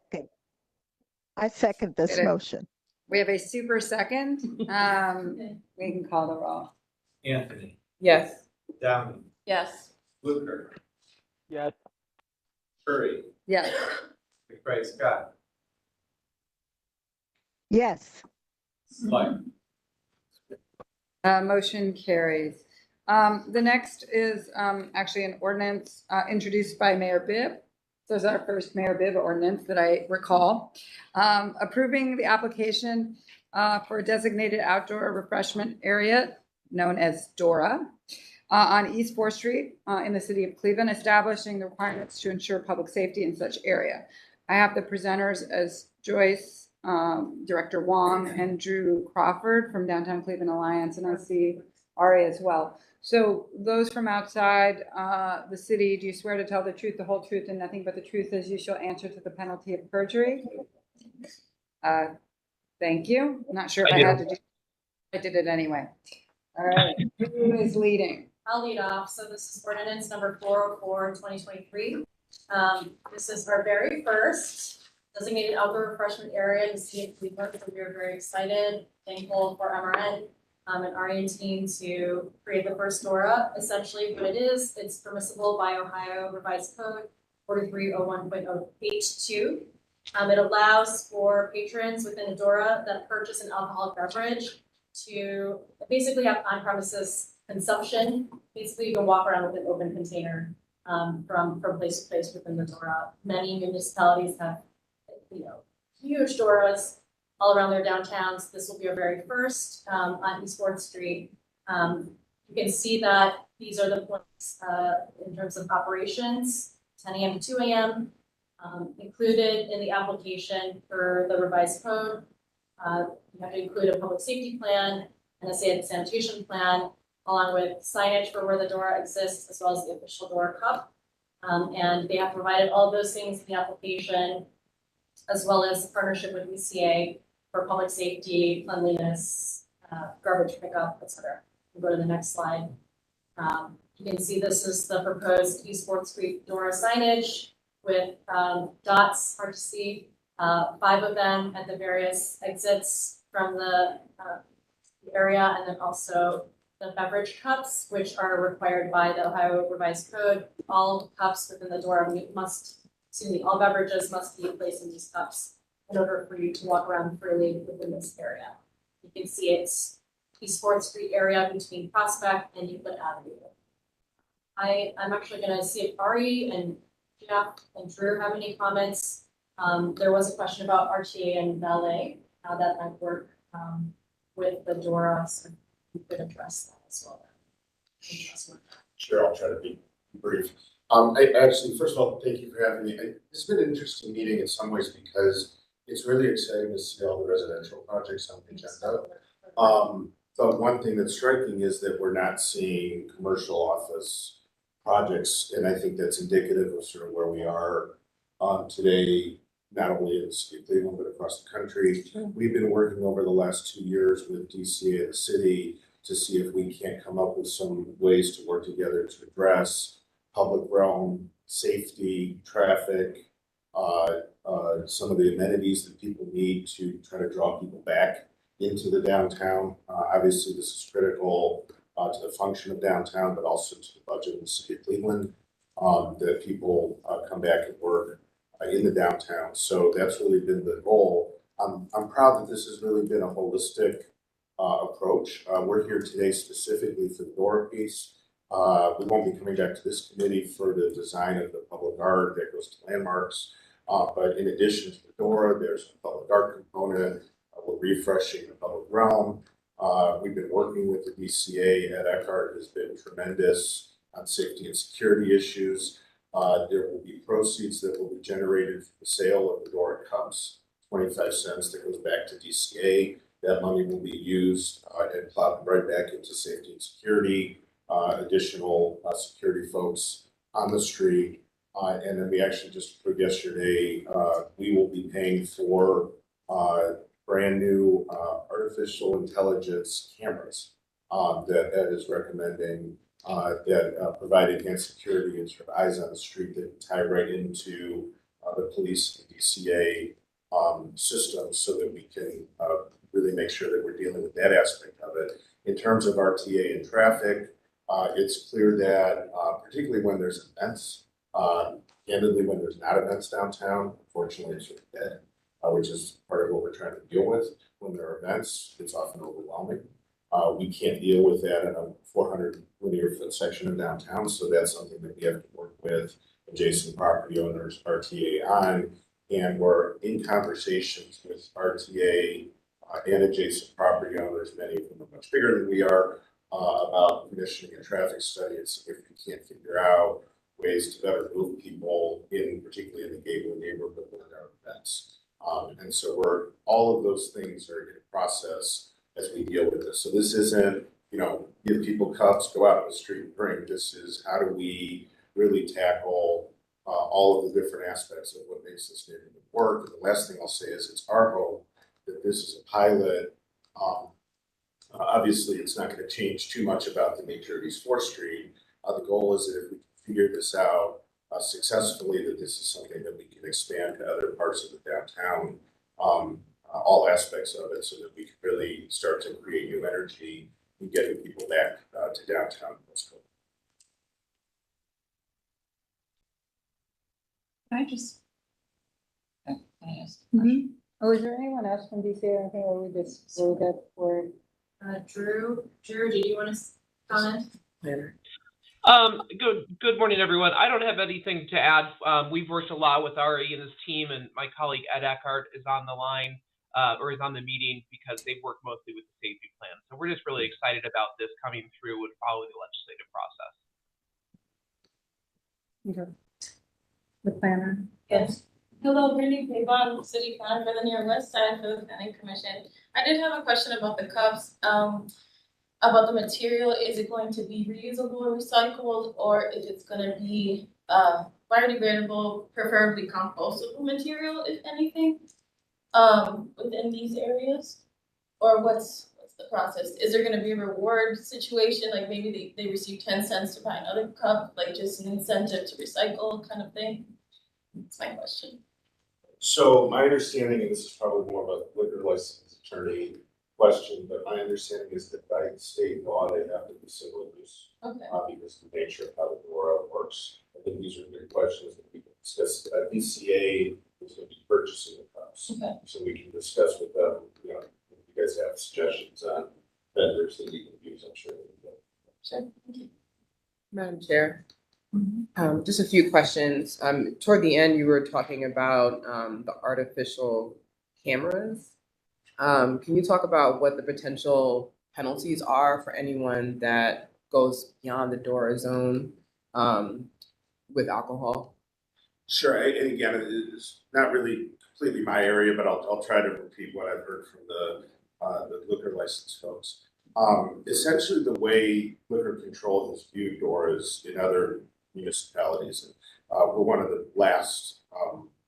I second this Get it. motion. We have a super second. We can call the roll. Anthony, Yes. Downey, Yes. Fluker, Yes. Curry, Yes. McBride Scott, Yes. Slight. Motion carries. The next is actually an ordinance introduced by Mayor Bibb. So it's our first Mayor Bibb ordinance that I recall. Approving the application for a designated outdoor refreshment area known as DORA on East 4th Street in the city of Cleveland, establishing the requirements to ensure public safety in such area. I have the presenters as Joyce, Director Wong, and Drew Crawford from Downtown Cleveland Alliance, and I see Ari as well. So those from outside the city, do you swear to tell the truth, the whole truth, and nothing but the truth as you shall answer to the penalty of perjury? Thank you. I'm not sure if I had to do, I did it anyway. All right, who is leading? I'll lead off. So this is ordinance number 404, 2023. This is our very first designated outdoor refreshment area in the city of Cleveland. So we are very excited, thankful for MRN and Ari and team to create the first DORA. Essentially what it is, it's permissible by Ohio Revised Code 4301.0H2. It allows for patrons within a DORA that purchase an alcoholic beverage to basically have on-premises consumption. Basically, you can walk around with an open container from place to place within the DORA. Many municipalities have, huge DORAs all around their downtowns. This will be our very first on East 4th Street. You can see that these are the points in terms of operations, 10 a.m. to 2 a.m. Included in the application for the revised code. You have to include a public safety plan and a sanitation plan, along with signage for where the DORA exists, as well as the official DORA cup. And they have provided all of those things in the application, as well as a partnership with ECA for public safety, cleanliness, garbage pickup, etc. We'll go to the next slide. You can see this is the proposed East 4th Street DORA signage with dots, hard to see, 5 of them at the various exits from the area, and then also the beverage cups, which are required by the Ohio Revised Code. All cups within the DORA must all beverages must be placed in these cups in order for you to walk around freely within this area. You can see it's East Fourth Street area between Prospect and Euclid Avenue. I'm actually gonna see if Ari and Jeff and Drew have any comments. There was a question about RTA and valet, how that might work, with the Dora, so you could address that as well. Sure, I'll try to be brief. I actually, first of all, thank you for having me. It's been an interesting meeting in some ways because it's really exciting to see all the residential projects on the agenda. But one thing that's striking is that we're not seeing commercial office projects, and I think that's indicative of sort of where we are today, not only in the city of Cleveland, but across the country. We've been working over the last 2 years with DCA and the city to see if we can't come up with some ways to work together to address public realm, safety, traffic, some of the amenities that people need to try to draw people back into the downtown. Obviously, this is critical to the function of downtown, but also to the budget of the city of Cleveland, that people come back and work in the downtown. So that's really been the goal. I'm proud that this has really been a holistic approach. We're here today specifically for the Dora piece. We won't be coming back to this committee for the design of the public art that goes to landmarks. But in addition to the Dora, there's a public art component. We're refreshing the public realm. We've been working with the DCA. Ed Eckhart has been tremendous on safety and security issues. There will be proceeds that will be generated from the sale of the Dora cups, 25 cents that goes back to DCA. That money will be used and plowed right back into safety and security, additional security folks on the street. And then we actually just approved yesterday, we will be paying for brand new artificial intelligence cameras that Ed is recommending that provide enhanced security and sort of eyes on the street that tie right into the police and DCA system so that we can really make sure that we're dealing with that aspect of it. In terms of RTA and traffic, it's clear that particularly when there's events, candidly when there's not events downtown, unfortunately it's sort of dead, which is part of what we're trying to deal with. When there are events, it's often overwhelming. We can't deal with that in a 400 linear foot section of downtown, so that's something that we have to work with adjacent property owners, RTA on, and we're in conversations with RTA and adjacent property owners, many of them are much bigger than we are, about commissioning a traffic study and see if we can't figure out ways to better move people in, particularly in the Gateway neighborhood when there are events. And so all of those things are in process as we deal with this. So this isn't, give people cups, go out on the street and drink. This is how do we really tackle all of the different aspects of what makes this neighborhood work. And the last thing I'll say is it's our hope that this is a pilot. Obviously, it's not going to change too much about the nature of East 4th Street. The goal is that if we can figure this out successfully, that this is something that we can expand to other parts of the downtown, all aspects of it, so that we can really start to create new energy and getting people back to downtown. Can I just? Can I ask? Oh, is there anyone else from DC or anything, or we just go that word? Drew, did you want to comment? Good morning, everyone. I don't have anything to add. We've worked a lot with Ari and his team, and my colleague Ed Eckhart is on the line, or is on the meeting because they've worked mostly with the safety plan. So we're just really excited about this coming through and following the legislative process. Okay. The planner. Yes. Hello, Brittany Pavon, City Planner for the Near West Side for the Planning Commission. I did have a question about the cups, about the material. Is it going to be reusable or recycled, or if it's going to be biodegradable, preferably compostable material, if anything, within these areas? Or what's the process? Is there going to be a reward situation, like maybe they receive 10 cents to buy another cup, like just an incentive to recycle kind of thing? That's my question. So my understanding, and this is probably more of a liquor license attorney question, but my understanding is that by state law, they have to be single use. Okay. Because of the nature of how the Dora works. I think these are good questions that people discuss, DCA is gonna be purchasing the cups. Okay. So we can discuss with them, you know, if you guys have suggestions on vendors that we can use, I'm sure. Sure. Madam Chair, just a few questions. Toward the end, you were talking about the artificial cameras. Can you talk about what the potential penalties are for anyone that goes beyond the DORA zone with alcohol? Sure, and again, it's not really completely my area, but I'll try to repeat what I've heard from the liquor license folks. Essentially, the way liquor control has viewed DORAs in other municipalities, and we're one of the last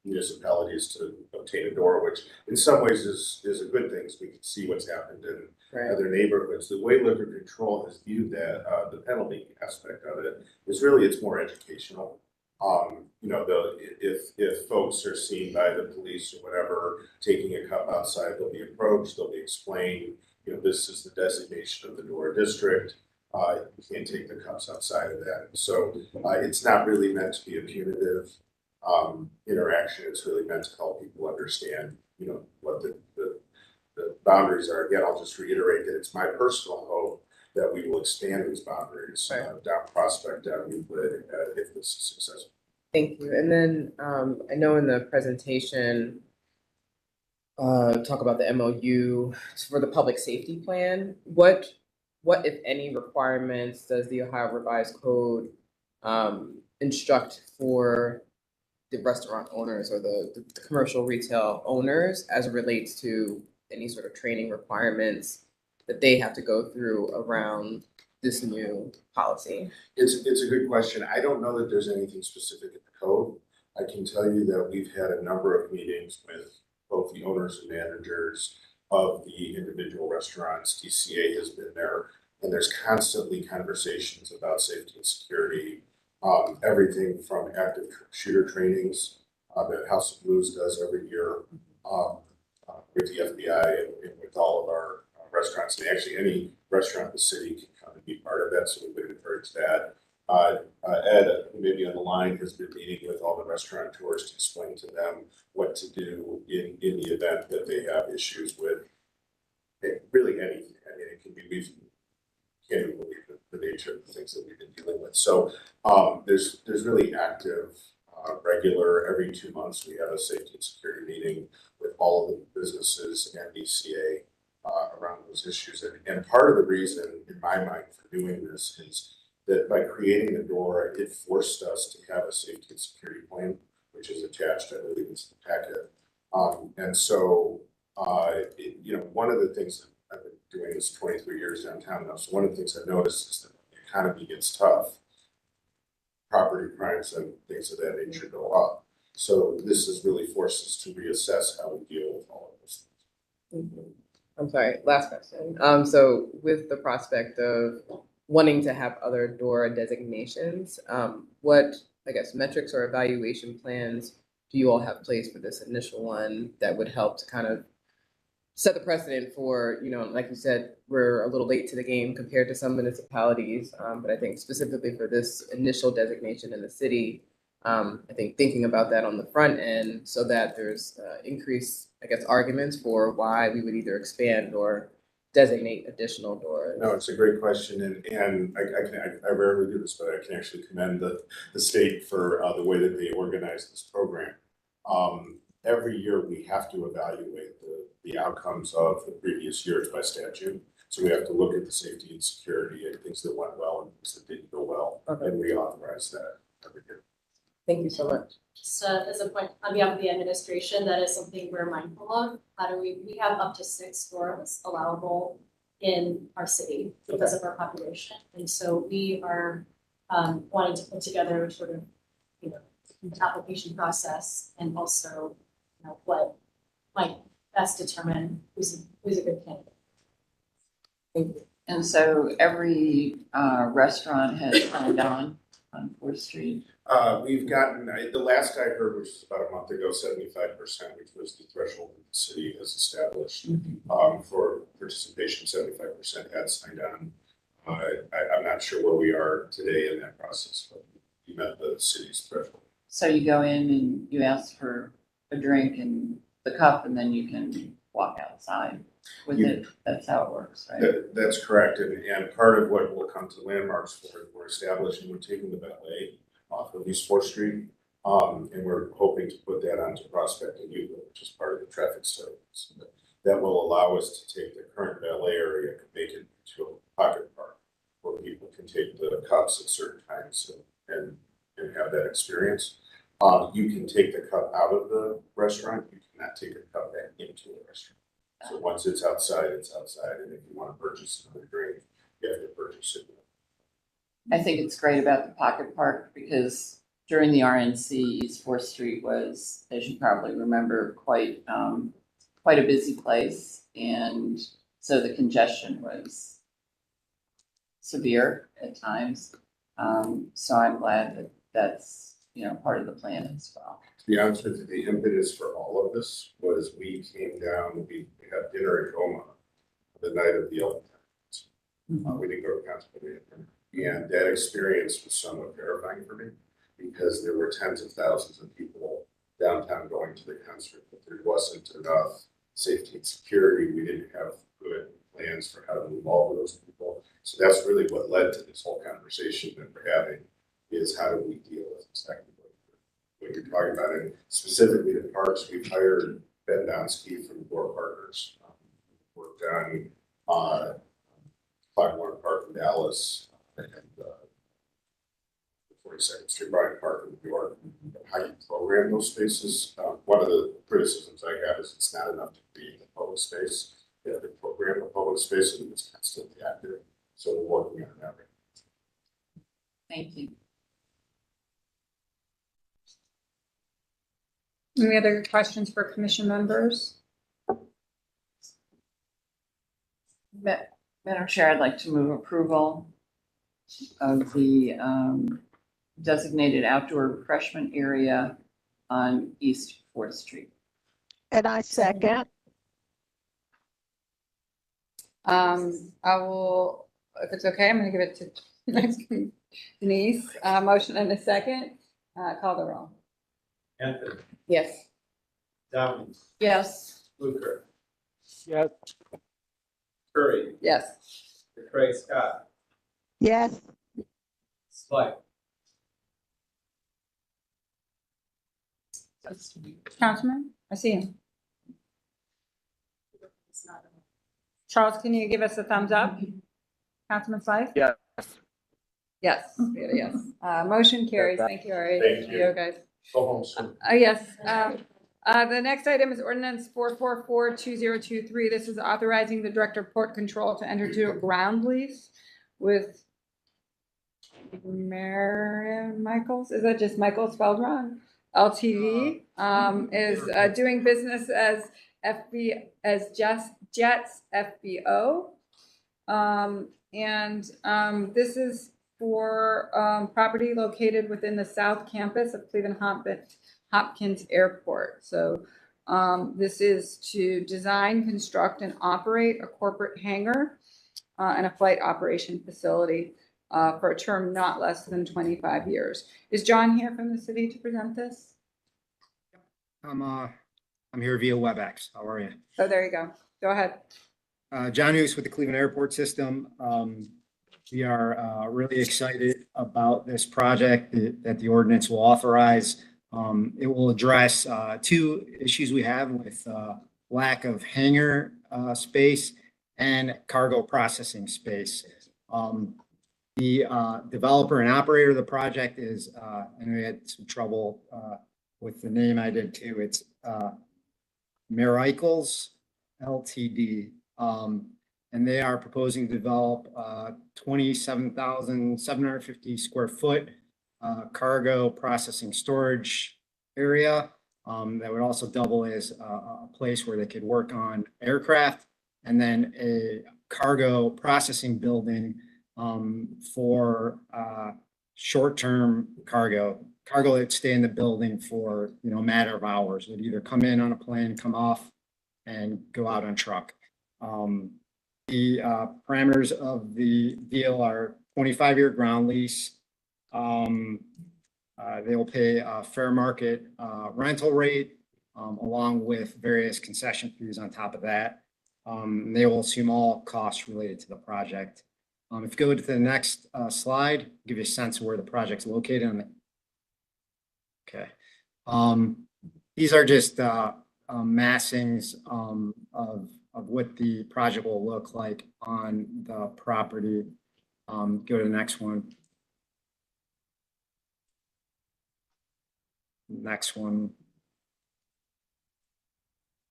municipalities to obtain a DORA, which in some ways is a good thing, because we can see what's happened in other neighborhoods. The way liquor control has viewed that, the penalty aspect of it is really, it's more educational. You know, if folks are seen by the police or whatever taking a cup outside, they'll be approached, they'll be explained, you know, this is the designation of the DORA district. You can't take the cups outside of that. So it's not really meant to be a punitive interaction. It's really meant to help people understand, you know, what the boundaries are. Again, I'll just reiterate that it's my personal hope that we will expand these boundaries down Prospect, down Euclid, if this is successful. Thank you. And then I know in the presentation, talk about the MOU for the public safety plan. What if any requirements does the Ohio Revised Code instruct for the restaurant owners or the commercial retail owners as it relates to any sort of training requirements that they have to go through around this new policy? It's a good question. I don't know that there's anything specific in the code. I can tell you that we've had a number of meetings with both the owners and managers of the individual restaurants. DCA has been there, and there's constantly conversations about safety and security. Everything from active shooter trainings that House of Blues does every year with the FBI and with all of our restaurants. And actually, any restaurant in the city can come and be part of that, so we would encourage that. Ed, who may be on the line, has been meeting with all the restaurateurs to explain to them what to do in the event that they have issues with really anything. I mean, it can be, we can't even believe the nature of the things that we've been dealing with. So there's really active, regular, every 2 months, we have a safety and security meeting with all of the businesses and DCA around those issues. And part of the reason, in my mind, for doing this is that by creating the DORA, it forced us to have a safety and security plan, which is attached, I believe, into the packet. And so, you know, one of the things that I've been doing this 23 years downtown now, so one of the things I've noticed is that when the economy gets tough, property crimes and things of that nature go up. So this has really forced us to reassess how we deal with all of those things. I'm sorry, last question. So with the prospect of wanting to have other DORA designations, what, I guess, metrics or evaluation plans do you all have placed for this initial one that would help to kind of set the precedent for, you know, like you said, we're a little late to the game compared to some municipalities, but I think specifically for this initial designation in the city, I think thinking about that on the front end so that there's increased, I guess, arguments for why we would either expand or designate additional DORAs. No, it's a great question, and I rarely do this, but I can actually commend the state for the way that they organize this program. Every year we have to evaluate the outcomes of the previous years by statute. So we have to look at the safety and security and things that went well and things that didn't go well, and reauthorize that every year. Thank you so much. Just as a point, on behalf of the administration, that is something we're mindful of. How do we have up to 6 DORAs allowable in our city because of our population. And so we are wanting to put together sort of, you know, application process and also, you know, what might best determine who's a good candidate. Thank you. And so every restaurant has signed on 4th Street? We've gotten, the last I heard, which was about a month ago, 75%, which was the threshold that the city has established for participation. 75% had signed on. I'm not sure where we are today in that process, but we met the city's threshold. So you go in and you ask for a drink and the cup, and then you can walk outside with it. That's how it works, right? That's correct, and part of what will come to landmarks for, we're establishing, we're taking the ballet off of East Fourth Street. And we're hoping to put that onto Prospect and Euclid, which is part of the traffic study. So that will allow us to take the current ballet area and make it into a pocket park where people can take the cups at certain times and have that experience. You can take the cup out of the restaurant. You cannot take a cup back into the restaurant. So once it's outside, it's outside. And if you want to purchase another drink, you have to purchase it. I think it's great about the pocket park because during the RNC, East Fourth Street was, as you probably remember, quite a busy place. And so the congestion was severe at times. So I'm glad that that's, part of the plan as well. To be honest with you, the impetus for all of this was we came down, we had dinner at Goma the night of the Elton. We didn't go to Pennsylvania. And that experience was somewhat terrifying for me because there were tens of thousands of people downtown going to the concert, but there wasn't enough safety and security. We didn't have good plans for how to move all of those people. So that's really what led to this whole conversation that we're having is how do we deal with exactly what you're talking about. And specifically the parks, we've hired Ben Donsky from Gore Partners. Worked on Clockwork Park in Dallas and 42nd Street Bryant Park in New York. How you program those spaces. One of the criticisms I have is it's not enough to create a public space. You have to program a public space and it's constantly active. So we're working on that. Thank you. Any other questions for commission members? Madam Chair, I'd like to move approval of the designated outdoor refreshment area on East Fourth Street. And I second. I will, if it's okay, I'm gonna give it to Denise. Motion and a second. Call the roll. Anthony, Yes. Downey, Yes. Fluker, Yes. Curry, Yes. Craig Scott, Yes. Slight, Councilman, I see him. Charles, can you give us a thumbs up? Councilman Slice? Yes. Yes, yes. Motion carries. Thank you, Ari. Thank you. Guys. Go home soon. Yes. The next item is ordinance 444-2023. This is authorizing the Director of Port Control to enter into a ground lease with Mary Michaels. Is that just Michael spelled wrong? LTD is doing business as Jets FBO. This is for property located within the South Campus of Cleveland Hopkins Airport. So this is to design, construct, and operate a corporate hangar and a flight operation facility for a term not less than 25 years. Is John here from the city to present this? I'm here via WebEx. How are you? Oh, there you go. Go ahead. John Hughes with the Cleveland Airport System. We are really excited about this project that the ordinance will authorize. It will address two issues we have with lack of hangar space and cargo processing space. The developer and operator of the project is, and we had some trouble with the name, I did too. It's Marichals Ltd. And they are proposing to develop 27,750 square foot cargo processing storage area that would also double as a place where they could work on aircraft, and then a cargo processing building for short-term cargo that stay in the building for a matter of hours. It would either come in on a plane, come off, and go out on truck. The parameters of the deal are 25-year ground lease, They will pay a fair market rental rate along with various concession fees on top of that. They will assume all costs related to the project. If you go to the next slide, give you a sense of where the project's located on the. Okay. These are just massings of what the project will look like on the property. Go to the next one. Next one.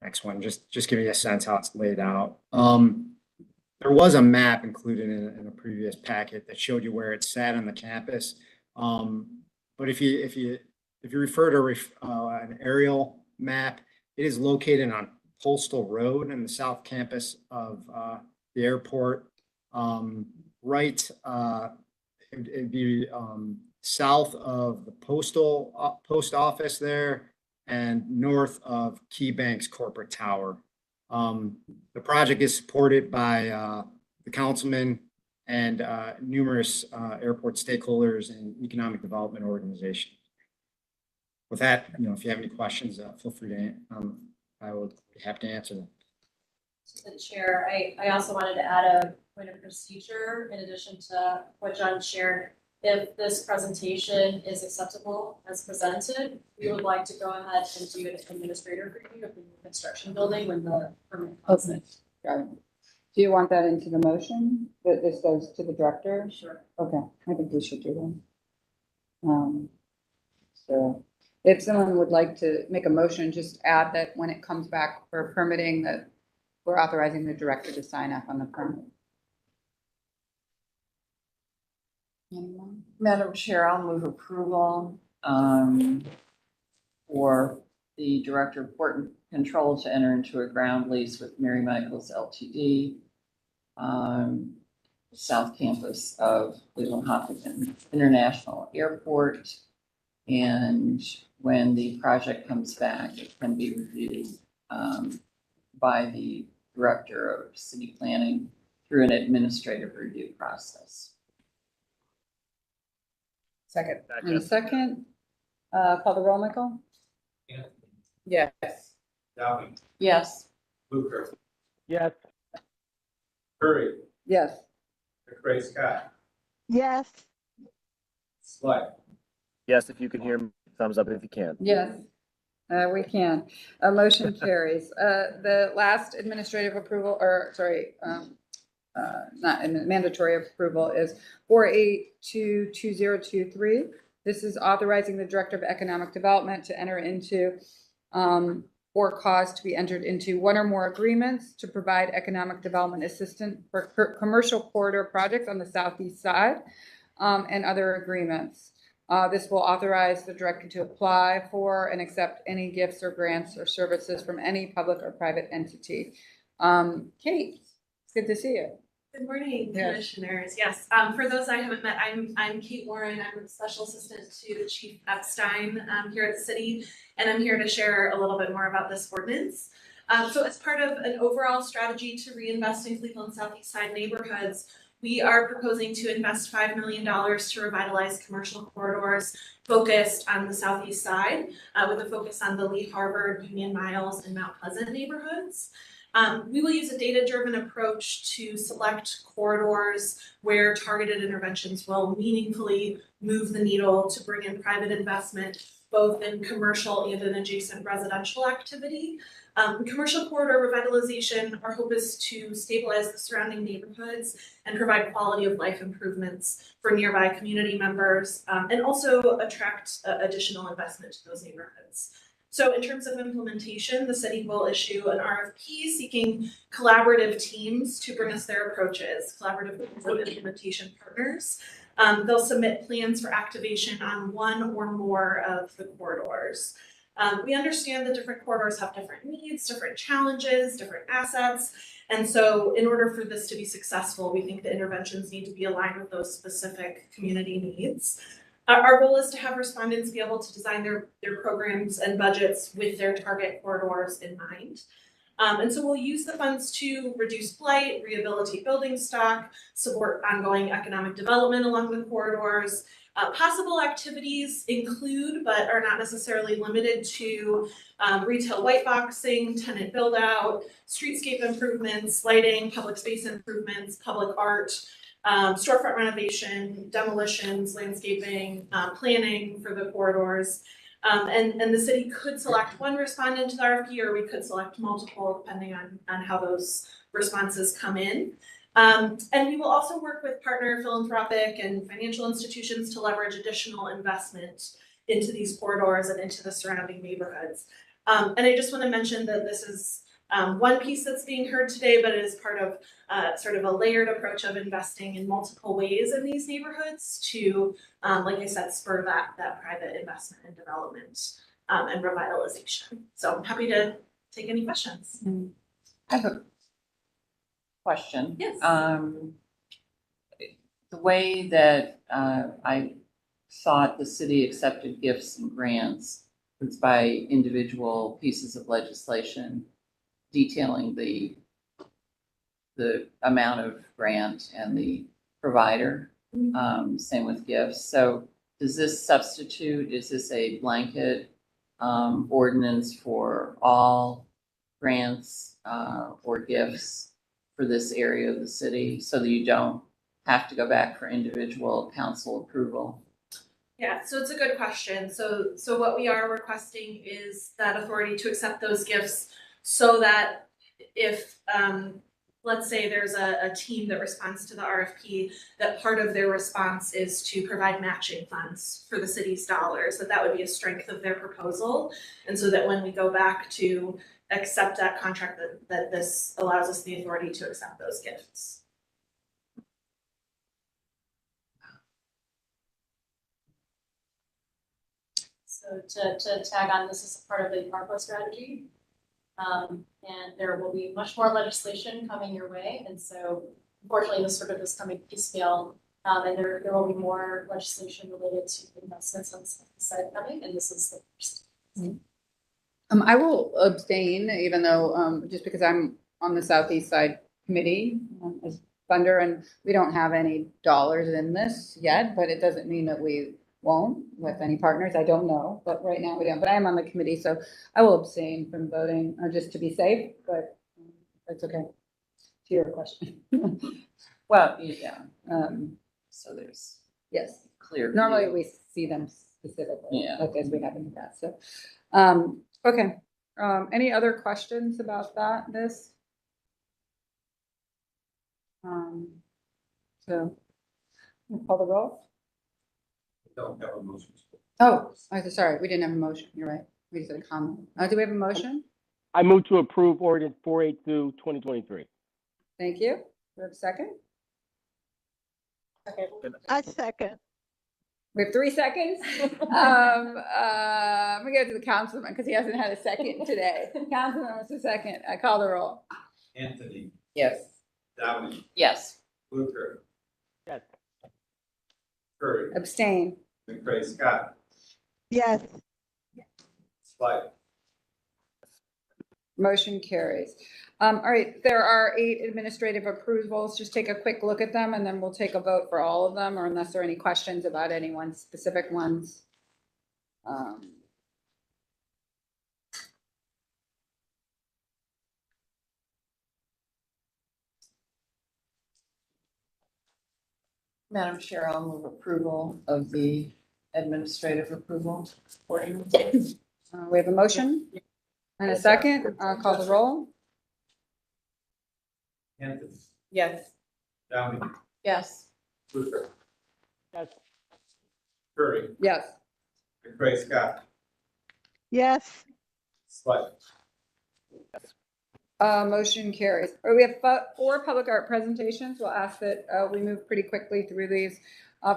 Next one, just give you a sense how it's laid out. There was a map included in a previous packet that showed you where it sat on the campus. But if you refer to an aerial map, it is located on Postal Road in the south campus of the airport. Right, it'd be south of the post office there and north of Key Bank's corporate tower. The project is supported by the councilman and numerous airport stakeholders and economic development organizations. With that, if you have any questions, feel free to, I would be happy to answer them. To the chair, I also wanted to add a point of procedure in addition to what John shared. If this presentation is acceptable as presented, we would like to go ahead and do an administrative review of the construction building when the permit comes in. Got it. Do you want that into the motion, that this goes to the director? Sure. Okay, I think we should do that. So if someone would like to make a motion, just add that when it comes back for permitting, that we're authorizing the director to sign up on the permit. Anyone? Madam Chair, I'll move approval for the Director of Port Control to enter into a ground lease with Mary Michaels Ltd. South Campus of Cleveland Hopkins International Airport. And when the project comes back, it can be reviewed by the Director of City Planning through an administrative review process. Second. And a second, call the roll, Michael? Yes. Downey. Yes. Luker. Yes. Curry. Yes. McCray Scott. Yes. Slight. Yes, if you can hear me, thumbs up if you can. Yes, we can. A motion carries. The last administrative approval, or sorry, not mandatory approval is 48222023. This is authorizing the Director of Economic Development to enter into or cause to be entered into one or more agreements to provide economic development assistance for commercial corridor projects on the southeast side and other agreements. This will authorize the director to apply for and accept any gifts or grants or services from any public or private entity. Kate, it's good to see you. Good morning, Yes. commissioners. Yes, for those I haven't met, I'm Kate Warren. I'm the special assistant to the Chief Epstein here at the city, and I'm here to share a little bit more about this ordinance. So as part of an overall strategy to reinvest in Cleveland Southeast Side neighborhoods, we are proposing to invest $5 million to revitalize commercial corridors focused on the southeast side, with a focus on the Lee Harvard, Union Miles, and Mount Pleasant neighborhoods. We will use a data-driven approach to select corridors where targeted interventions will meaningfully move the needle to bring in private investment, both in commercial and in adjacent residential activity. Commercial corridor revitalization, our hope is to stabilize the surrounding neighborhoods and provide quality of life improvements for nearby community members, and also attract additional investment to those neighborhoods. So in terms of implementation, the city will issue an RFP seeking collaborative teams to bring us their approaches, collaborative implementation partners. They'll submit plans for activation on one or more of the corridors. We understand that different corridors have different needs, different challenges, different assets. And so in order for this to be successful, we think the interventions need to be aligned with those specific community needs. Our goal is to have respondents be able to design their programs and budgets with their target corridors in mind. And so we'll use the funds to reduce blight, rehabilitate building stock, support ongoing economic development along the corridors. Possible activities include, but are not necessarily limited to, retail white boxing, tenant build out, streetscape improvements, lighting, public space improvements, public art, storefront renovation, demolitions, landscaping, planning for the corridors. And the city could select one respondent to the RFP, or we could select multiple depending on how those responses come in. And we will also work with partner philanthropic and financial institutions to leverage additional investment into these corridors and into the surrounding neighborhoods. And I just want to mention that this is one piece that's being heard today, but it is part of sort of a layered approach of investing in multiple ways in these neighborhoods to, like I said, spur that private investment and development and revitalization. So I'm happy to take any questions. I have a question. Yes. The way that I thought the city accepted gifts and grants was by individual pieces of legislation detailing the amount of grant and the provider. Same with gifts. So does this substitute, is this a blanket ordinance for all grants or gifts for this area of the city so that you don't have to go back for individual council approval? Yeah, so it's a good question. So what we are requesting is that authority to accept those gifts so that if, let's say there's a team that responds to the RFP, that part of their response is to provide matching funds for the city's dollars, that would be a strength of their proposal. And so that when we go back to accept that contract, that this allows us the authority to accept those gifts. So to tag on, this is a part of the ARPA strategy. And there will be much more legislation coming your way. And so unfortunately, this sort of is coming piecemeal. And there will be more legislation related to investments on the side coming, and this is the first. I will abstain, even though, just because I'm on the Southeast Side Committee as funder, and we don't have any dollars in this yet, but it doesn't mean that we won't with any partners. I don't know, but right now we don't. But I am on the committee, so I will abstain from voting, just to be safe, but that's okay. To your question. Well, yeah. So there's yes, clear. Normally view. we see them specifically, Yeah. like as we have in the past. So, okay. Any other questions about this? So, we'll call the roll. Don't have a motion. Oh, sorry, we didn't have a motion. You're right. We just had a comment. Do we have a motion? I move to approve ordinance 482, 2023. Thank you. Do we have a second? I second. We have 3 seconds. I'm gonna go to the councilman because he hasn't had a second today. Councilman wants a second. I call the roll. Anthony. Yes. Downey. Yes. Luther. Yes. Curry. Abstain. McCray Scott. Yes. Slide. Motion carries. All right, there are 8 administrative approvals. Just take a quick look at them and then we'll take a vote for all of them, or unless there are any questions about any one specific ones. Madam Chair, I'll move approval of the administrative approval ordinance. We have a motion and a second. I'll call the roll. Anthony. Yes. Downey. Yes. Luther. Yes. Curry. Yes. McCray Scott. Yes. Slide. Motion carries. All right, we have 4 public art presentations. We'll ask that we move pretty quickly through these.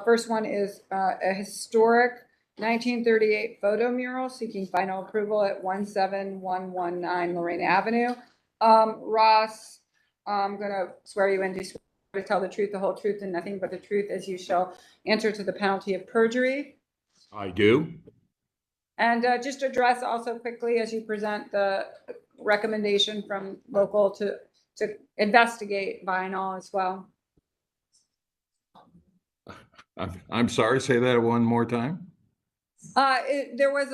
First one is a historic 1938 photo mural seeking final approval at 17119 Lorraine Avenue. Ross, I'm going to swear you in. Do you swear to tell the truth, the whole truth, and nothing but the truth, as you shall answer to the penalty of perjury? I do. And just address also quickly as you present recommendation from local to investigate vinyl as well. I'm sorry, say that one more time. There was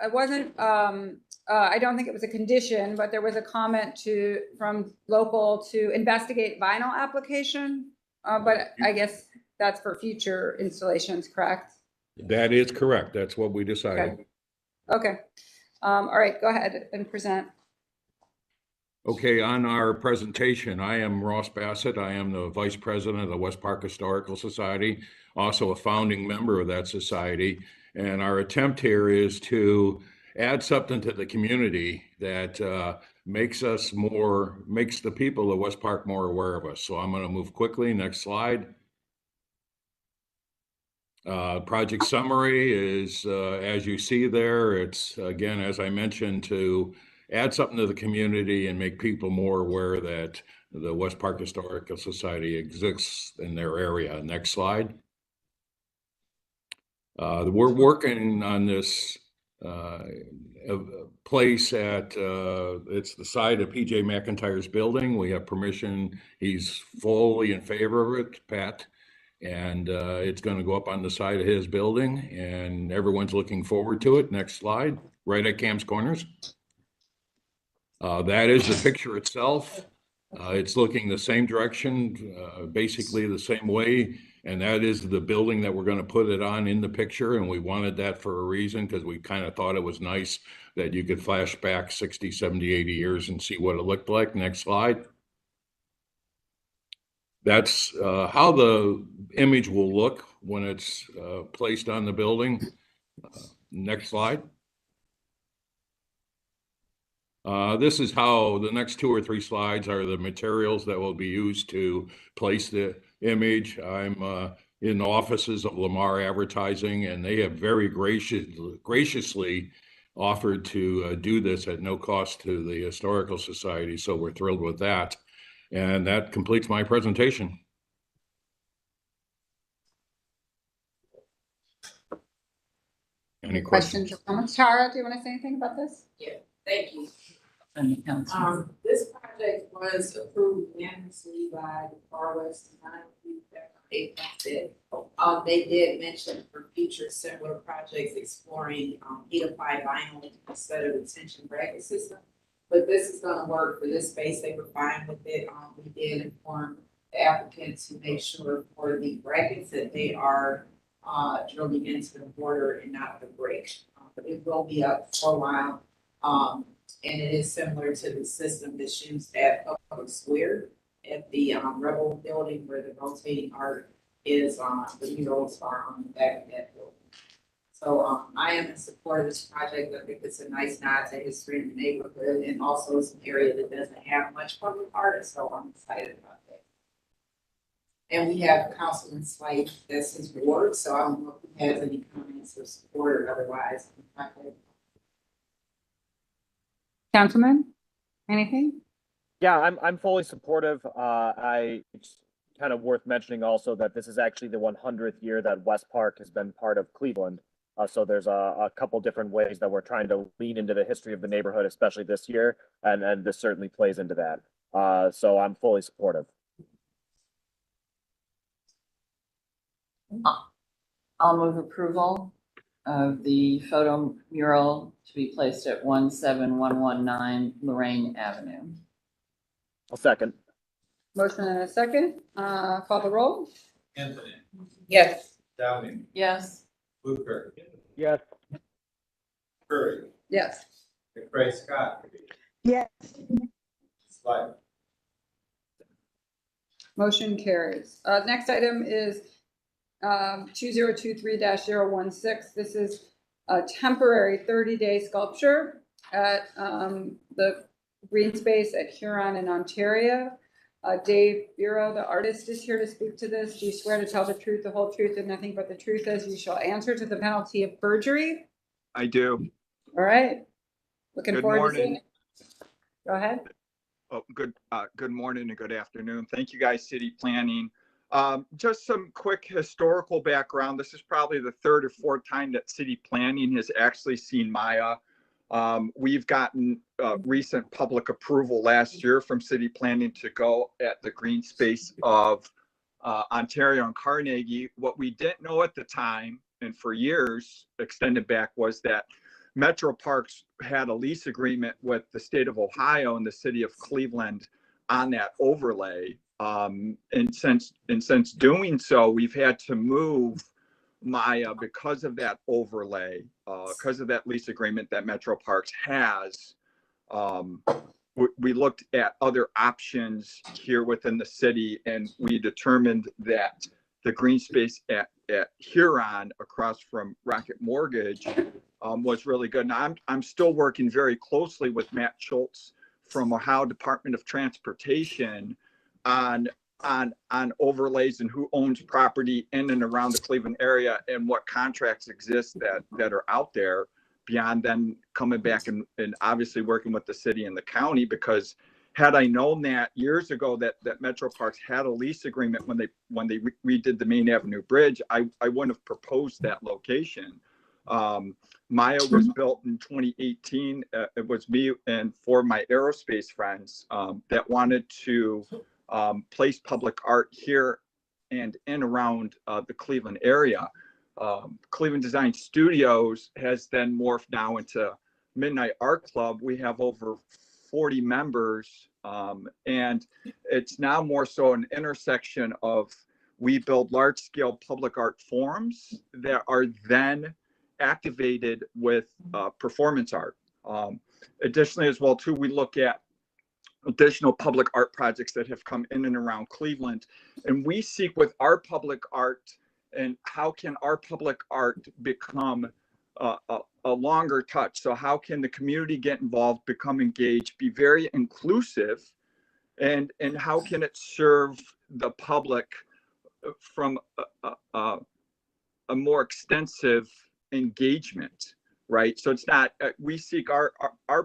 it wasn't, I don't think it was a condition, but there was a comment from local to investigate vinyl application. But I guess that's for future installations, correct? That is correct. That's what we decided. Okay. All right, go ahead and present. Okay, on our presentation, I am Ross Bassett. I am the Vice President of the West Park Historical Society, also a founding member of that society. And our attempt here is to add something to the community that makes the people of West Park more aware of us. So I'm going to move quickly. Next slide. Project summary is, as you see there, it's, again, as I mentioned, to add something to the community and make people more aware that the West Park Historical Society exists in their area. Next slide. We're working on this place at, it's the side of PJ McIntyre's building. We have permission. He's fully in favor of it, Pat. And it's going to go up on the side of his building, and everyone's looking forward to it. Next slide, right at Cam's Corners. That is the picture itself. It's looking the same direction, basically the same way. And that is the building that we're going to put it on in the picture. And we wanted that for a reason, because we kind of thought it was nice that you could flash back 60, 70, 80 years and see what it looked like. Next slide. That's how the image will look when it's placed on the building. Next slide. This is how the next 2 or 3 slides are the materials that will be used to place the image. I'm in the offices of Lamar Advertising, and they have very graciously offered to do this at no cost to the Historical Society. So we're thrilled with that. And that completes my presentation. Any questions? Questions or comments? Tara, do you want to say anything about this? Yeah, thank you. This project was approved unanimously by the Far West Design Group back on April 5th. They did mention for future similar projects exploring heat applied vinyl instead of the tension bracket system. But this is gonna work for this space. They were fine with it. We did inform the applicants to make sure for the brackets that they are drilling into the border and not the break. But it will be up for a while. And it is similar to the system that's used at Public Square at the Rebel building where the rotating art is, the murals are on the back of that building. So I am in support of this project. I think it's a nice nod to history in the neighborhood, and also it's an area that doesn't have much public art, so I'm excited about that. And we have Councilman Slate, that's his ward, so I don't know if he has any comments or support or otherwise. Councilman, anything? Yeah, I'm fully supportive. It's kind of worth mentioning also that this is actually the 100th year that West Park has been part of Cleveland. So there's a couple different ways that we're trying to lean into the history of the neighborhood, especially this year, and this certainly plays into that. So I'm fully supportive. I'll move approval of the photo mural to be placed at 17119 Lorraine Avenue. I'll second. Motion and a second. Call the roll. Anthony. Yes. Downing. Yes. Blueberg. Yes. Curry. Yes. McCray Scott. Yes. Slide. Motion carries. Next item is 2023-016. This is a temporary 30-day sculpture at the green space at Huron in Ontario. Dave Bureau, the artist, is here to speak to this. Do you swear to tell the truth, the whole truth, and nothing but the truth as you shall answer to the penalty of perjury? I do. All right. Looking Good forward morning. to seeing it. Go ahead. Oh, good morning and good afternoon. Thank you guys, City Planning. Just some quick historical background. This is probably the 3rd or 4th time that City Planning has actually seen Maya. We've gotten recent public approval last year from city planning to go at the green space of Ontario and Carnegie. What we didn't know at the time, and for years extended back, was that Metro Parks had a lease agreement with the state of Ohio and the city of Cleveland on that overlay. And since doing so, we've had to move Maya because of that overlay, because of that lease agreement that Metro Parks has. We looked at other options here within the city, and we determined that the green space at Huron across from Rocket Mortgage was really good. Now I'm still working very closely with Matt Schultz from Ohio Department of Transportation on overlays and who owns property in and around the Cleveland area and what contracts exist that are out there, beyond then coming back and obviously working with the city and the county. Because had I known that years ago that Metro Parks had a lease agreement when they redid the Main Avenue Bridge, I wouldn't have proposed that location. Maya was built in 2018. It was me and four of my aerospace friends that wanted to place public art here and in around the Cleveland area. Cleveland Design Studios has then morphed now into Midnight Art Club. We have over 40 members, and it's now more so an intersection of, we build large-scale public art forums that are then activated with performance art. Additionally, as well, too, we look at additional public art projects that have come in and around Cleveland, and we seek with our public art, and how can our public art become a longer touch? So how can the community get involved, become engaged, be very inclusive, and how can it serve the public from a more extensive engagement, right? So it's not, we seek our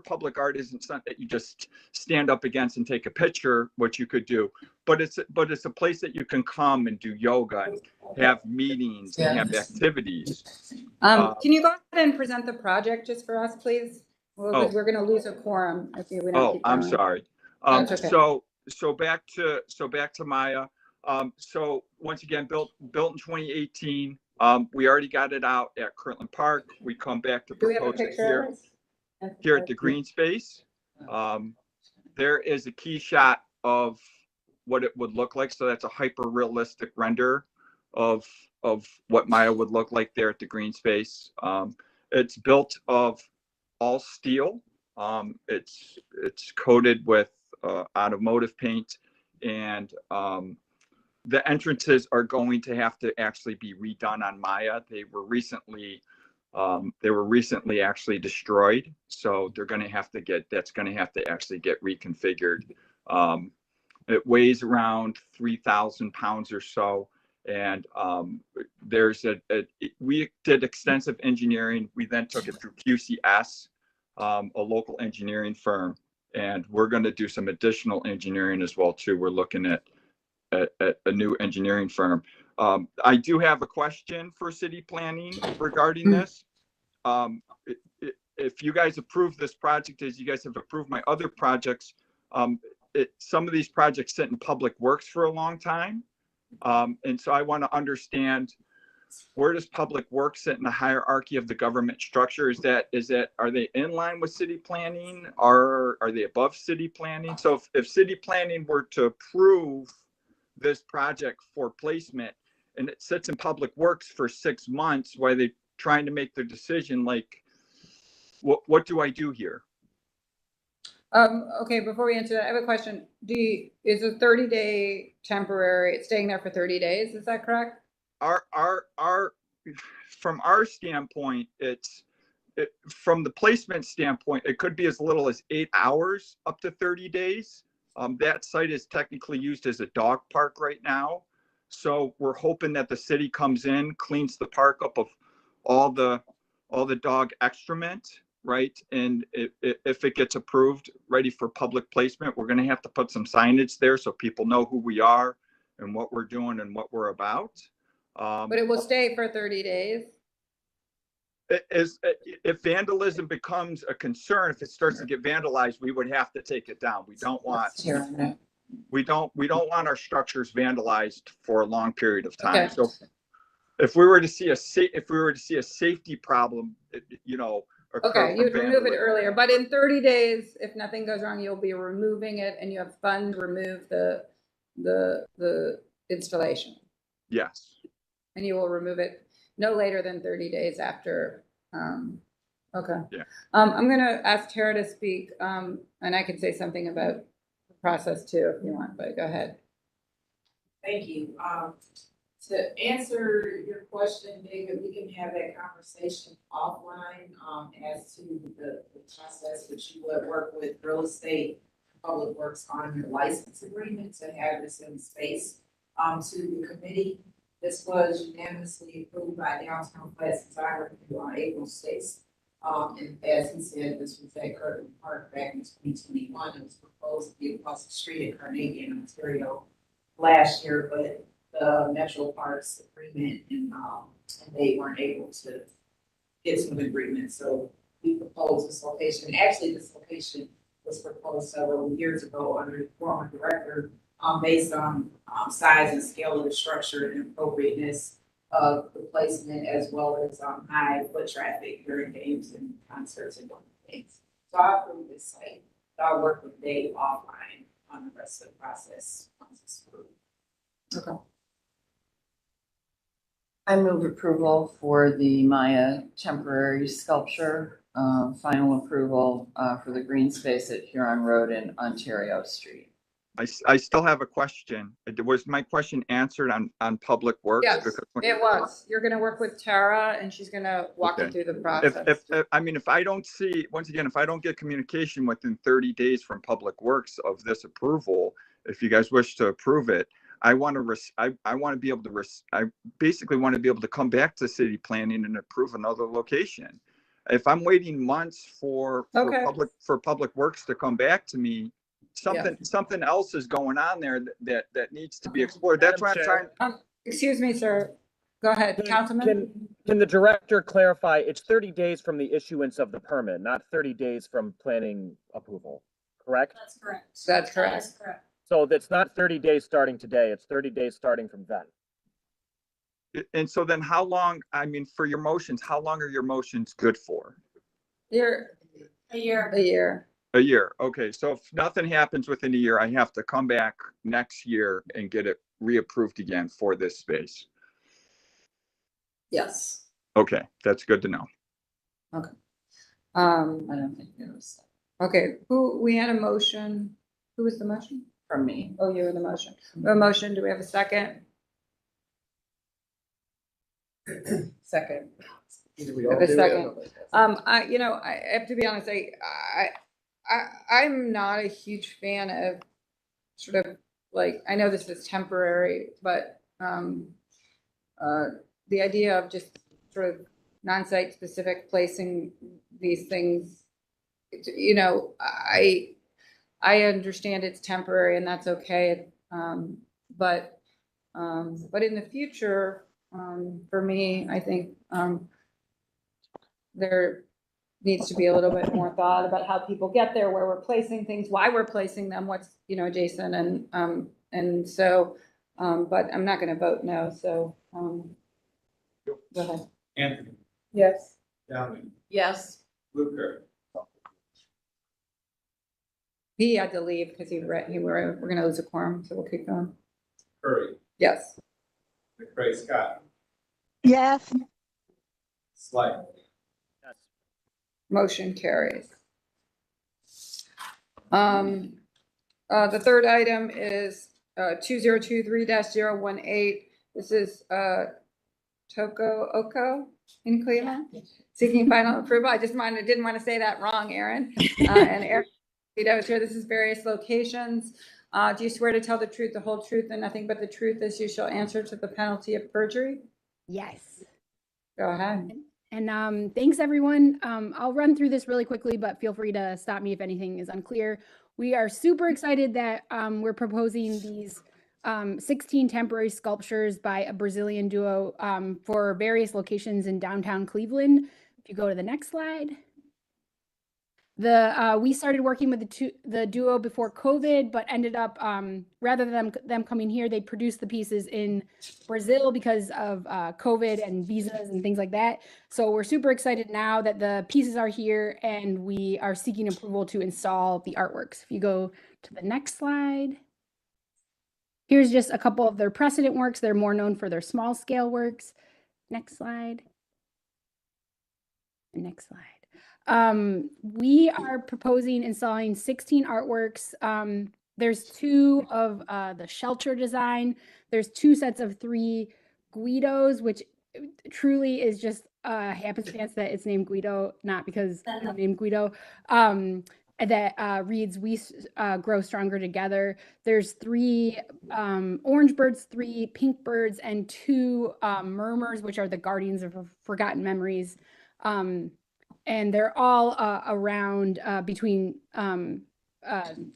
public art isn't something that you just stand up against and take a picture, which you could do, but it's a place that you can come and do yoga and have meetings and have activities. Can you go ahead and present the project just for us, please? Well, because we're going to lose a quorum if we don't keep I'm going. sorry. That's okay. So back to Maya. So once again, built in 2018. We already got it out at Kirtland Park. We come back to propose it here at the green space. There is a key shot of what it would look like. So that's a hyper realistic render of what Maya would look like there at the green space. It's built of all steel. It's coated with automotive paint, and the entrances are going to have to actually be redone on Maya. They were recently actually destroyed, so that's going to have to actually get reconfigured. It weighs around 3,000 pounds or so, and we did extensive engineering. We then took it through QCS, a local engineering firm, and we're going to do some additional engineering as well too. We're looking at a new engineering firm. I do have a question for city planning regarding this. If you guys approve this project, as you guys have approved my other projects, some of these projects sit in public works for a long time. And so I want to understand, where does public works sit in the hierarchy of the government structure? Are they in line with city planning? Are they above city planning? So if city planning were to approve this project for placement and it sits in public works for 6 months while they're trying to make their decision, like, what do I do here? Okay, before we answer that, I have a question. Is a 30-day temporary, it's staying there for 30 days, is that correct? From our standpoint, from the placement standpoint, it could be as little as 8 hours up to 30 days. That site is technically used as a dog park right now. So we're hoping that the city comes in, cleans the park up of all the dog excrement, right? And if it gets approved, ready for public placement, we're going to have to put some signage there so people know who we are and what we're doing and what we're about. But it will stay for 30 days? if vandalism becomes a concern, if it starts to get vandalized, we would have to take it down. We don't want our structures vandalized for a long period of time. Okay. So if we were to see a safety problem, occur Okay, from you'd remove it vandalism, earlier, but in 30 days, if nothing goes wrong, you'll be removing it and you have funds to remove the installation. yes. And you will remove it no later than 30 days after, okay. Yeah. I'm gonna ask Tara to speak, and I can say something about the process too if you want, but go ahead. Thank you. To answer your question, David, we can have that conversation offline, as to the process, which you would work with real estate, public works on your license agreement to have this in space, to the committee. This was unanimously approved by Downtown Pleasant Review on April 6th. And as he said, this was at Kirkland Park back in 2021. It was proposed to be across the street at Carnegie in Ontario last year, but the Metro Parks agreement and they weren't able to get to an agreement. So we proposed this location. Actually, this location was proposed several years ago under the former director, based on size and scale of the structure and appropriateness of the placement, as well as high foot traffic during games and concerts and other things. So I approve this site. So I'll work with Dave offline on the rest of the process once it's approved. Okay. I move approval for the Maya temporary sculpture, final approval for the green space at Huron Road and Ontario Street. I still have a question. Was my question answered on Public Works? Yes, it was. You're gonna work with Tara and she's gonna walk you Okay. through the process. If I don't see, once again, if I don't get communication within 30 days from Public Works of this approval, if you guys wish to approve it, I want to be able to, I basically want to be able to come back to city planning and approve another location. If I'm waiting months for Public Works to come back to me, something else is going on there that needs to be explored. That's why I'm trying. Excuse me, sir. Go ahead, Councilman. Can the director clarify, it's 30 days from the issuance of the permit, not 30 days from planning approval, correct? That's correct. That's correct. That is correct. So that's not 30 days starting today, it's 30 days starting from then. And so then how long, for your motions, how long are your motions good for? A year. A year. A year. Okay. So if nothing happens within a year, I have to come back next year and get it reapproved again for this space. Yes. Okay. That's good to know. Okay. I don't think there was Okay, we had a motion. Who was the motion? from me. Oh, you were the motion. We have a motion. Do we have a second? Second. We have a second. I have to be honest, I'm not a huge fan of sort of like, I know this is temporary, but the idea of just sort of non-site specific placing these things, I understand it's temporary and that's okay. But in the future, for me, I think there needs to be a little bit more thought about how people get there, where we're placing things, why we're placing them, what's, adjacent and so, but I'm not going to vote no. So go ahead. Anthony. Yes. Downey. Yes. Luker. He had to leave because we're going to lose a quorum, so we'll keep going. Curry. Yes. McCray Scott. Yes. Slide. Yes. Motion carries. The third item is 2023-018. This is Toko Oko in Cleveland, seeking final approval. I didn't want to say that wrong, Aaron. And Aaron, here, this is various locations. Do you swear to tell the truth, the whole truth, and nothing but the truth as you shall answer to the penalty of perjury? Yes. Go ahead. And thanks, everyone. I'll run through this really quickly, but feel free to stop me if anything is unclear. We are super excited that we're proposing these 16 temporary sculptures by a Brazilian duo for various locations in downtown Cleveland. If you go to the next slide. We started working with the duo before COVID, but ended up, rather than them coming here, they produced the pieces in Brazil because of COVID and visas and things like that. So we're super excited now that the pieces are here and we are seeking approval to install the artworks. If you go to the next slide. Here's just a couple of their precedent works. They're more known for their small scale works. Next slide. Next slide. We are proposing installing 16 artworks. There's 2 of the shelter design. There's 2 sets of 3 Guidos, which truly is just a happenstance that it's named Guido, not because I'm named Guido. That reads, "We grow stronger together." There's 3 orange birds, 3 pink birds, and 2 murmurs, which are the guardians of forgotten memories. And they're all around between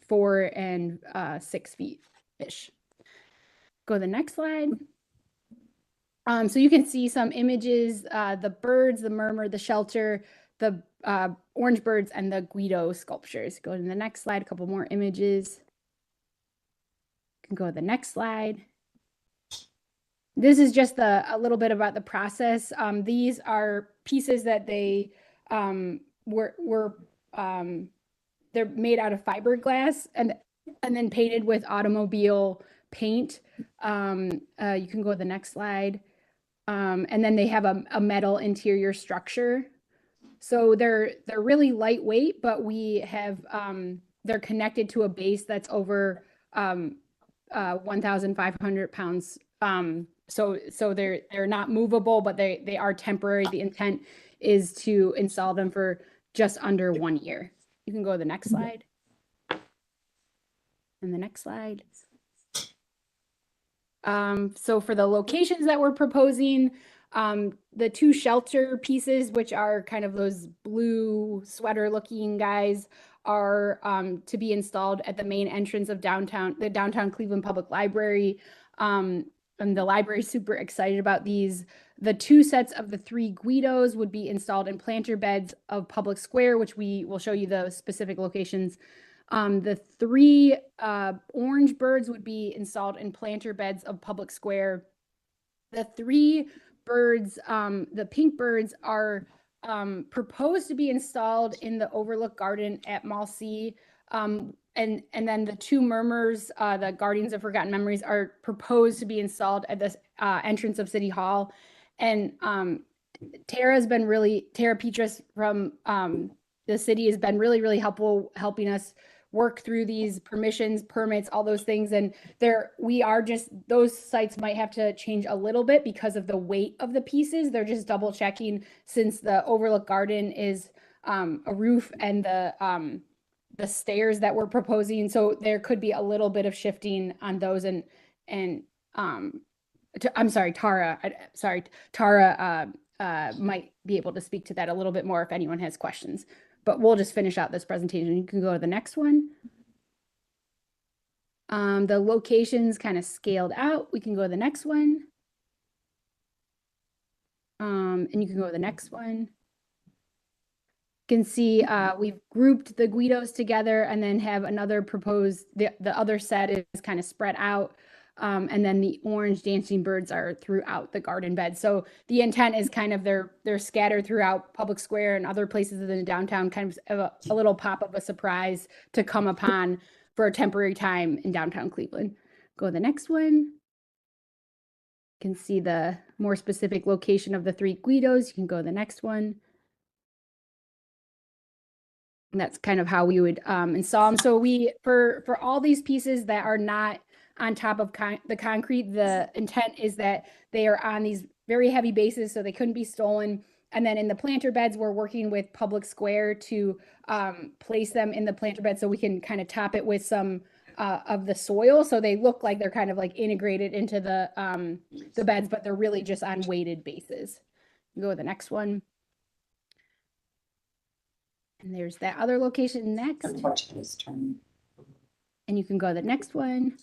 4 and 6 feet-ish. Go to the next slide. So you can see some images, the birds, the murmur, the shelter, the orange birds, and the Guido sculptures. Go to the next slide, a couple more images. You can go to the next slide. This is just a little bit about the process. These are pieces that they they're made out of fiberglass and then painted with automobile paint. You can go to the next slide. And then they have a metal interior structure. So they're really lightweight, but we have they're connected to a base that's over 1,500 pounds. So they're not movable, but they are temporary. The intent is to install them for just under 1 year. You can go to the next slide. And the next slide. So for the locations that we're proposing, the 2 shelter pieces, which are kind of those blue sweater looking guys, are to be installed at the main entrance of the downtown Cleveland Public Library. And the library is super excited about these. The 2 sets of the 3 Guidos would be installed in planter beds of Public Square, which we will show you the specific locations. The 3 orange birds would be installed in planter beds of Public Square. The 3 birds, the pink birds, are proposed to be installed in the Overlook Garden at Mall C. And then the 2 murmurs, the Guardians of Forgotten Memories, are proposed to be installed at the entrance of City Hall. And Tara Petras from the city has been really helpful, helping us work through these permissions, permits, all those things. And those sites might have to change a little bit because of the weight of the pieces. They're just double checking, since the Overlook Garden is a roof and the stairs that we're proposing. So there could be a little bit of shifting on those. I'm sorry, Tara might be able to speak to that a little bit more if anyone has questions, but we'll just finish out this presentation. You can go to the next one. The locations kind of scaled out. We can go to the next one. And you can go to the next one. You can see we've grouped the Guidos together and then have another proposed, the other set is kind of spread out. And then the orange dancing birds are throughout the garden bed. So the intent is kind of they're scattered throughout Public Square and other places in the downtown, kind of a little pop of a surprise to come upon for a temporary time in downtown Cleveland. Go to the next one. You can see the more specific location of the 3 Guidos. You can go to the next one. And that's kind of how we would install them. So for all these pieces that are not on top of the concrete, the intent is that they are on these very heavy bases, so they couldn't be stolen. And then in the planter beds, we're working with Public Square to place them in the planter bed so we can kind of top it with some of the soil, so they look like they're kind of like integrated into the beds, but they're really just on weighted bases. Go to the next one. And there's that other location next. And you can go to the next one.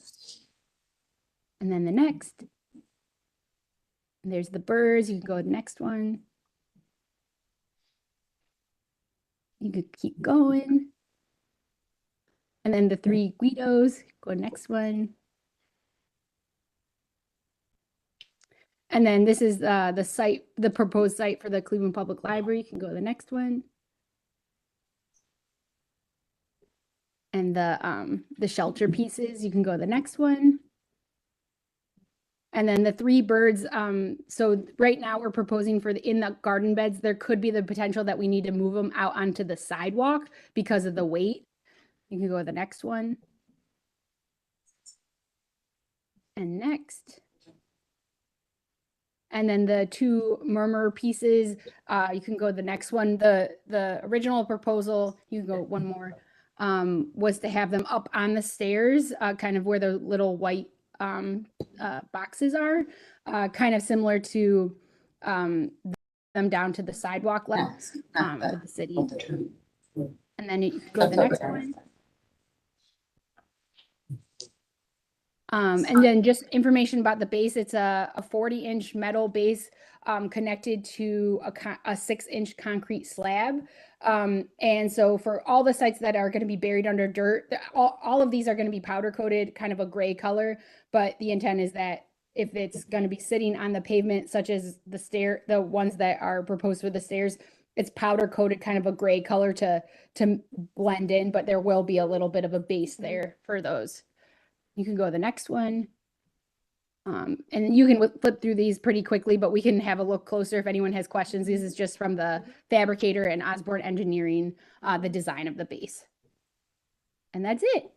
And then the next. And there's the birds. You can go to the next one. You could keep going. And then the 3 Guidos, go next one. And then this is the site, the proposed site for the Cleveland Public Library. You can go to the next one. And the shelter pieces, you can go to the next one. And then the 3 birds, so right now we're proposing for in the garden beds, there could be the potential that we need to move them out onto the sidewalk because of the weight. You can go to the next one. And next. And then the 2 murmur pieces, you can go to the next one. The original proposal, you can go one more, was to have them up on the stairs, kind of where the little white boxes are, kind of similar to them down to the sidewalk level of the city. And then you can go to the next one. And then just information about the base. It's a 40-inch metal base connected to a 6-inch concrete slab. And so for all the sites that are going to be buried under dirt, all of these are going to be powder coated, kind of a gray color. But the intent is that if it's going to be sitting on the pavement, such as the ones that are proposed for the stairs, it's powder coated, kind of a gray color to blend in, but there will be a little bit of a base there for those. You can go to the next one. And you can flip through these pretty quickly, but we can have a look closer if anyone has questions. This is just from the fabricator and Osborne Engineering, the design of the base. And that's it.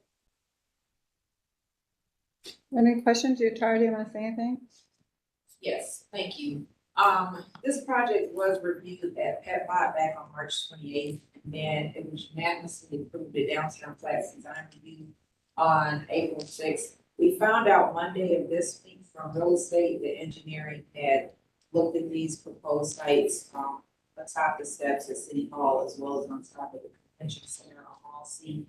Any questions? Tara, do you want to say anything? Yes, thank you. This project was reviewed at PETBOT back on March 28th, and then it was unanimously approved at Downtown Flats Design Review on April 6th. We found out Monday of this week from real estate that engineering had looked at these proposed sites atop the steps at City Hall as well as on top of the convention center on Hall C.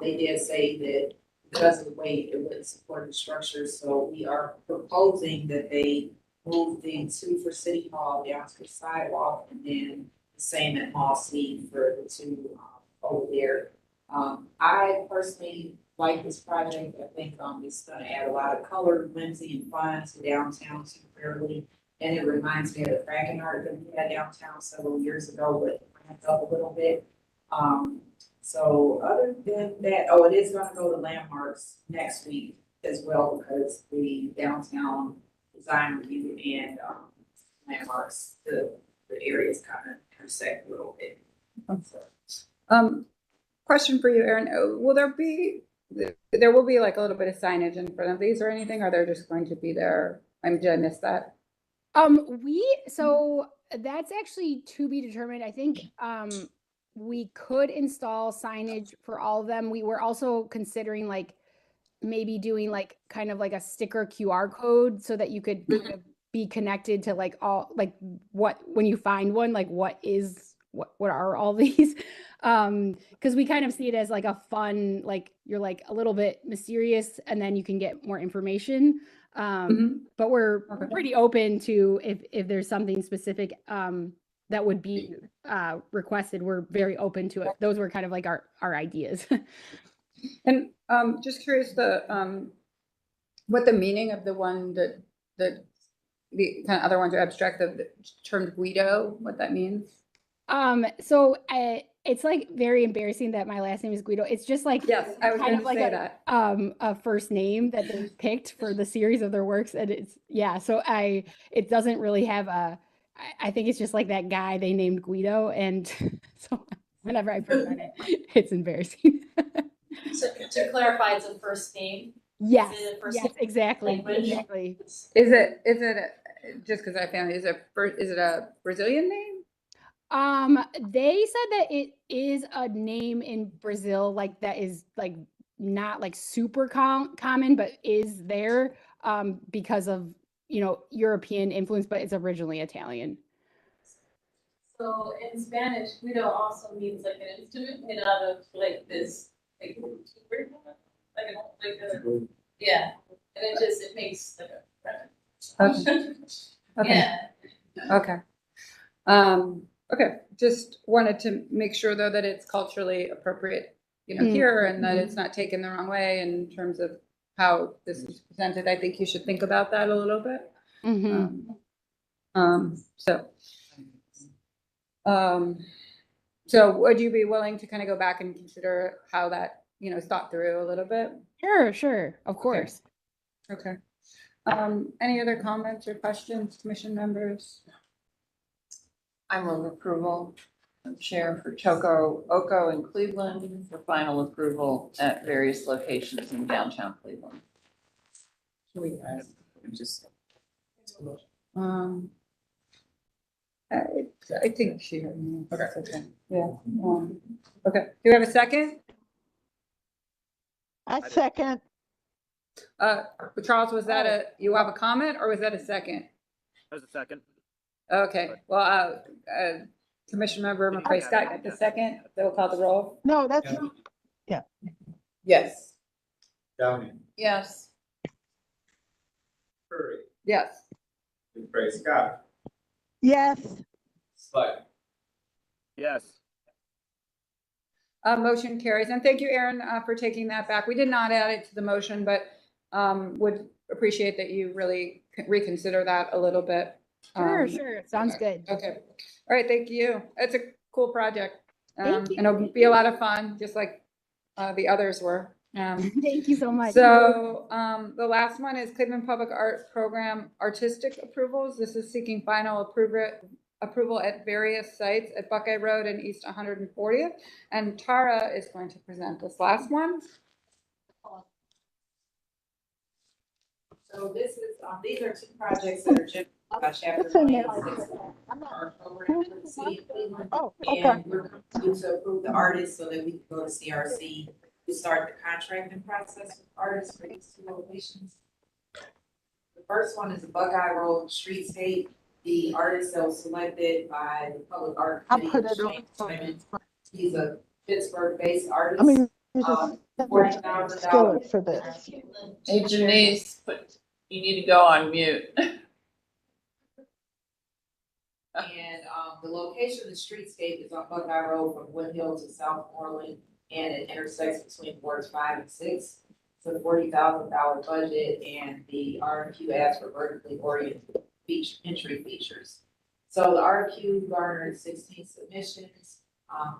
They did say that because of the weight, it wouldn't support the structure. So we are proposing that they move the 2 for City Hall down to the sidewalk, and then the same at Hall C for the 2 over there. I personally like this project. I think it's going to add a lot of color, whimsy, and fun to downtown temporarily. And it reminds me of the Kraken art that we had downtown several years ago, but it ramped up a little bit. So other than that, it is going to go to Landmarks next week as well, because the downtown design review and Landmarks, the areas kind of intersect a little bit. Question for you, Erin. There will be like a little bit of signage in front of these or anything? Or they're just going to be there? Did I miss that? So that's actually to be determined. I think we could install signage for all of them. We were also considering like maybe doing like kind of like a sticker QR code so that you could kind of be connected to like all like what when you find one, like what are all these? Because we kind of see it as like a fun, like you're like a little bit mysterious and then you can get more information. But we're pretty open to if there's something specific that would be requested, we're very open to it. Those were kind of like our ideas. And just curious, what the meaning of the one that the kind of other ones are abstract, the term Guido, what that means? So it's like very embarrassing that my last name is Guido. It's just like, yes, I was kind going of to like say that. A first name that they picked for the series of their works, and so it doesn't really have I think it's just like that guy they named Guido, and so whenever I present it, it's embarrassing. So to clarify, it's a first name. Yes, Is it a first yes, exactly, language? exactly. Is it just because I found it, is it a Brazilian name? They said that it is a name in Brazil, like that is like not like super common, but is there because of European influence, but it's originally Italian. So in Spanish, Guido also means like an instrument made out of like this, like yeah, and it makes like a Okay. yeah. Okay. Okay, just wanted to make sure though that it's culturally appropriate, here, and that it's not taken the wrong way in terms of how this is presented. I think you should think about that a little bit. So would you be willing to kind of go back and consider how that, is thought through a little bit? Sure, of course. Okay. Any other comments or questions, commission members? I move approval of chair for Choco Oko in Cleveland for final approval at various locations in downtown Cleveland. I think she heard me. Okay. Yeah. Okay. Do we have a second? I second. Charles, was that you have a comment or was that a second? That was a second. Okay, well, Commission Member McCray Scott got the second, they'll call the roll. No, that's, Yes. Downey, Yes. Curry, Yes. McCray Scott, yes. Slide. Yes. Motion carries, and thank you, Aaron, for taking that back. We did not add it to the motion, but would appreciate that you really reconsider that a little bit. Sure. Sounds good. Okay. All right, thank you. It's a cool project. Thank you. And it'll be a lot of fun, just like the others were. Thank you so much. So the last one is Cleveland Public Art Program artistic approvals. This is seeking final approval at various sites at Buckeye Road and East 140th. And Tara is going to present this last one. So this is, these are two projects that are just chapter 26 of our program for the city of Cleveland. And we're going to approve the artists so that we can go to CRC to start the contracting process with artists for these two locations. The first one is the Buckeye Road Streetscape. The artist that was selected by the Public Art Committee. He's a Pittsburgh-based artist. I mean, $40,000 for this. Hey, Janice, you need to go on mute. And the location of the streetscape is on Buckeye Road from Wood Hill to South Moreland, and it intersects between wards 5 and 6. It's a $40,000 budget, and the RFQ asks for vertically oriented entry features. So the RFQ garnered 16 submissions,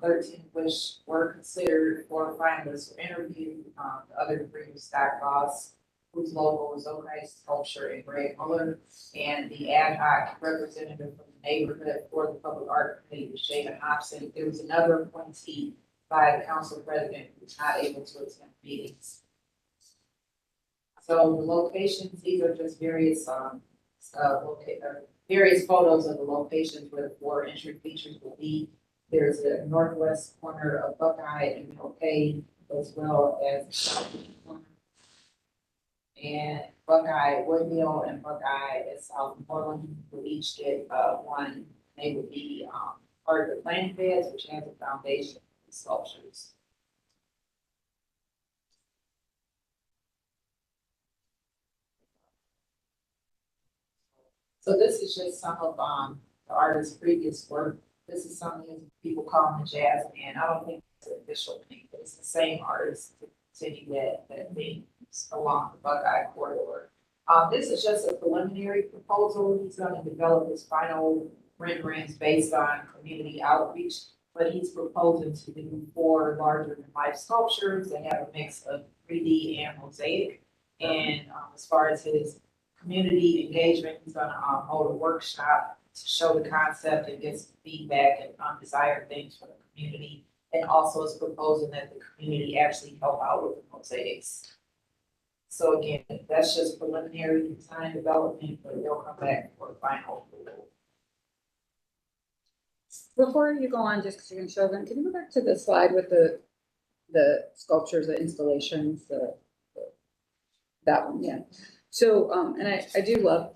13 of which were considered for finalists for interview. The other 3 were Scott Ross, whose logo was Okai Sculpture, and Greg Muller, and the ad hoc representative from the neighborhood for the Public Art Committee was Shayna Hobson. There was another appointee by the council president who was not able to attend meetings. So the locations, these are just various various photos of the locations where the 4 entry features will be. There's the northwest corner of Buckeye and Milkade, as well as the southeast corner. And Buckeye, Woodville, and Buckeye at South Moreland will each get one. They would be part of the planting beds, which has a foundation and sculptures. So this is just some of the artist's previous work. This is something people call him the jazz man. I don't think it's an official thing, but it's the same artist city that things along the Buckeye corridor. This is just a preliminary proposal. He's going to develop his final renderings based on community outreach, but he's proposing to do 4 larger than life sculptures. They have a mix of 3D and mosaic. And as far as his community engagement, he's going to hold a workshop to show the concept and get some feedback and desired things from the community. And also is proposing that the community actually help out with the mosaics. So again, that's just preliminary design development, but they'll come back for a final approval. Before you go on, just because you can show them, can you go back to the slide with the sculptures, the installations, that one, yeah. So, and I do love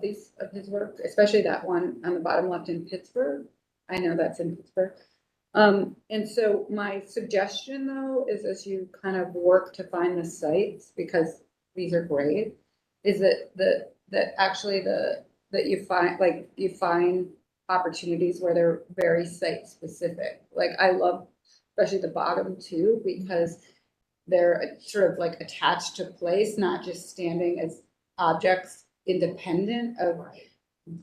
these of his work, especially that one on the bottom left in Pittsburgh. I know that's in Pittsburgh. And so my suggestion though, is as you kind of work to find the sites, because these are great, is that actually that you find opportunities where they're very site specific. Like I love especially the bottom two, because they're sort of like attached to place, not just standing as objects independent of,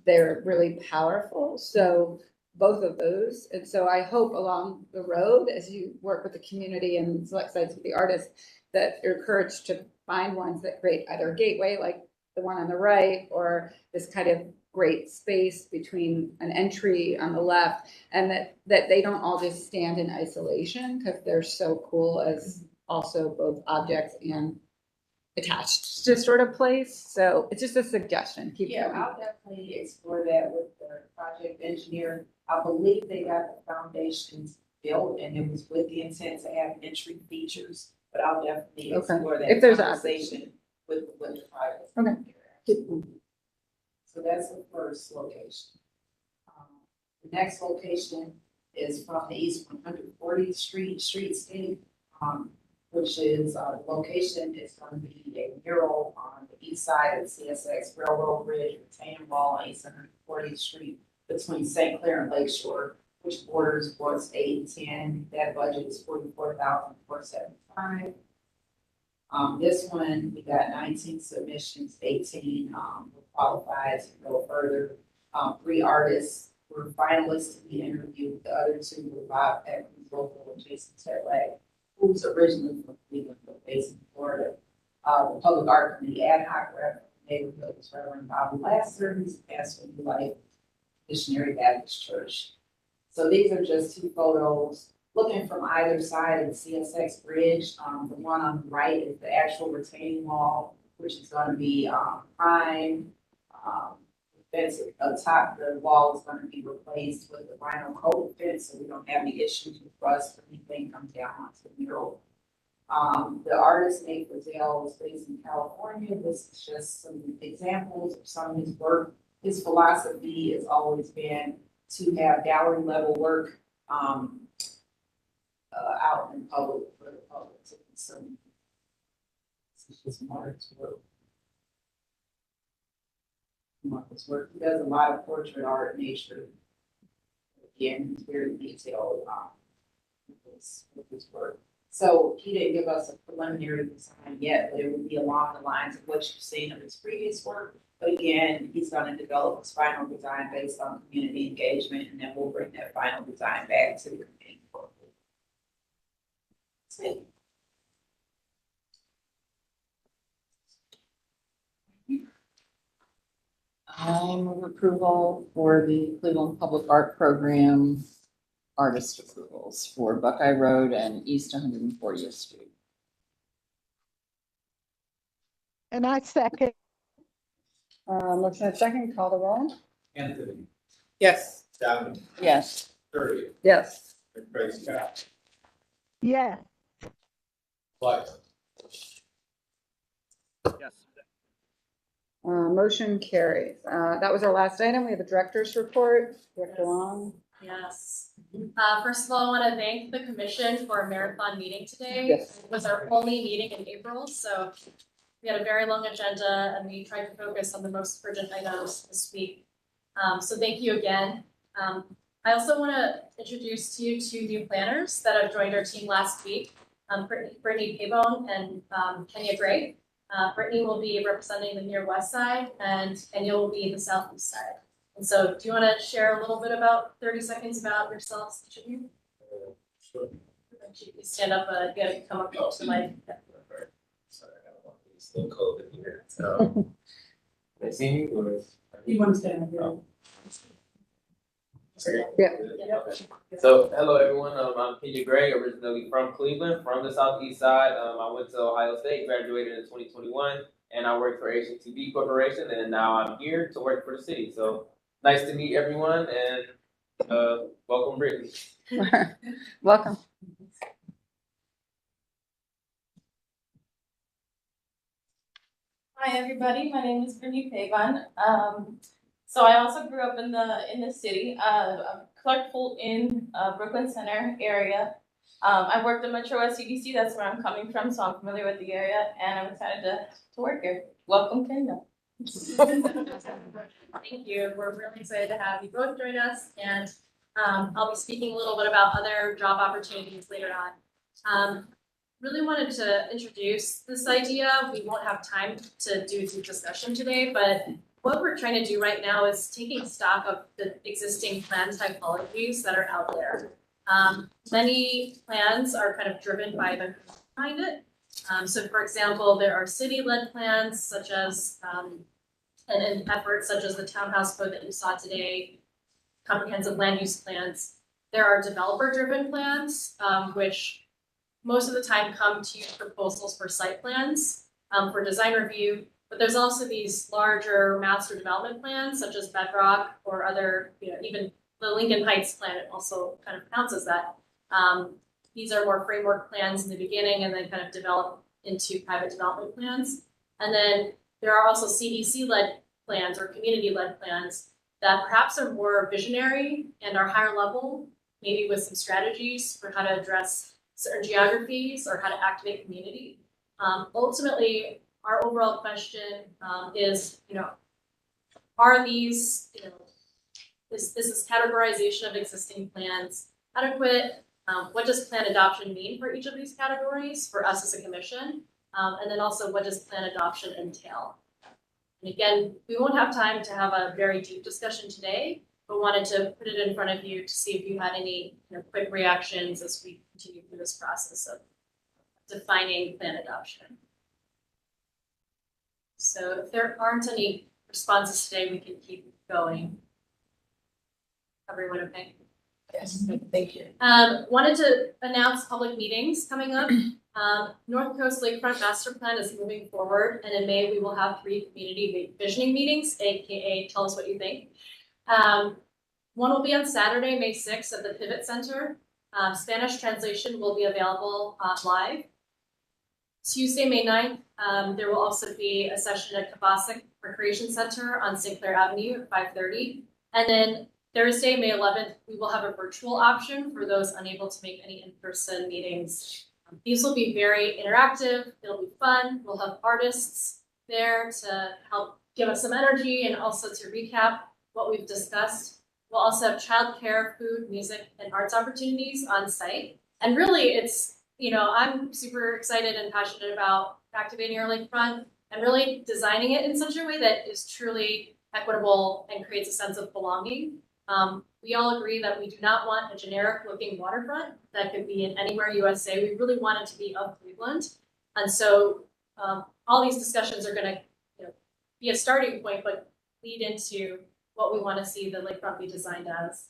they're really powerful. So both of those. And so I hope along the road, as you work with the community and select sites with the artists, that you're encouraged to find ones that create either a gateway like the one on the right, or this kind of great space between an entry on the left, and that they don't all just stand in isolation, because they're so cool as also both objects and attached to sort of place. So it's just a suggestion. Keep Yeah, going. I'll definitely explore that with the project engineer. I believe they got the foundations built and it was with the intent to have entry features, but I'll definitely Okay. explore that If there's conversation with the project. Okay. Keep going. So that's the first location. The next location is from the East 140th Street Streetscape, which is, location is going to be a mural on the east side of the CSX Railroad Bridge, retaining wall on East 140th Street between St. Clair and Lakeshore, which borders wards 8 and 10. That budget is $44,475. This one, we got 19 submissions, 18 were qualified to go further. 3 artists were finalists to be interviewed. The other 2 were Bob Evans, local, and Jason Tedley, who's originally from Cleveland, but based in Florida. The Public Art Committee ad hoc rep neighborhood was Reverend Bobby Lasser, who's a pastor of New Life Missionary Baptist Church. So these are just 2 photos looking from either side of the CSX bridge. The one on the right is the actual retaining wall, which is going to be prime. Fence atop the wall is going to be replaced with a vinyl coated fence, so we don't have any issues with rust or anything comes down onto the mural. The artist Nate Brazell is based in California. This is just some examples of some of his work. His philosophy has always been to have gallery level work out in public for the public to consume. This is just Mark's work. Mark's work. He does a lot of portrait art, nature. Again, he's very detailed with his work. So he didn't give us a preliminary design yet, but it would be along the lines of what you've seen of his previous work. But again, he's going to develop his final design based on community engagement, and then we'll bring that final design back to the committee. I move approval for the Cleveland Public Art Program artist approvals for Buckeye Road and East 140th Street. And I second. Motion and second, call the roll. Anthony, Yes. Downey, Yes. Curry, Yes. McCray Scott, Yes. White. Yes. Motion carries. That was our last item. We have a director's report. Director Long. Yes. First of all, I want to thank the commission for a marathon meeting today. Yes. It was our only meeting in April, so we had a very long agenda and we tried to focus on the most urgent items this week. So thank you again. I also want to introduce you to 2 new planners that have joined our team last week, Brittany Pabon and Kenya Gray. Brittany will be representing the near west side and Kenya will be the southeast side. And so do you want to share a little bit about 30 seconds about yourselves, each of you? Sure. You stand up, you gotta come up close to the mic. Sorry, I don't want these little COVID here. So, they see me or? You want to stand up here? Oh. Yeah. Okay. So, hello everyone. I'm Kenya Gray, originally from Cleveland, from the southeast side. I went to Ohio State, graduated in 2021, and I worked for HTTB Corporation, and now I'm here to work for the city. So, nice to meet everyone, and welcome, Brittany. Welcome. Hi, everybody. My name is Brittany Pavon. So I also grew up in the city, Clarkville in Brooklyn Center area. I worked at Metro West CDC. That's where I'm coming from, so I'm familiar with the area, and I'm excited to work here. Welcome, Kenya. Thank you. We're really excited to have you both join us, and I'll be speaking a little bit about other job opportunities later on. Really wanted to introduce this idea. We won't have time to do a deep discussion today, but what we're trying to do right now is taking stock of the existing plan typologies that are out there. Many plans are kind of driven by the behind it. So for example, there are city-led plans such as and efforts such as the townhouse code that you saw today, comprehensive land use plans. There are developer-driven plans, which most of the time come to you proposals for site plans for design review. But there's also these larger master development plans, such as Bedrock or other, even the Lincoln Heights plan also kind of counts as that. These are more framework plans in the beginning and then kind of develop into private development plans. And then there are also CDC-led plans or community-led plans that perhaps are more visionary and are higher level, maybe with some strategies for how to address certain geographies or how to activate community. Ultimately, our overall question is, are these, is this categorization of existing plans adequate? What does plan adoption mean for each of these categories for us as a commission? And then also, what does plan adoption entail? And again, we won't have time to have a very deep discussion today, but wanted to put it in front of you to see if you had any quick reactions as we continue through this process of defining plan adoption. So if there aren't any responses today, we can keep going. Everyone okay? Yes, thank you. Wanted to announce public meetings coming up. North Coast Lakefront Master Plan is moving forward, and in May we will have 3 community visioning meetings, aka tell us what you think. One will be on Saturday, May 6th at the Pivot Center. Spanish translation will be available live. Tuesday, May 9th, there will also be a session at Kavasik Recreation Center on St. Clair Avenue at 5:30. And then Thursday, May 11th, we will have a virtual option for those unable to make any in-person meetings. These will be very interactive. It'll be fun. We'll have artists there to help give us some energy and also to recap what we've discussed. We'll also have childcare, food, music, and arts opportunities on site. And really, it's, I'm super excited and passionate about activating our lakefront and really designing it in such a way that is truly equitable and creates a sense of belonging. We all agree that we do not want a generic looking waterfront that could be in anywhere USA. We really want it to be of Cleveland. And so all these discussions are going to be a starting point, but lead into what we want to see the lakefront be designed as.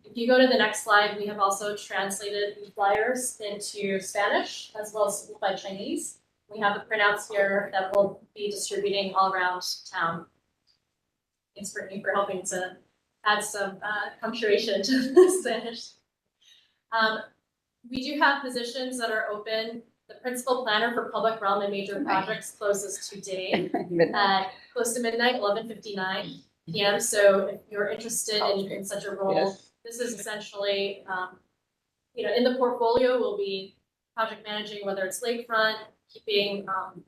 If you go to the next slide, we have also translated the flyers into Spanish as well as simplified Chinese. We have the printouts here that we'll be distributing all around town. Thanks, Brittany, for helping to add some punctuation to the Spanish. We do have positions that are open. The principal planner for public realm and major projects closes today at close to midnight, 11:59 p.m. So if you're interested in such a role, this is essentially, in the portfolio will be project managing, whether it's lakefront, keeping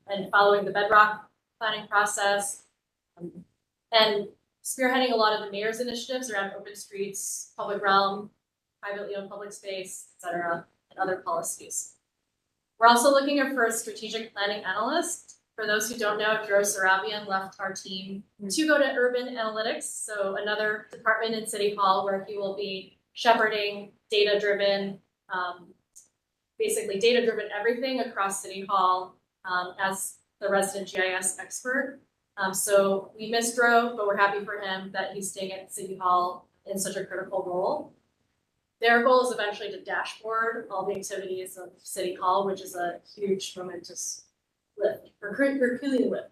and following the Bedrock planning process, and spearheading a lot of the mayor's initiatives around open streets, public realm, privately owned public space, et cetera, and other policies. We're also looking for a strategic planning analyst. For those who don't know, Drew Sarabian left our team to go to urban analytics, so another department in City Hall where he will be shepherding data-driven, basically data-driven everything across City Hall as the resident GIS expert. So we miss Drew, but we're happy for him that he's staying at City Hall in such a critical role. Their goal is eventually to dashboard all the activities of City Hall, which is a huge, momentous lift, Herculean lift.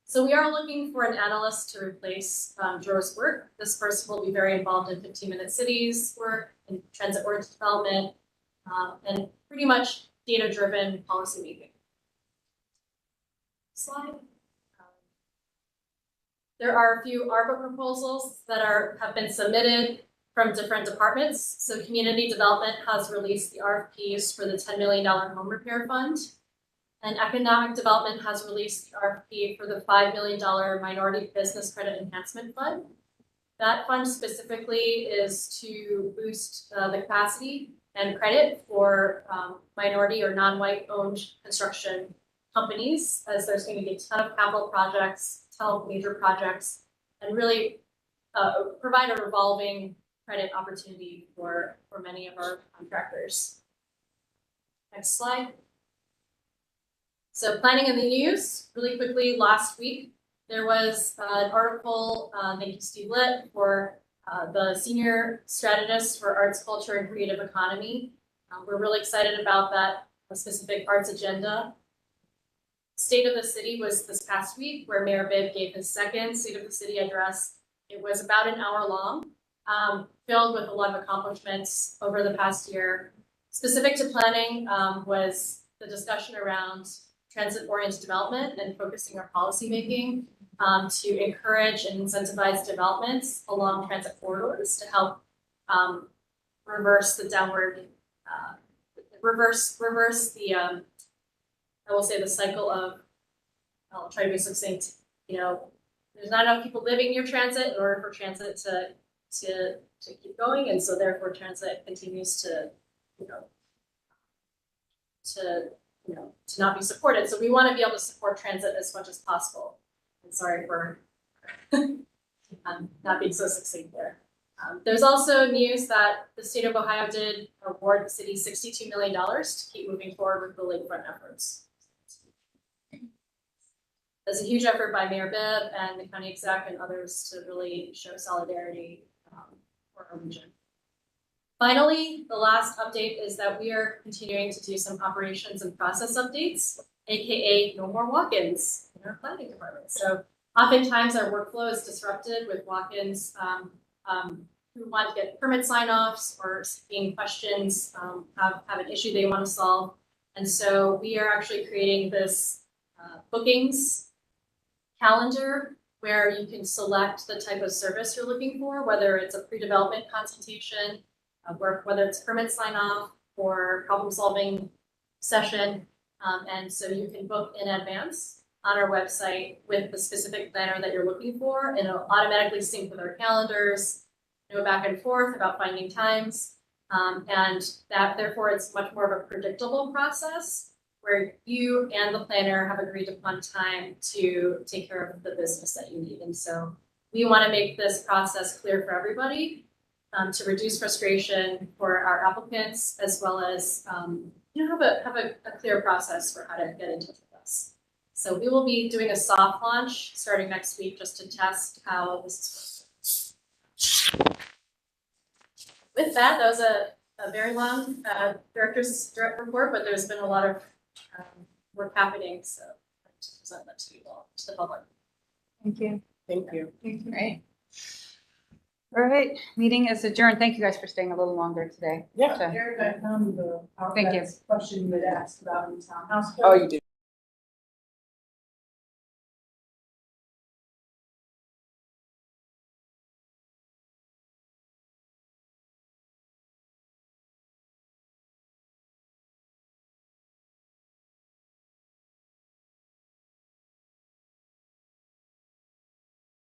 So we are looking for an analyst to replace Drew's work. This person will be very involved in 15-minute cities work, in transit-oriented development, and pretty much data-driven policy making. Slide. There are a few ARPA proposals that have been submitted from different departments. So community development has released the RFPs for the $10 million home repair fund. And Economic Development has released the RFP for the $5 million Minority Business Credit Enhancement Fund. That fund specifically is to boost the capacity and credit for minority or non-white owned construction companies, as there's going to be a ton of capital projects, a ton of major projects, and really provide a revolving credit opportunity for many of our contractors. Next slide. So planning in the news, really quickly, last week, there was an article, thank you Steve Litt, for the Senior Strategist for Arts, Culture, and Creative Economy. We're really excited about that specific arts agenda. State of the City was this past week, where Mayor Bibb gave his second State of the City address. It was about an hour long, filled with a lot of accomplishments over the past year. Specific to planning was the discussion around transit-oriented development and focusing our policymaking to encourage and incentivize developments along transit corridors to help reverse the downward, reverse the, I will say the cycle of, I'll try to be succinct, there's not enough people living near transit in order for transit to keep going, and so therefore transit continues to not be supported. So we want to be able to support transit as much as possible. And sorry for not being so succinct there. There's also news that the state of Ohio did award the city $62 million to keep moving forward with the lakefront efforts. There's a huge effort by Mayor Bibb and the county exec and others to really show solidarity for our region. Finally, the last update is that we are continuing to do some operations and process updates, aka no more walk-ins in our planning department. So oftentimes our workflow is disrupted with walk-ins who want to get permit sign-offs or seeking questions, have an issue they want to solve. And so we are actually creating this bookings calendar where you can select the type of service you're looking for, whether it's a pre-development consultation, whether it's permit sign-off or problem-solving session. And so you can book in advance on our website with the specific planner that you're looking for, and it'll automatically sync with our calendars, no back and forth about finding times. And that therefore it's much more of a predictable process where you and the planner have agreed upon time to take care of the business that you need. And so we want to make this process clear for everybody, to reduce frustration for our applicants, as well as have a clear process for how to get in touch with us. So we will be doing a soft launch starting next week just to test how this is working. With that was a very long director's direct report, but there's been a lot of work happening, so I'd like to present that to you all, to the public. Thank you. Thank you. Great. All right, meeting is adjourned. Thank you guys for staying a little longer today. Yeah. So, Eric, I found the Thank you. question you had asked about in the townhouse. Oh, you did.